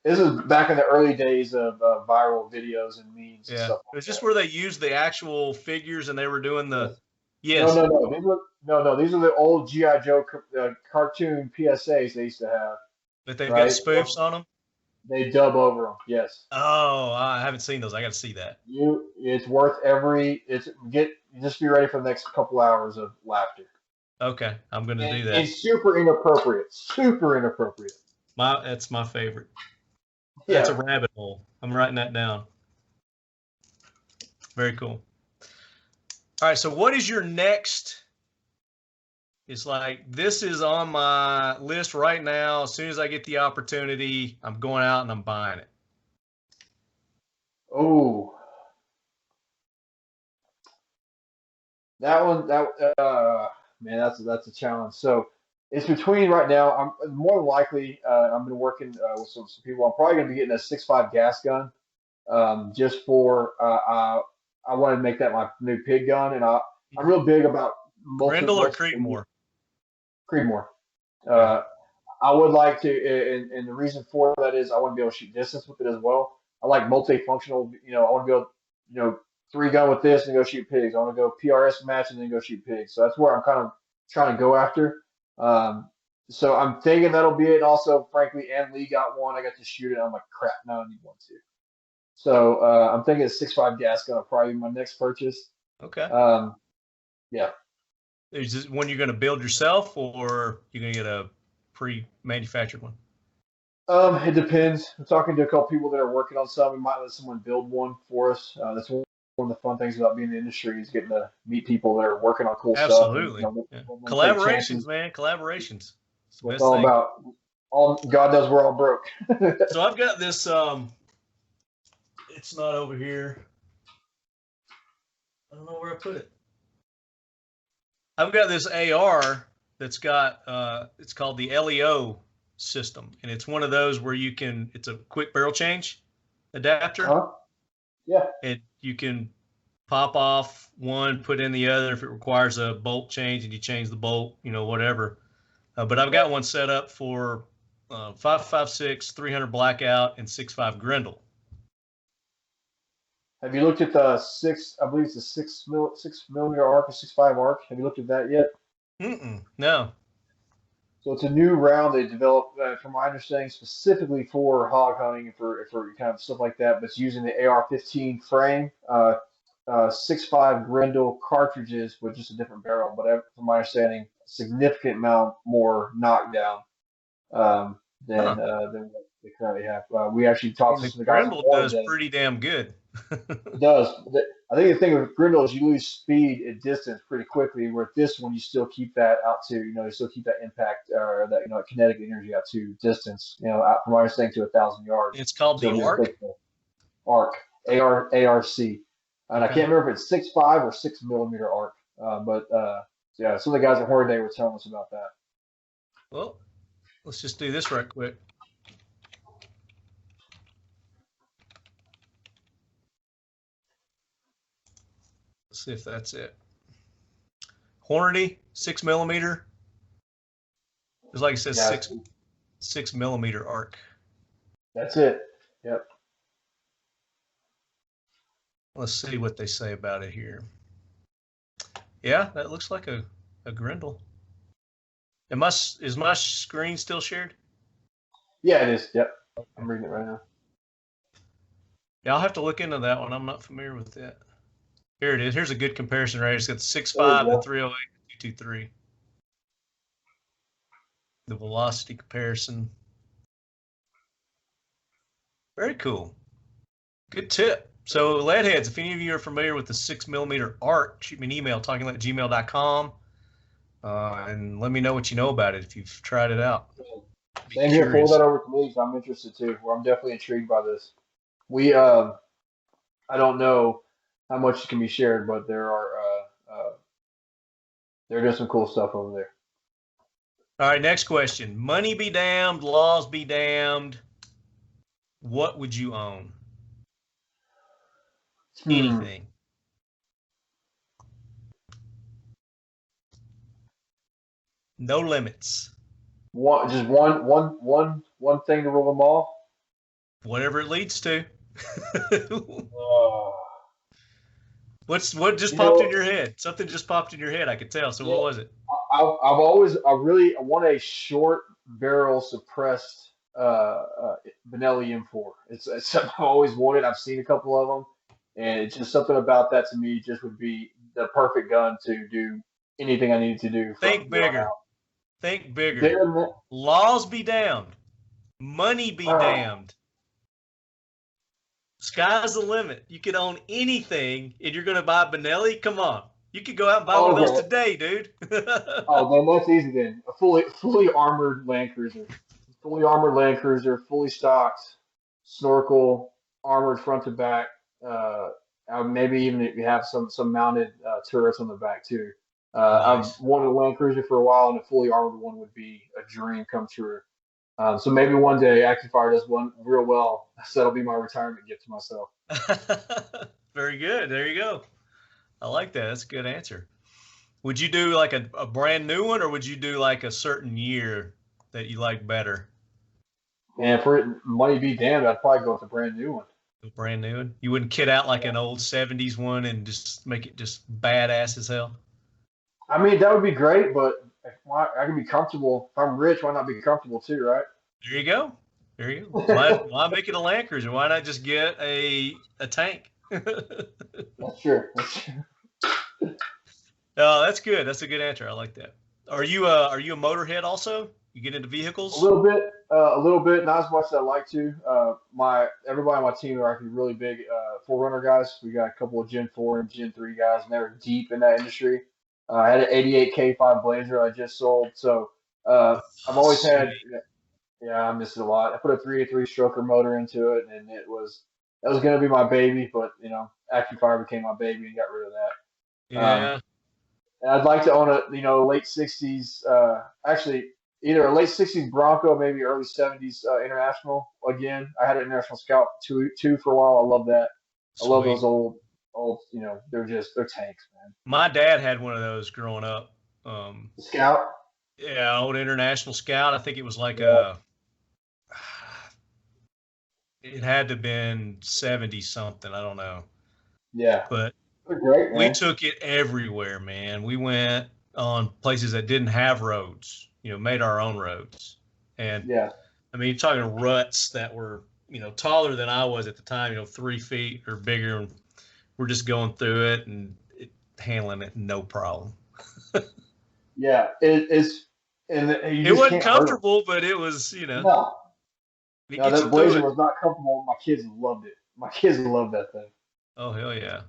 is back in the early days of viral videos and memes. Yeah. And stuff it was just where they used the actual figures and they were doing the. Yes. No. These are the old GI Joe cartoon PSAs they used to have. But they've got spoofs on them. They dub over them, yes. Oh, I haven't seen those. I got to see that. It's worth just be ready for the next couple hours of laughter. Okay, I'm going to do that. It's super inappropriate. That's my favorite. Yeah. That's a rabbit hole. I'm writing that down. Very cool. All right, so what is your next? It's like, this is on my list right now. As soon as I get the opportunity, I'm going out and I'm buying it. Oh, man, that's a challenge. So it's between right now. I'm more than likely. I've been working with some people. I'm probably going to be getting a 6.5 gas gun, just for. I want to make that my new pig gun, and I'm real big about Grendel or Creedmoor? Creedmoor. I would like to, and the reason for that is I want to be able to shoot distance with it as well. I like multifunctional. I want to be able, 3-gun with this and go shoot pigs. I want to go PRS match and then go shoot pigs. So that's where I'm kind of trying to go after. So I'm thinking that'll be it. Also, frankly, and Lee got one. I got to shoot it. I'm like, crap, now I need one too. So I'm thinking a 6.5 gas gun will probably be my next purchase. Okay. Yeah. Is this one you're going to build yourself, or you're going to get a pre-manufactured one? It depends. I'm talking to a couple people that are working on some. We might let someone build one for us. That's one of the fun things about being in the industry is getting to meet people that are working on cool stuff. Absolutely. Collaborations, man. Collaborations. It's what it's all about. God knows we're all broke. So I've got this. It's not over here. I don't know where I put it. I've got this AR that's got. It's called the LEO system, and it's one of those where you can. It's a quick barrel change adapter. Yeah. And you can pop off one, put in the other if it requires a bolt change, and you change the bolt, whatever. But I've got one set up for 5.56, 300 blackout, and 6.5 Grendel. Have you looked at the I believe it's the 6 millimeter arc or 6.5 arc? Have you looked at that yet? No. So it's a new round they developed, from my understanding, specifically for hog hunting and for kind of stuff like that. But it's using the AR-15 frame, 6.5 Grendel cartridges with just a different barrel. But from my understanding, a significant amount more knockdown than what they currently have. We actually talked to the guys. Grendel does pretty damn good. It does. I think the thing with Grendel is you lose speed at distance pretty quickly. Where this one, you still keep that out to, you still keep that impact or that kinetic energy out to distance. Out from my understanding to 1,000 yards. It's called the ARC. ARC, ARC, and I can't remember if it's 6.5 or 6 millimeter ARC. Yeah, some of the guys at Horror Day were telling us about that. Well, let's just do this right quick. See if that's it. Hornady, 6 millimeter. It's like it says, yeah, 6 millimeter arc. That's it. Yep. Let's see what they say about it here. Yeah, that looks like a Grendel. Is my screen still shared? Yeah, it is. Yep. I'm reading it right now. Yeah, I'll have to look into that one. I'm not familiar with that. Here it is. Here's a good comparison right here. It's got 6.5, the 308, the 223. The velocity comparison. Very cool. Good tip. So, Leadheads, if any of you are familiar with the 6 millimeter arc, shoot me an email, talkinglead@gmail.com, and let me know what you know about it if you've tried it out. Same here. Pull that over to me. I'm interested too. I'm definitely intrigued by this. I don't know how much can be shared, but there is some cool stuff over there. All right, next question. Money be damned, laws be damned. What would you own? Anything. No limits. Just one thing to rule them all. Whatever it leads to. What just popped in your head? Something just popped in your head. I could tell. So what was it? I want a short barrel suppressed Benelli M4. It's something I've always wanted. I've seen a couple of them, and it's just something about that to me just would be the perfect gun to do anything I needed to do. Think bigger. Think bigger. Laws be damned. Money be damned. Sky's the limit. You could own anything, and you're going to buy Benelli? Come on. You could go out and buy one of those today, dude. Oh, then that's easy then. A fully armored Land Cruiser. Fully stocked, snorkel, armored front to back. Maybe even if you have some mounted turrets on the back too. Nice. I've wanted a Land Cruiser for a while, and a fully armored one would be a dream come true. So maybe one day Accufire does one real well. So that'll be my retirement gift to myself. Very good. There you go. I like that. That's a good answer. Would you do like a brand new one, or would you do like a certain year that you like better? And for it, money be damned, I'd probably go with a brand new one. A brand new one? You wouldn't kit out like an old 70s one and just make it just badass as hell? I mean, that would be great, but I can be comfortable. If I'm rich, why not be comfortable too, right? There you go. There you go. Why make it a Land Cruiser? Why not just get a tank? That's true. That's true. Oh, that's good. That's a good answer. I like that. Are you a motorhead also? You get into vehicles? A little bit, not as much as I like to. Everybody on my team are actually really big 4Runner guys. We got a couple of Gen 4 and Gen 3 guys, and they're deep in that industry. I had an 88 K5 Blazer I just sold, so I've always had. Yeah, I miss it a lot. I put a 383 stroker motor into it, and that was going to be my baby, but Accufire became my baby and got rid of that. Yeah. And I'd like to own a late 60s, actually either a late 60s Bronco, maybe early 70s International again. I had an International Scout 2 for a while. I love that. Sweet. I love those old, they're tanks, man. My dad had one of those growing up. Scout? Yeah, old International Scout. I think it was like it had to have been 70 something. I don't know. Yeah. But they're great, man. We took it everywhere, man. We went on places that didn't have roads, made our own roads. And yeah, I mean, you're talking ruts that were, taller than I was at the time, 3 feet or bigger. And we're just going through it and handling it no problem. Yeah, it wasn't comfortable, but it was, No, that Blazer was not comfortable. My kids loved it. My kids loved that thing. Oh, hell yeah.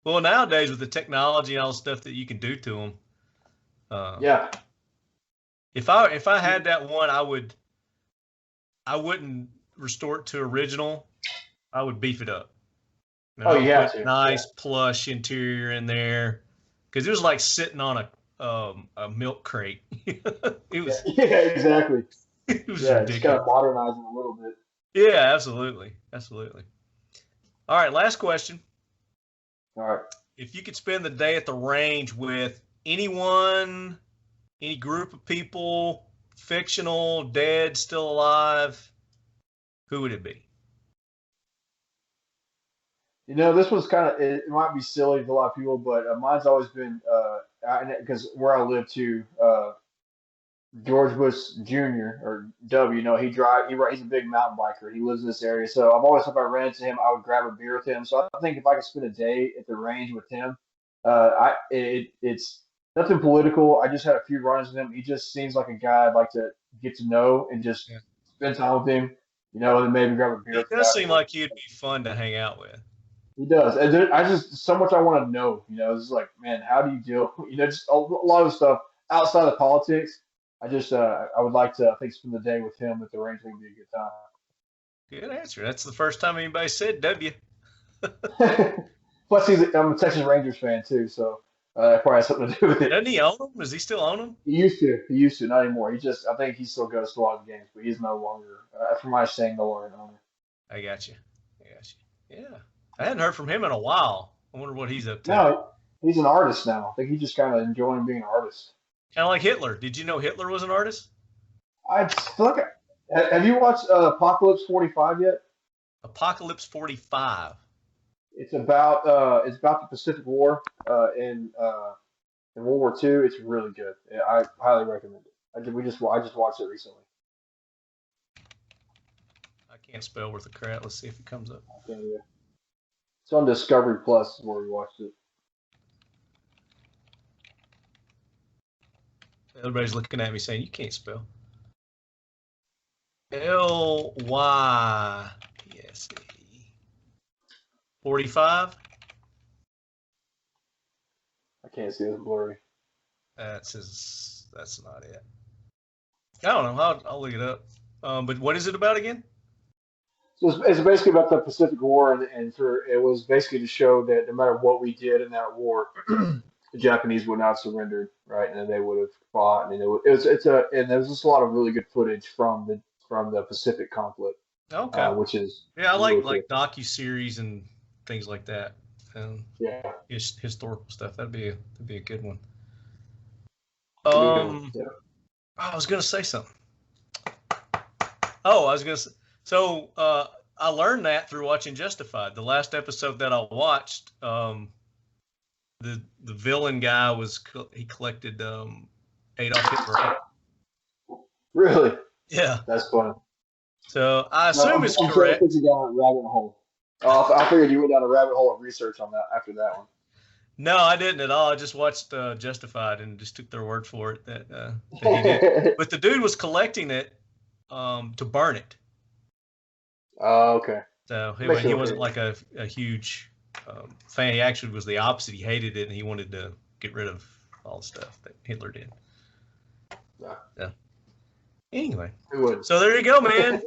Well, nowadays with the technology and all the stuff that you can do to them. Yeah. If I had that one, I wouldn't restore it to original. I would beef it up. Yeah. Nice plush interior in there, because it was like sitting on a milk crate. It was. Yeah, exactly. It was ridiculous. Just gotta modernize it a little bit. Yeah, absolutely. All right, last question. All right. If you could spend the day at the range with anyone, any group of people, fictional, dead, still alive, who would it be? This was it might be silly for a lot of people, but mine's always been, because where I live too, George Bush Jr. or W, he's a big mountain biker. He lives in this area. So I've always, if I ran into him, I would grab a beer with him. So I think if I could spend a day at the range with him, it's nothing political. I just had a few runs with him. He just seems like a guy I'd like to get to know and just spend time with him, and then maybe grab a beer. It does seem like he'd be fun to hang out with. He does. And I just, so much I want to know, it's just like, man, how do you deal, just a lot of stuff outside of politics. I would like to, I think, spend the day with him at the range. I think it'd be a good time. Good answer. That's the first time anybody said W. Plus, I'm a Texas Rangers fan too, so it probably has something to do with it. Doesn't he own them? Does he still own them? He used to, not anymore. I think he still goes to a lot of games, but he's no longer, from my understanding, no longer an owner. I got you. Yeah. I hadn't heard from him in a while. I wonder what he's up to. No, he's an artist now. I think he's just kind of enjoying being an artist. Kind of like Hitler. Did you know Hitler was an artist? I feel like have you watched Apocalypse 45 yet? Apocalypse 45. It's about the Pacific War in World War II. It's really good. I highly recommend it. I just watched it recently. I can't spell worth a crap. Let's see if it comes up. Okay, yeah. It's on Discovery Plus where we watched it. Everybody's looking at me saying, you can't spell. L-Y-P-S-E. 45? I can't see, it's blurry. That's not it. I don't know. I'll look it up. But what is it about again? So it's basically about the Pacific War, and it was basically to show that no matter what we did in that war, the Japanese would not have surrendered, right? And they would have fought, and and there's just a lot of really good footage from the Pacific conflict. Okay. Which is I like docu-series and things like that, and yeah, historical stuff. That'd be a good one. Yeah. I was gonna say something. Oh, I was gonna say. So I learned that through watching Justified. The last episode that I watched, the villain guy he collected Adolf Hitler. Really? Yeah. That's funny. So I assume it's I'm correct. sure it puts you down a rabbit hole. Oh, I figured you went down a rabbit hole of research on that after that one. No, I didn't at all. I just watched Justified and just took their word for it that he did. But the dude was collecting it to burn it. Oh, okay. So he wasn't like a huge fan. He actually was the opposite. He hated it and he wanted to get rid of all the stuff that Hitler did. Yeah. Anyway, so there you go, man.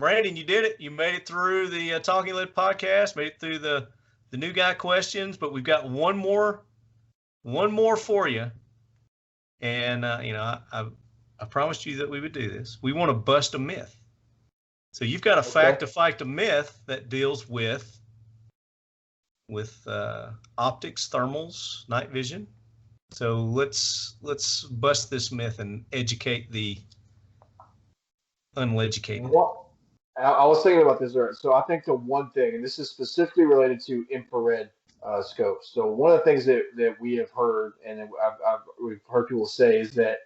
Brandon, you did it. You made it through the Talking Lead podcast. Made it through the new guy questions, but we've got one more for you. And I promised you that we would do this. We want to bust a myth. So you've got a fact to fight the myth that deals with optics, thermals, night vision. So let's bust this myth and educate the uneducated. Well, I was thinking about this earlier. So I think the one thing, and this is specifically related to infrared scopes. So one of the things that we have heard, and we've heard people say, is that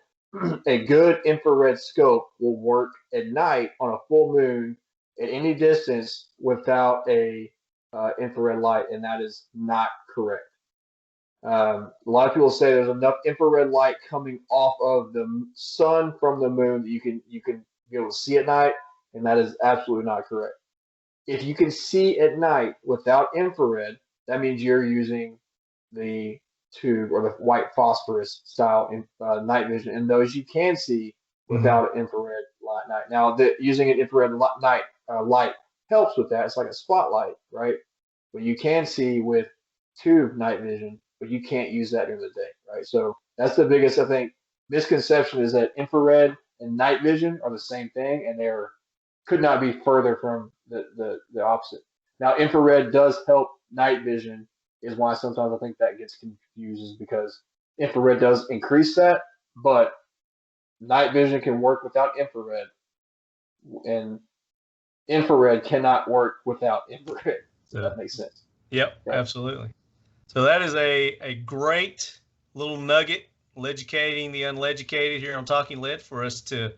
a good infrared scope will work at night on a full moon at any distance without a infrared light, and that is not correct. A lot of people say there's enough infrared light coming off of the sun from the moon that you can be able to see at night, and that is absolutely not correct. If you can see at night without infrared, that means you're using the tube or the white phosphorus style night vision, and those you can see without infrared light. Now, using an infrared light helps with that. It's like a spotlight, right? But you can see with tube night vision, but you can't use that during the day, right? So that's the biggest, I think, misconception, is that infrared and night vision are the same thing, and could not be further from the opposite. Now, infrared does help night vision, is why sometimes I think that gets confused, is because infrared does increase that, but night vision can work without infrared, and infrared cannot work without infrared. So that makes sense. Yep, right. Absolutely. So that is a great little nugget, educating the uneducated here on Talking Lead, for us to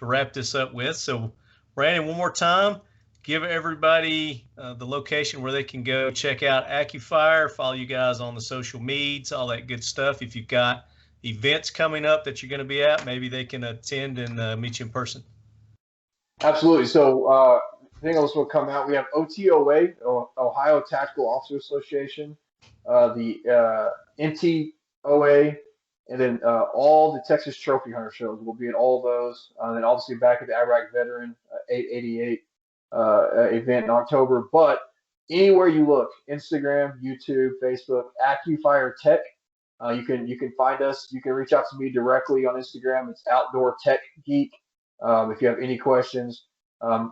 wrap this up with. So, Brandon, one more time, give everybody the location where they can go check out Accufire, follow you guys on the social medias, all that good stuff. If you've got events coming up that you're going to be at, maybe they can attend and meet you in person. Absolutely. So, thing else will come out. We have OTOA, Ohio Tactical Officer Association, the NTOA, and then all the Texas Trophy Hunter shows. We'll be at all those. And then obviously back at the Iraq Veteran 888 event in October. But anywhere you look, Instagram, YouTube, Facebook, Accufire Tech, you can find us. You can reach out to me directly on Instagram. It's Outdoor Tech Geek. If you have any questions,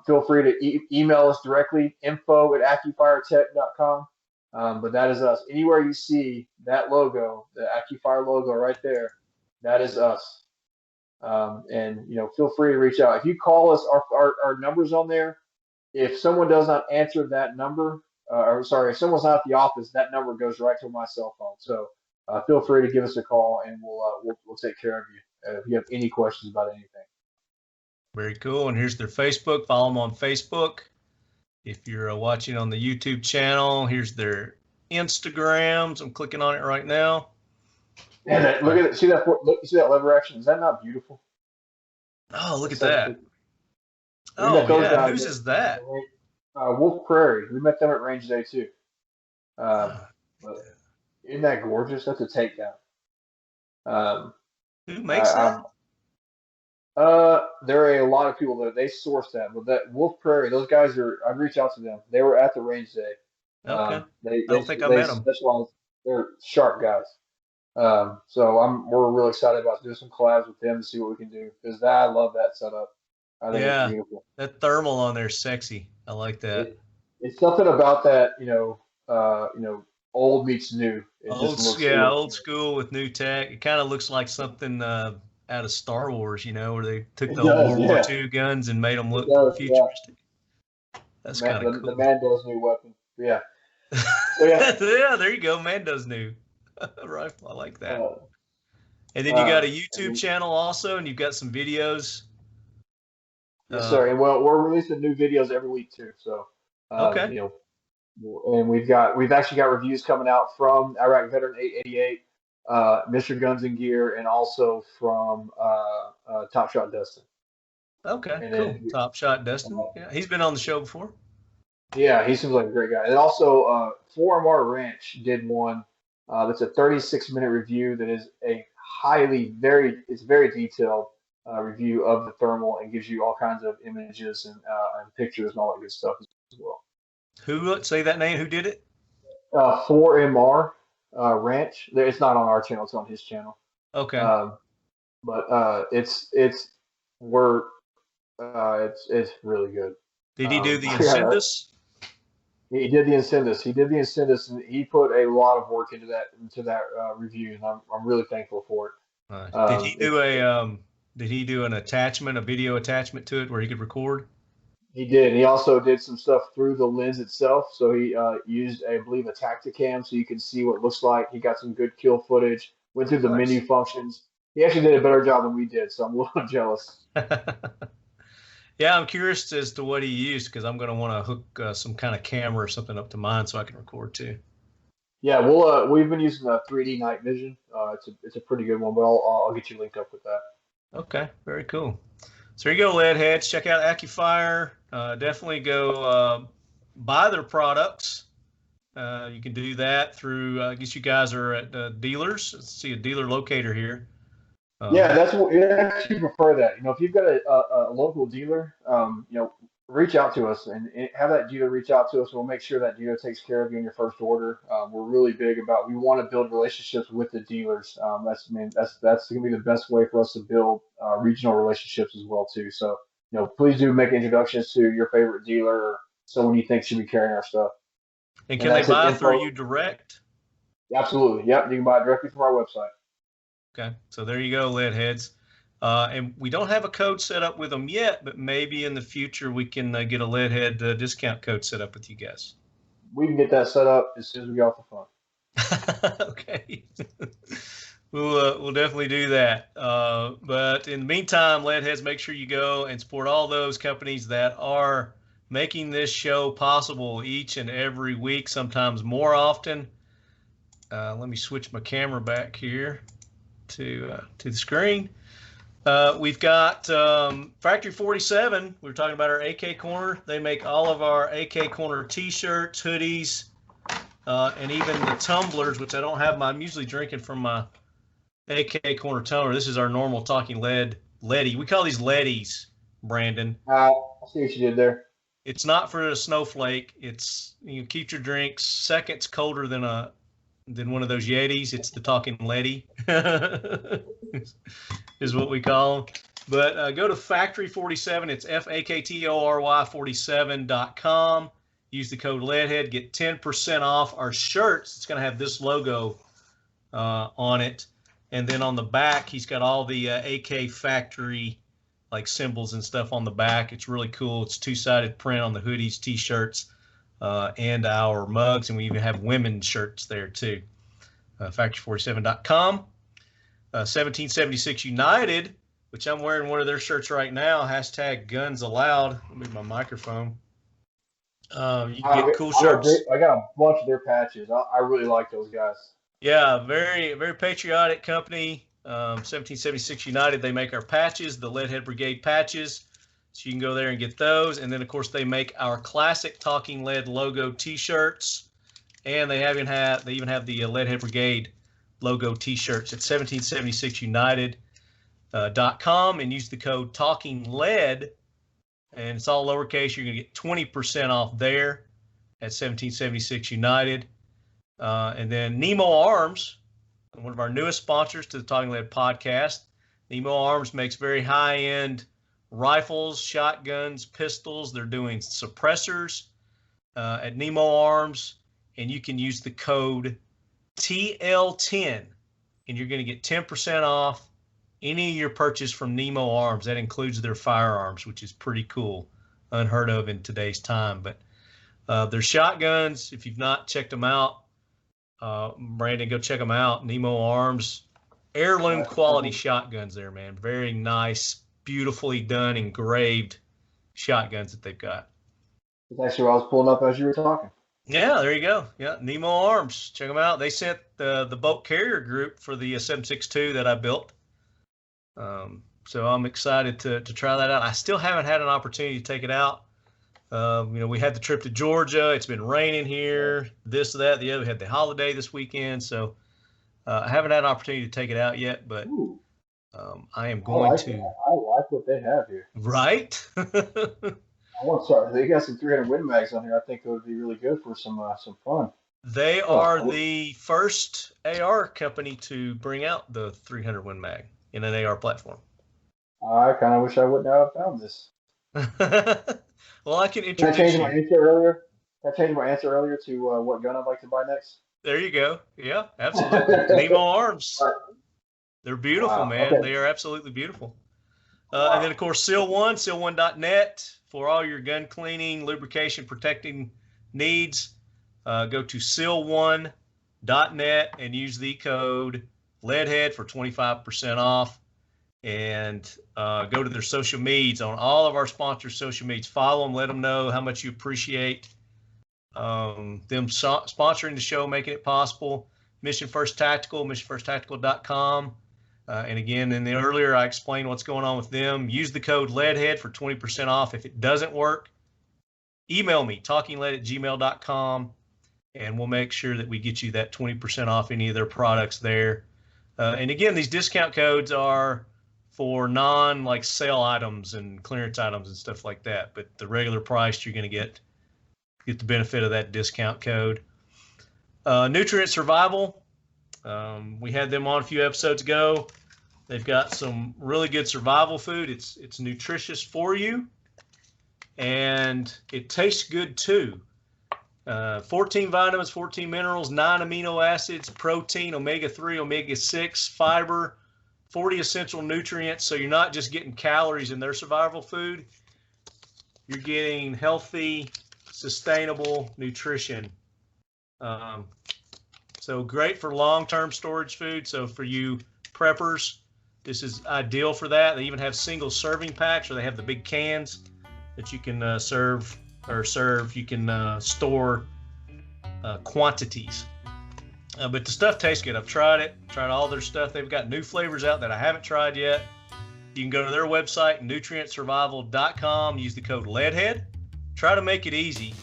feel free to email us directly, info@accufiretech.com. But that is us. Anywhere you see that logo, the Accufire logo right there, that is us. And feel free to reach out. If you call us, our number's on there. If someone does not answer that number, if someone's not at the office, that number goes right to my cell phone. So feel free to give us a call, and we'll take care of you if you have any questions about anything. Very cool. And here's their Facebook. Follow them on Facebook. If you're watching on the YouTube channel, here's their Instagrams. I'm clicking on it right now. And look at it. See that? Look, you see that lever action? Is that not beautiful? Oh, look at that. Oh, yeah. Whose is that? Wolf Prairie. We met them at Range Day, too. But isn't that gorgeous? That's a takedown. Who makes that? There are a lot of people that they source that, but that Wolf Prairie, those guys I'd reach out to them. They were at the Range Day. Okay. I don't think I met them. They're sharp guys. So we're really excited about doing some collabs with them to see what we can do, because I love that setup. I think it's beautiful. That thermal on there is sexy. I like that. It's something about that, old meets new. It just looks Old school with new tech. It kind of looks like something out of Star Wars, where they took the old World War II guns and made them look futuristic. Yeah. That's kind of cool. The Mando's new weapon. Yeah. So, yeah. Yeah, there you go. Mando's new rifle. I like that. And then you got a YouTube channel also, and you've got some videos. Yes, sir. And well, we're releasing new videos every week too. So, okay. And we've actually got reviews coming out from Iraq Veteran 888, Mr. Guns and Gear, and also from Top Shot Dustin. Okay, cool. Top Shot Dustin. Yeah, he's been on the show before. Yeah, he seems like a great guy. And also, 4MR Ranch did one that's a 36-minute review that is it's very detailed review of the thermal and gives you all kinds of images and pictures and all that good stuff as well. Who, say that name, who did it? 4MR Ranch. It's not on our channel, it's on his channel. Okay. But it's really good. Did he do the Incendis? He did the Incendis, and he put a lot of work into that review, and I'm really thankful for it. Did he do a video attachment to it where he could record? He did. He also did some stuff through the lens itself. So he used, I believe, a Tacticam, so you can see what it looks like. He got some good kill footage. Went through the menu functions. He actually did a better job than we did, so I'm a little jealous. Yeah, I'm curious as to what he used because I'm going to want to hook some kind of camera or something up to mine so I can record too. Yeah, we've been using the 3D night vision. It's a pretty good one, but I'll get you linked up with that. Okay, very cool. So there you go, lead heads. Check out Accufire. Definitely go buy their products. You can do that through. I guess you guys are at dealers. Let's see a dealer locator here. Yeah, that's what we actually prefer that. If you've got a local dealer, reach out to us and have that dealer reach out to us. We'll make sure that dealer takes care of you in your first order. We're really big about, we want to build relationships with the dealers. That's going to be the best way for us to build regional relationships as well too. So, please do make introductions to your favorite dealer or someone you think should be carrying our stuff. And can they buy through you direct? Absolutely. Yep. You can buy it directly from our website. Okay. So there you go, lead heads. And we don't have a code set up with them yet, but maybe in the future we can get a lead head discount code set up with you guys. We can get that set up as soon as we get off the phone. Okay. We'll definitely do that. But in the meantime, lead heads, make sure you go and support all those companies that are making this show possible each and every week, sometimes more often. Let me switch my camera back here to the screen. We've got Factory 47. We were talking about our AK Corner. They make all of our AK Corner t-shirts, hoodies, and even the tumblers, which I don't have. I'm usually drinking from my AK Corner tumbler. This is our normal talking leady. We call these leadies, Brandon. I see what you did there. It's not for a snowflake. It's, keep your drinks seconds colder than one of those Yetis. It's the talking leady. Is what we call them. But go to Factory 47. It's FAKTORY 47.com. Use the code LEADHEAD. Get 10% off our shirts. It's going to have this logo on it. And then on the back, he's got all the AK Factory symbols and stuff on the back. It's really cool. It's two-sided print on the hoodies, t-shirts, and our mugs. And we even have women's shirts there too. Factory47.com. 1776 United, which I'm wearing one of their shirts right now. Hashtag guns allowed. Let me move my microphone. You can get cool shirts. I got a bunch of their patches. I really like those guys. Yeah, very, very patriotic company. 1776 United, they make our patches, the Lead Head Brigade patches. So you can go there and get those. And then, of course, they make our classic Talking Lead logo T-shirts. And they even have the Lead Head Brigade logo T-shirts at 1776united.com and use the code Talking Lead, and it's all lowercase. You're going to get 20% off there at 1776 United. And then Nemo Arms, one of our newest sponsors to the Talking Lead podcast. Nemo Arms makes very high-end rifles, shotguns, pistols. They're doing suppressors at Nemo Arms. and you can use the code TL10, and you're going to get 10% off any of your purchase from Nemo Arms. That includes their firearms, which is pretty cool, unheard of in today's time. But their shotguns, if you've not checked them out, Brandon, go check them out. Nemo Arms, heirloom quality shotguns there, man. Very nice, beautifully done, engraved shotguns that they've got. That's actually what I was pulling up as you were talking. Yeah, there you go. Yeah, Nemo Arms. Check them out. They sent the boat carrier group for the 7.62 that I built. So I'm excited to try that out. I still haven't had an opportunity to take it out. We had the trip to Georgia. It's been raining here, this, that, the other. We had the holiday this weekend. So I haven't had an opportunity to take it out yet, but I am going to. I like what they have here. Right? They got some 300 Win Mags on here. I think it would be really good for some fun. They are the first AR company to bring out the 300 Win Mag in an AR platform. I kind of wish I wouldn't have found this. Well, I can introduce Can I change my answer earlier? Can I change my answer earlier to what gun I'd like to buy next? There you go. Yeah, absolutely. Nemo Arms. They're beautiful, man. Okay. They are absolutely beautiful. And then, of course, Seal1, seal1.net for all your gun cleaning, lubrication, protecting needs. Go to seal1.net and use the code LEADHEAD for 25% off. And go to their social medias on all of our sponsors' social medias. Follow them, let them know how much you appreciate them sponsoring the show, making it possible. Mission First Tactical, missionfirsttactical.com. And again, in the earlier, I explained what's going on with them. Use the code LEADHEAD for 20% off. If it doesn't work, email me, talkinglead@gmail.com, and we'll make sure that we get you that 20% off any of their products there. And again, these discount codes are for non sale items and clearance items and stuff like that. But the regular price, you're going to get the benefit of that discount code. Nutrient Survival. We had them on a few episodes ago. They've got some really good survival food. It's nutritious for you, and it tastes good too. 14 vitamins, 14 minerals, 9 amino acids, protein, omega-3, omega-6, fiber, 40 essential nutrients. So you're not just getting calories in their survival food. You're getting healthy, sustainable nutrition. So great for long-term storage food. So for you preppers, this is ideal for that. They even have single serving packs, or they have the big cans that you can serve. You can store quantities. But the stuff tastes good. I've tried it. Tried all their stuff. They've got new flavors out that I haven't tried yet. You can go to their website, nutrientsurvival.com. Use the code LEADHEAD. Try to make it easy.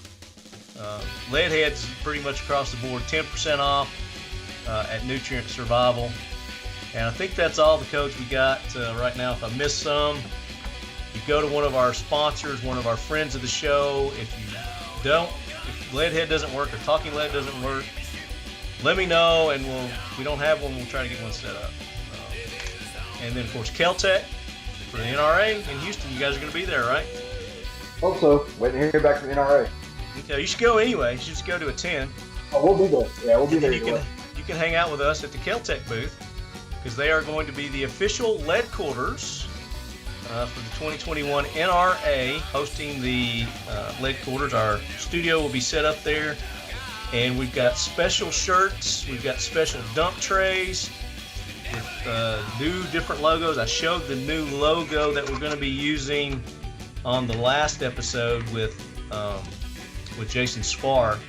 Leadhead's pretty much across the board, 10% off at Nutrient Survival. And I think that's all the codes we got right now. If I missed some, you go to one of our sponsors, one of our friends of the show. If Leadhead doesn't work or Talking Lead doesn't work, let me know, and if we don't have one, we'll try to get one set up. And then, of course, Keltec for the NRA in Houston. You guys are going to be there, right? Hope so. Waiting to hear back from the NRA. Okay, you should go anyway. You should just go to attend. Oh, we'll be there. Yeah, we'll be there. You can hang out with us at the Keltec booth, because they are going to be the official lead quarters for the 2021 NRA, hosting the lead quarters. Our studio will be set up there, and we've got special shirts. We've got special dump trays with new different logos. I showed the new logo that we're going to be using on the last episode with Jason Spar.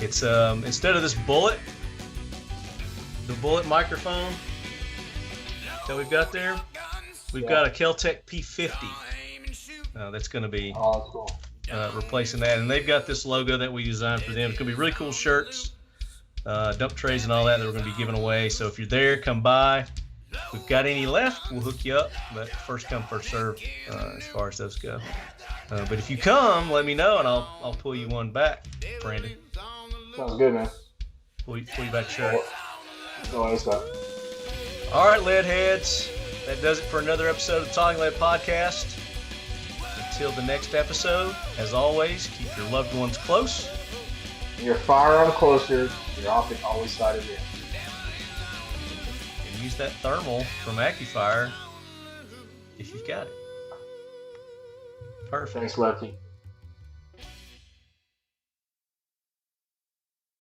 It's instead of this bullet, the bullet microphone that we've got there, we've got a Keltec P50 that's going to be replacing that, and they've got this logo that we designed for them. It's going to be really cool shirts, dump trays and all that we're going to be giving away. So if you're there, come by. If we've got any left, we'll hook you up, but first come, first serve as far as those go. But if you come, let me know, and I'll pull you one back, Brandon. Sounds good, man. Pull you back the shirt. No, that's not. All right, lead heads. That does it for another episode of the Talking Lead Podcast. Until the next episode, as always, keep your loved ones close Your firearm closer, your optic always sighted in. And use that thermal from Accufire if you've got it. Perfect. Thanks, Lefty.